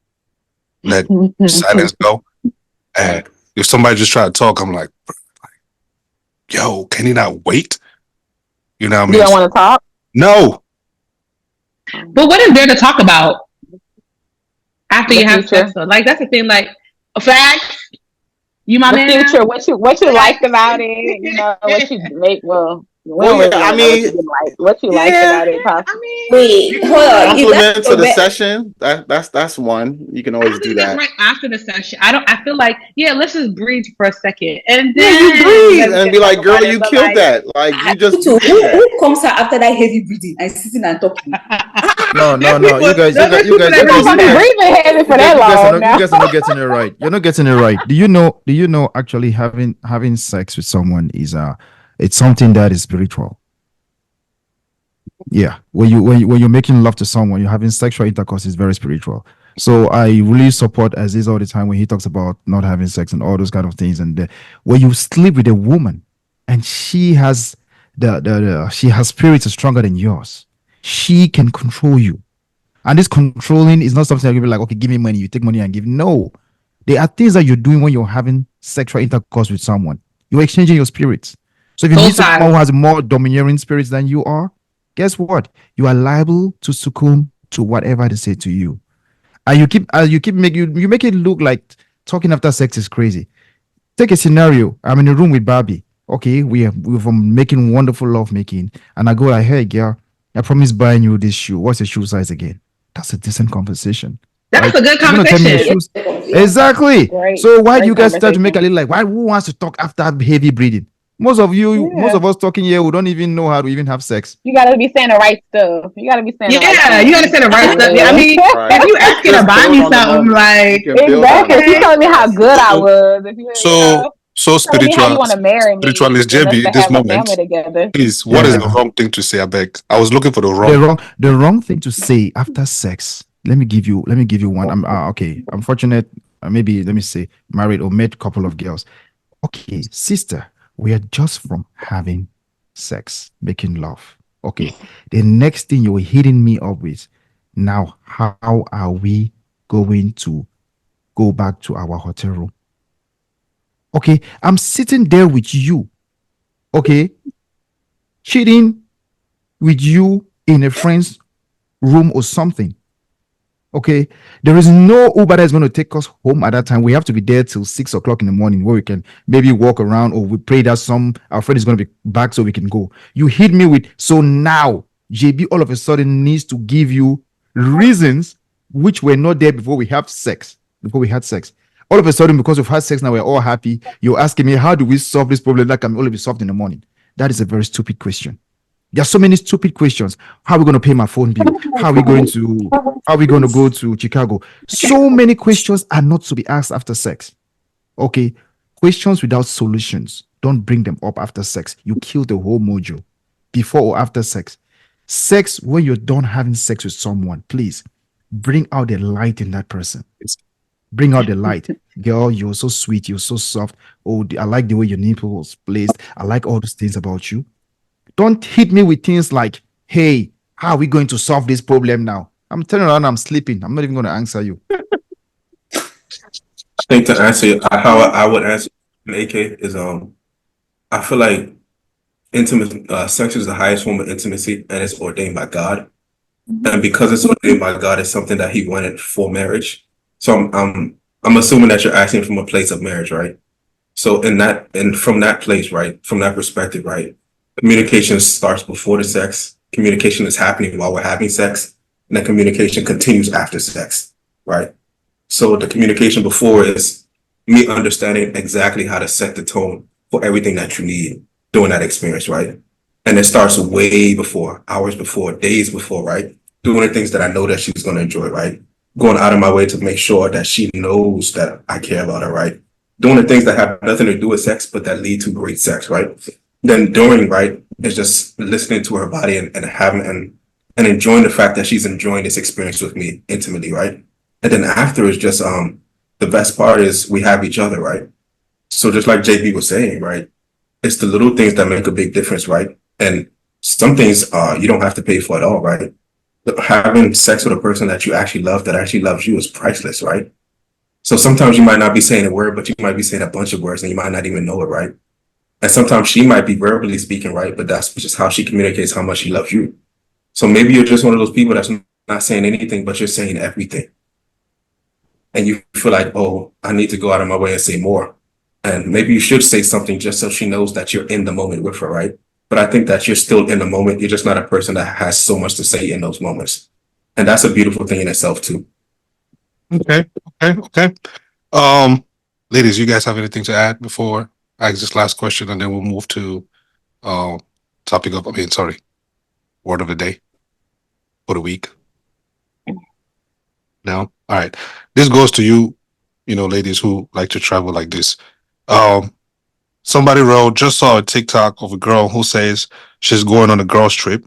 let silence go. And if somebody just try to talk, I'm like, yo, can he not wait? You know what I You mean? don't want to talk? No. But what is there to talk about after The you have future. sex? Though? Like that's the thing. Like facts. You my The man. future, what you liked about it, you know, what you make. Well, we don't Well, really yeah, I know what you mean, didn't like. What you liked yeah. about it, possibly. I mean, Wait, hold on. If that's Compliment to your the best, session. That's one. You can I always don't do think that's that. right after the session. I feel like let's just breathe for a second and Yeah, then you breathe let's and get be talk like, girl, about it. you But killed that. Like you just who did that. who comes out after that heavy breathing and sitting and talking? No. You guys, There's people that You really don't do be that. breathing heavy for that long now. you guys are not getting it right. You're not getting it right. Do you know actually having sex with someone is it's something that is spiritual. Yeah, when you're making love to someone, you're having sexual intercourse is very spiritual. So I really support Aziz all the time when he talks about not having sex and all those kind of things. And when you sleep with a woman, and she has she has spirits stronger than yours, she can control you. And this controlling is not something that you be like, okay, give me money, you take money and give. No, there are things that you're doing when you're having sexual intercourse with someone. You're exchanging your spirits. So if you Both meet someone sides. who has more domineering spirits than you are, guess what? You are liable to succumb to whatever they say to you. And you keep make you make it look like talking after sex is crazy. Take a scenario. I'm in a room with Barbie. Okay, we're making wonderful love making, and I go like, hey girl, I promise buying you this shoe. What's your shoe size again? That's a decent conversation. That's right? a good You're gonna tell me your conversation. shoes. Exactly. Great, So why do great you guys start to make a conversation. little like who wants to talk after heavy breathing? Most of us talking here, we don't even know how to even have sex. You gotta be saying the right stuff. You gotta be saying the right stuff. You gotta say the right stuff. I mean, Right. if you asking to Just buy build me on the something, moment. like You can build on Exactly. it. She's telling me how good I So- was. If you, So telling me how you spiritual, want to marry me spiritualist and us JB to at this have a family moment. together. Please, what is the Yeah. wrong thing to say? I beg. I was looking for the The wrong. wrong thing to say after sex. Let me give you one. I'm okay. I'm fortunate. Maybe let me say married or met couple of girls. Okay, sister, we are just from having sex, making love. Okay, the next thing you're hitting me up with, now how are we going to go back to our hotel room? Okay, I'm sitting there with you. Okay, cheating with you in a friend's room or something. Okay, there is no Uber that's going to take us home at that time. We have to be there till 6 o'clock in the morning where we can maybe walk around, or we pray that our friend is going to be back so we can go. You hit me with, so now JB all of a sudden needs to give you reasons which were not there before we have sex. Before we had sex, all of a sudden, because we've had sex now, we're all happy. You're asking me, how do we solve this problem that can only be solved in the morning? That is a very stupid question. There are so many stupid questions. How are we going to pay my phone bill? How are we going to go to Chicago? So many questions are not to be asked after sex. Okay, questions without solutions. Don't bring them up after sex. You kill the whole mojo. Before or after sex. Sex, when you're done having sex with someone, please bring out the light in that person. Bring out the light. Girl, you're so sweet. You're so soft. Oh, I like the way your nipple was placed. I like all those things about you. Don't hit me with things like, hey, how are we going to solve this problem now? I'm turning around, I'm sleeping. I'm not even going to answer you. I think to answer how I would answer AK is I feel like intimate sex is the highest form of intimacy and it's ordained by God. And because it's ordained by God, it's something that He wanted for marriage. So I'm assuming that you're asking from a place of marriage, right? So from that place, right, from that perspective, right, communication starts before the sex. Communication is happening while we're having sex, and then communication continues after sex, right? So the communication before is me understanding exactly how to set the tone for everything that you need during that experience, right? And it starts way before, hours before, days before, right? Doing the things that I know that she's going to enjoy, right? Going out of my way to make sure that she knows that I care about her, right? Doing the things that have nothing to do with sex, but that lead to great sex, right? Then during, right, is just listening to her body and having and enjoying the fact that she's enjoying this experience with me intimately, right? And then after is just the best part is we have each other, right? So just like JB was saying, right? It's the little things that make a big difference, right? And some things you don't have to pay for at all, right? But having sex with a person that you actually love, that actually loves you, is priceless, right? So sometimes you might not be saying a word, but you might be saying a bunch of words and you might not even know it, right? And sometimes she might be verbally speaking, right? But that's just how she communicates how much she loves you. So maybe you're just one of those people that's not saying anything, but you're saying everything. And you feel like, oh, I need to go out of my way and say more. And maybe you should say something just so she knows that you're in the moment with her, right? But I think that you're still in the moment. You're just not a person that has so much to say in those moments. And that's a beautiful thing in itself, too. Okay. Ladies, you guys have anything to add before I ask this last question, and then we'll move to word of the day for the week. No? All right. This goes to you, ladies who like to travel like this. Somebody just saw a TikTok of a girl who says she's going on a girls trip.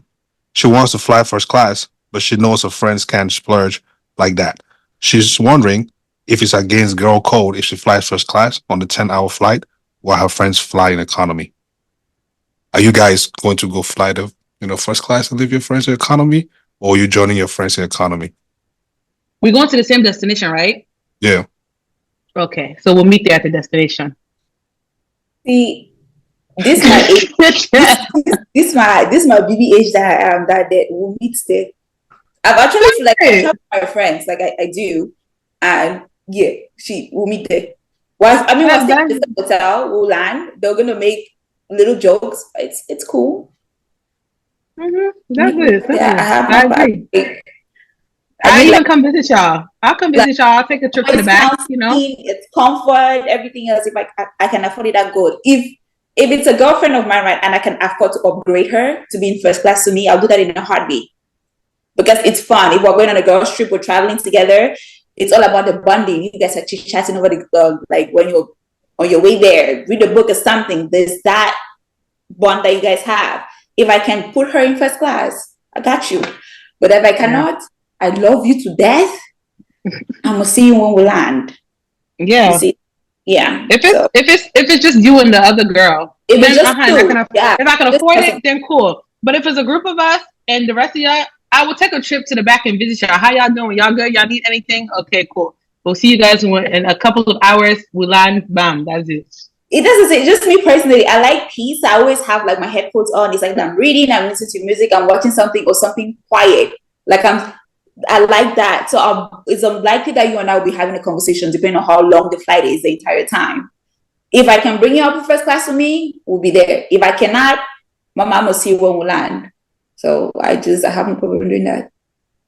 She wants to fly first class, but she knows her friends can't splurge like that. She's wondering if it's against girl code if she flies first class on the 10-hour flight while her friends fly in economy. Are you guys going to go fly the first class and leave your friends in economy, or are you joining your friends in economy? We're going to the same destination, right? Yeah. Okay, so we'll meet there at the destination. See, this my age. this my baby age that I am. That will meet there. I've actually feel like I love my friends, like I do, and yeah, she will meet there. We're staying at the hotel. We'll land. They're gonna make little jokes. It's cool. Mm-hmm. That's good. Yeah, I agree. I'll even come visit y'all. I'll come visit y'all. I'll take a trip to the back. It's comfort, everything else. If I can afford it, that good. If it's a girlfriend of mine, right, and I can afford to upgrade her to be in first class to me, I'll do that in a heartbeat. Because it's fun. If we're going on a girls' trip, we're traveling together. It's all about the bonding. You guys are chit-chatting over the like when you're on your way there, read a book or something. There's that bond that you guys have. If I can put her in first class, I got you. But if I cannot, I love you to death. I'm gonna see you when we land. Yeah. You see? Yeah. If it's just you and the other girl, if it's just if I can afford it, then cool. But if it's a group of us and the rest of y'all, I will take a trip to the back and visit y'all. How y'all doing? Y'all good? Y'all need anything? Okay, cool. We'll see you guys in a couple of hours. We land. Bam. That's it. It doesn't say, just me personally, I like peace. I always have like my headphones on. It's like I'm reading, I'm listening to music, I'm watching something or something quiet. I like that. So it's unlikely that you and I will be having a conversation depending on how long the flight is the entire time. If I can bring you up in first class with me, we'll be there. If I cannot, my mom will see you when we land. So I have no problem doing that.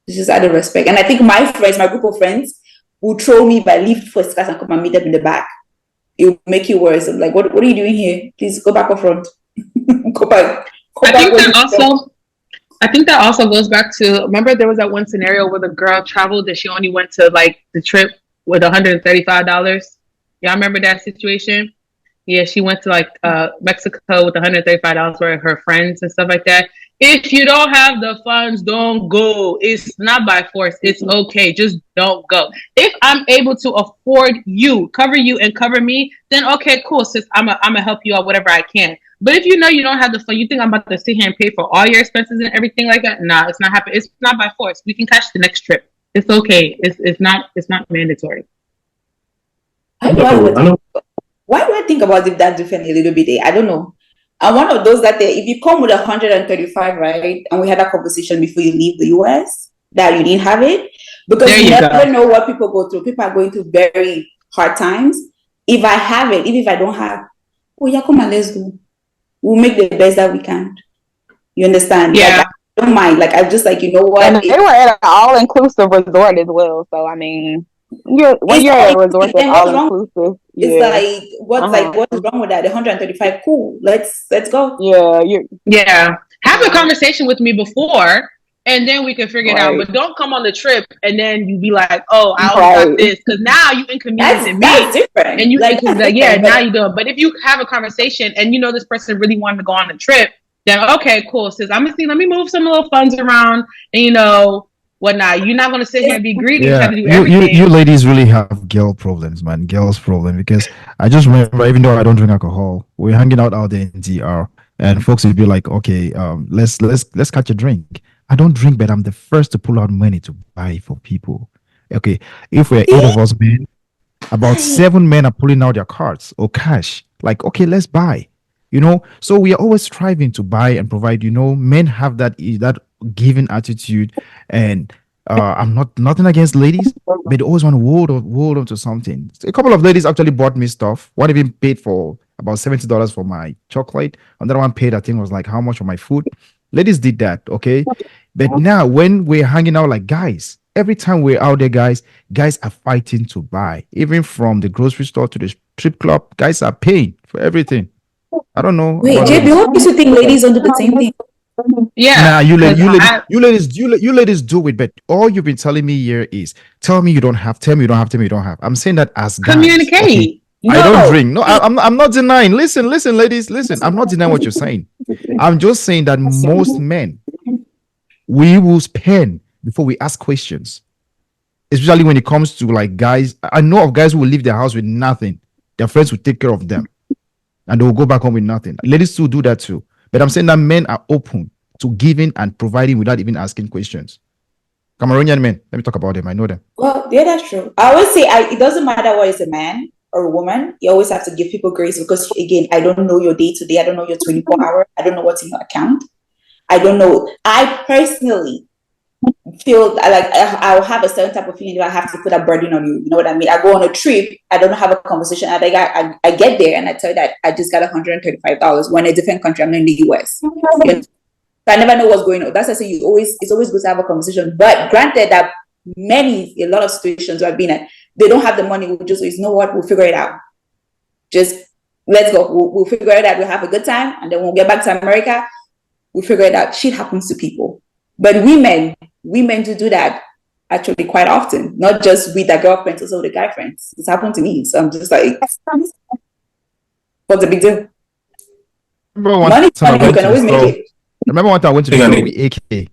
It's just out of respect. And I think my group of friends, will throw me by leave first class and come and meet them in the back. It will make you worse. I'm like, what are you doing here? Please go back up front. Go back. I think that also goes back to, remember there was that one scenario where the girl traveled and she only went to like the trip with $135. Y'all remember that situation? Yeah, she went to like Mexico with $135 for her friends and stuff like that. If you don't have the funds, don't go. It's not by force. It's okay. Just don't go. If I'm able to afford you, cover you and cover me, then okay, cool, sis. I'm gonna help you out whatever I can. But if you know you don't have the fund, you think I'm about to sit here and pay for all your expenses and everything like that? Nah, it's not happening. It's not by force. We can catch the next trip. It's okay. It's not mandatory. Why do I think about it that differently a little bit? I don't know. I'm one of those that if you come with 135, right, and we had a conversation before you leave the US, that you didn't have it, because you never know what people go through. People are going through very hard times. If I have it, even if I don't have, oh yeah, come on, let's go. We'll make the best that we can. You understand? Yeah. Like, I don't mind. Like, I'm just like, you know what? And they were at an all-inclusive resort as well. So I mean, when you're at a resort that's all-inclusive, it's like what's wrong with that? 135, cool. Let's go. Yeah. Have a conversation with me before, and then we can figure it out. But don't come on the trip and then you be like, oh, I only got this, because now you inconveniencing me. That's different. And you like, now you do it. But if you have a conversation and you know this person really wanted to go on the trip, then okay, cool. Sis, I'm gonna see. Let me move some little funds around, and whatnot. You're not gonna sit here and be greedy and try to do everything. You ladies really have girl problems, man. Girls problem, because I just remember, even though I don't drink alcohol, we're hanging out there in DR, and folks would be like, okay, let's catch a drink. I don't drink, but I'm the first to pull out money to buy for people. Okay, if we're 8 of us men, about 7 men are pulling out their cards or cash. Like, okay, let's buy. So we are always striving to buy and provide. Men have that giving attitude, and I'm nothing against ladies, but they always want to hold on to something. A couple of ladies actually bought me stuff. One even paid for about $70 for my chocolate. Another one paid, I think, was like how much for my food. Ladies did that, okay? But now when we're hanging out like guys, every time we're out there, guys are fighting to buy. Even from the grocery store to the strip club, guys are paying for everything. I don't know. Wait, JB, what makes you think ladies don't do the same thing? Yeah. Nah, you ladies do it, but all you've been telling me here is tell me you don't have, tell me you don't have, tell me you don't have. I'm saying that as guys. Communicate. Okay? No. I don't drink. No, I'm not denying. Listen, ladies, listen. I'm not denying what you're saying. I'm just saying that most men, we will spend before we ask questions. Especially when it comes to like guys. I know of guys who will leave their house with nothing. Their friends will take care of them, and they will go back home with nothing. Ladies too do that too. But I'm saying that men are open to giving and providing without even asking questions. Cameroonian men, let me talk about them. I know them. Well, yeah, that's true. I always say it doesn't matter whether it's a man or a woman. You always have to give people grace, because again, I don't know your day to day. I don't know your 24 hour. I don't know what's in your account. I don't know. I personally feel like I'll have a certain type of feeling that I have to put a burden on you. You know what I mean? I go on a trip, I don't have a conversation. I get there and I tell you that I just got $135 when in a different country. I'm in the US. So I never know what's going on. That's why I say it's always good to have a conversation. But granted that a lot of situations where I've been at, they don't have the money. We'll just, you know what, we'll figure it out. Just let's go. We'll figure it out. We'll have a good time, and then when we'll get back to America, we'll figure it out. Shit happens to people. But women do that actually quite often, not just with their girlfriends, also with the guy friends. It's happened to me. So I'm just like, what's the big deal? Money, you can always make it. Remember one time I went to the store with AK.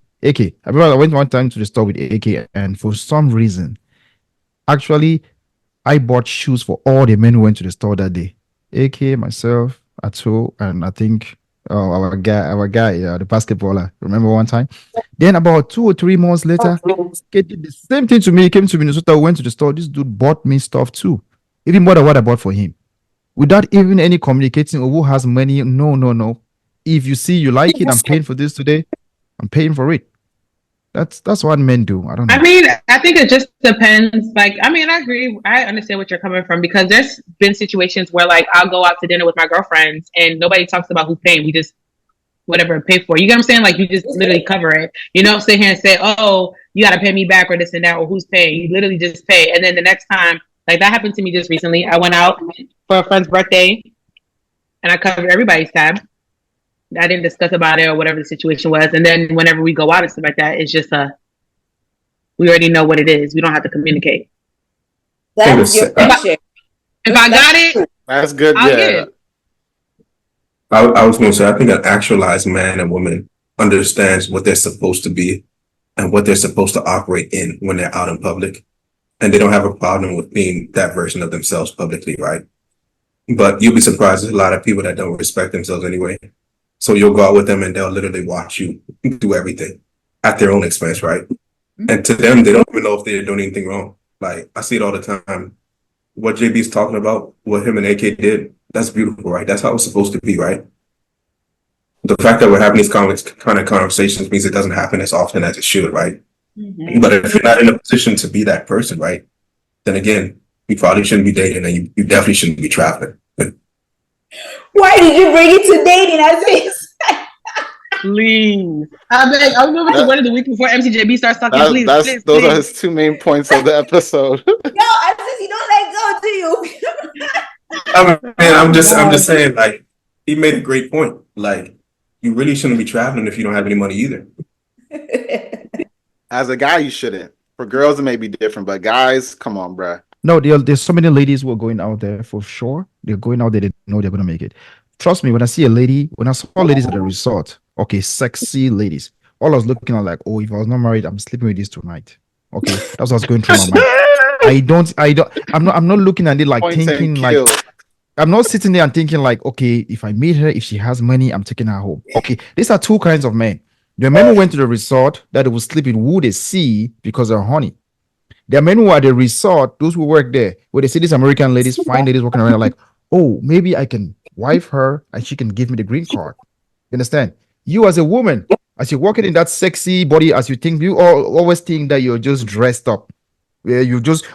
I remember I went one time to the store with AK, and for some reason, actually, I bought shoes for all the men who went to the store that day. AK, myself, Ato, and I think our guy, the basketballer. Remember one time? Then about 2 or 3 months later, he did the same thing to me. He came to Minnesota, went to the store. This dude bought me stuff too, even more than what I bought for him, without even any communicating or who has money. No. If you see you like it, I'm paying for this today. I'm paying for it. That's what men do. I don't know. I mean, I think it just depends. Like, I mean, I agree. I understand what you're coming from, because there's been situations where like I'll go out to dinner with my girlfriends and nobody talks about who's paying. whatever pay for. You get what I'm saying? Like, you just literally cover it. You don't sit here and say, oh, you got to pay me back or this and that, or who's paying. You literally just pay. And then the next time, like that happened to me just recently. I went out for a friend's birthday and I covered everybody's tab. I didn't discuss about it or whatever the situation was. And then whenever we go out and stuff like that, it's just we already know what it is. We don't have to communicate. That's your friendship. If I got it, that's good. I'll get it. I was going to say, I think an actualized man and woman understands what they're supposed to be and what they're supposed to operate in when they're out in public. And they don't have a problem with being that version of themselves publicly, right? But you'll be surprised, there's a lot of people that don't respect themselves anyway. So you'll go out with them and they'll literally watch you do everything at their own expense, right? And to them, they don't even know if they're doing anything wrong. Like, I see it all the time. What JB's talking about, what him and AK did, that's beautiful, right? That's how it's supposed to be, right? The fact that we're having these kind of conversations means it doesn't happen as often as it should, right? Mm-hmm. But if you're not in a position to be that person, right, then again, you probably shouldn't be dating and you definitely shouldn't be traveling. Why did you bring it to dating as this? Please. I beg, I'm moving to one of the week before MCJB starts talking. Please. Those are his two main points of the episode. No, I said you don't let go, do you? I'm just saying, like, he made a great point. Like, you really shouldn't be traveling if you don't have any money either. As a guy, you shouldn't. For girls, it may be different, but guys, come on, bruh. No, there's so many ladies who are going out there for sure. They're going out there, they know they're going to make it. Trust me, when I saw ladies at a resort, okay, sexy ladies, all I was looking at like, oh, if I was not married, I'm sleeping with this tonight. Okay, that's what was going through my mind. I'm not looking at it like thinking like, I'm not sitting there and thinking like, okay, if I meet her, if she has money, I'm taking her home. Okay, these are two kinds of men. The men who went to the resort that they will sleep in who they see because they're horny. There are men who are at the resort, those who work there, where they see these American ladies, fine ladies walking around like, oh, maybe I can wife her and she can give me the green card. You understand? You as a woman, as you're walking in that sexy body, as you think, you always think that you're just dressed up. Where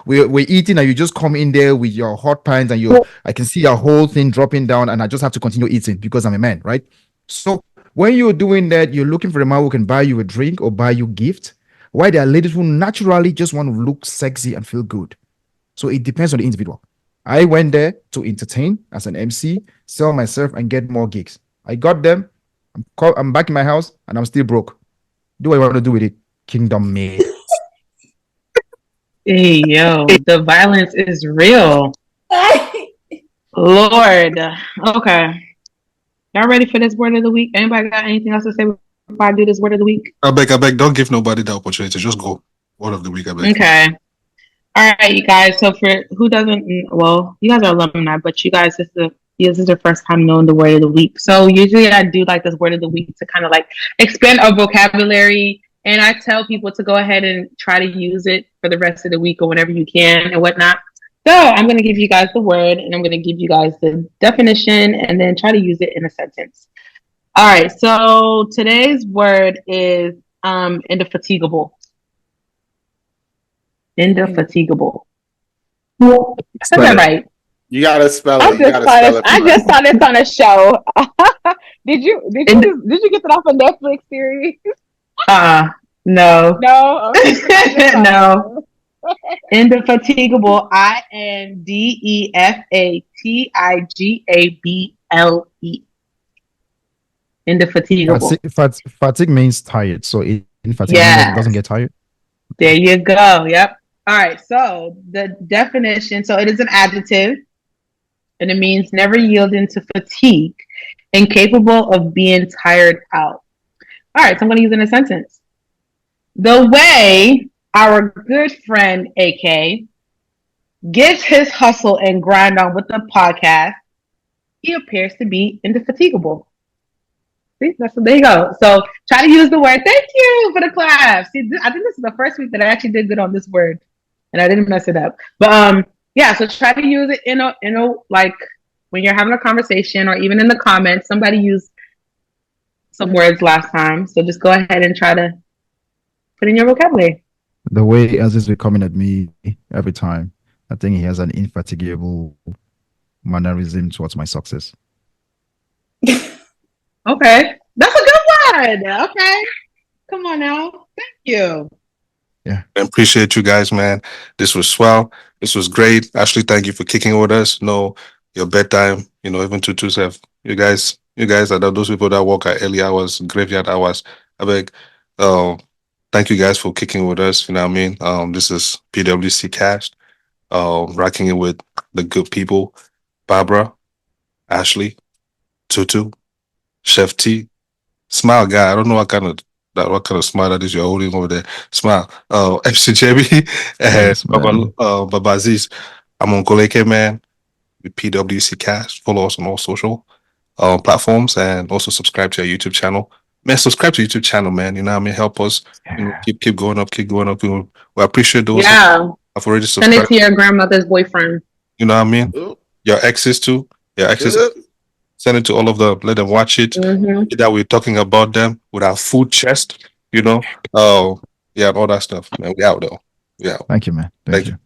we're eating and you just come in there with your hot pants and I can see your whole thing dropping down and I just have to continue eating because I'm a man, right? So when you're doing that, you're looking for a man who can buy you a drink or buy you a gift. Why there are ladies who naturally just want to look sexy and feel good. So it depends on the individual. I went there to entertain as an MC, sell myself and get more gigs. I got them. I'm back in my house and I'm still broke. Do what I want to do with it. Kingdom me. Hey, yo, the violence is real. Lord. Okay. Y'all ready for this word of the week? Anybody got anything else to say before I do this word of the week? I beg, don't give nobody the opportunity. Just go. Word of the week, I beg. Okay. All right, you guys. So for who doesn't, well, you guys are alumni, but you guys, this is your first time knowing the word of the week. So usually I do like this word of the week to kind of like expand our vocabulary. And I tell people to go ahead and try to use it for the rest of the week or whenever you can and whatnot. So I'm going to give you guys the word and I'm going to give you guys the definition and then try to use it in a sentence. All right. So today's word is indefatigable. Indefatigable. I said that right. You gotta spell it. I just saw this on a show. Did you get that off of Netflix series? No. No. Okay. No. Indefatigable. INDEFATIGABLE. Indefatigable. Fatigue means tired. So indefatigable doesn't get tired. There you go. Yep. All right. So the definition. So it is an adjective, and it means never yielding to fatigue, incapable of being tired out. All right. So I'm going to use it in a sentence. The way our good friend AK gets his hustle and grind on with the podcast, he appears to be indefatigable. See, there you go. So try to use the word. Thank you for the clap. See, I think this is the first week that I actually did good on this word, and I didn't mess it up. But yeah. So try to use it in a like when you're having a conversation or even in the comments. Somebody used some words last time, so just go ahead and try to put in your vocabulary. The way Aziz is coming at me every time, I think he has an indefatigable mannerism towards my success. Okay. That's a good one. Okay. Come on now. Thank you. I appreciate you guys, man. This was swell. This was great. Ashley, thank you for kicking with us. No, your bedtime, even tutus have you guys are those people that work at early hours, graveyard hours. I beg. Thank you guys for kicking with us. You know what I mean? This is PWC Cast. Rocking it with the good people. Barbara, Ashley, Tutu, Chef T, Smile guy. I don't know what kind of smile that is you're holding over there. Smile. FCJB and Yes, man. Baba Aziz. I'm on Koleke man with PWC Cast. Follow us on all social platforms and also subscribe to our YouTube channel. Man, subscribe to YouTube channel, man. You know what I mean? Help us. Keep going up, keep going up. We appreciate those who Yeah. have already Send it subscribed. to your grandmother's boyfriend. You know what I mean? Ooh, Your exes too. Your exes. Send it to all of them. Let them watch it. Mm-hmm. That we're talking about them with our full chest. Yeah, and all that stuff. Man, we out though. Yeah. Thank you, man. Thank Thank you. you.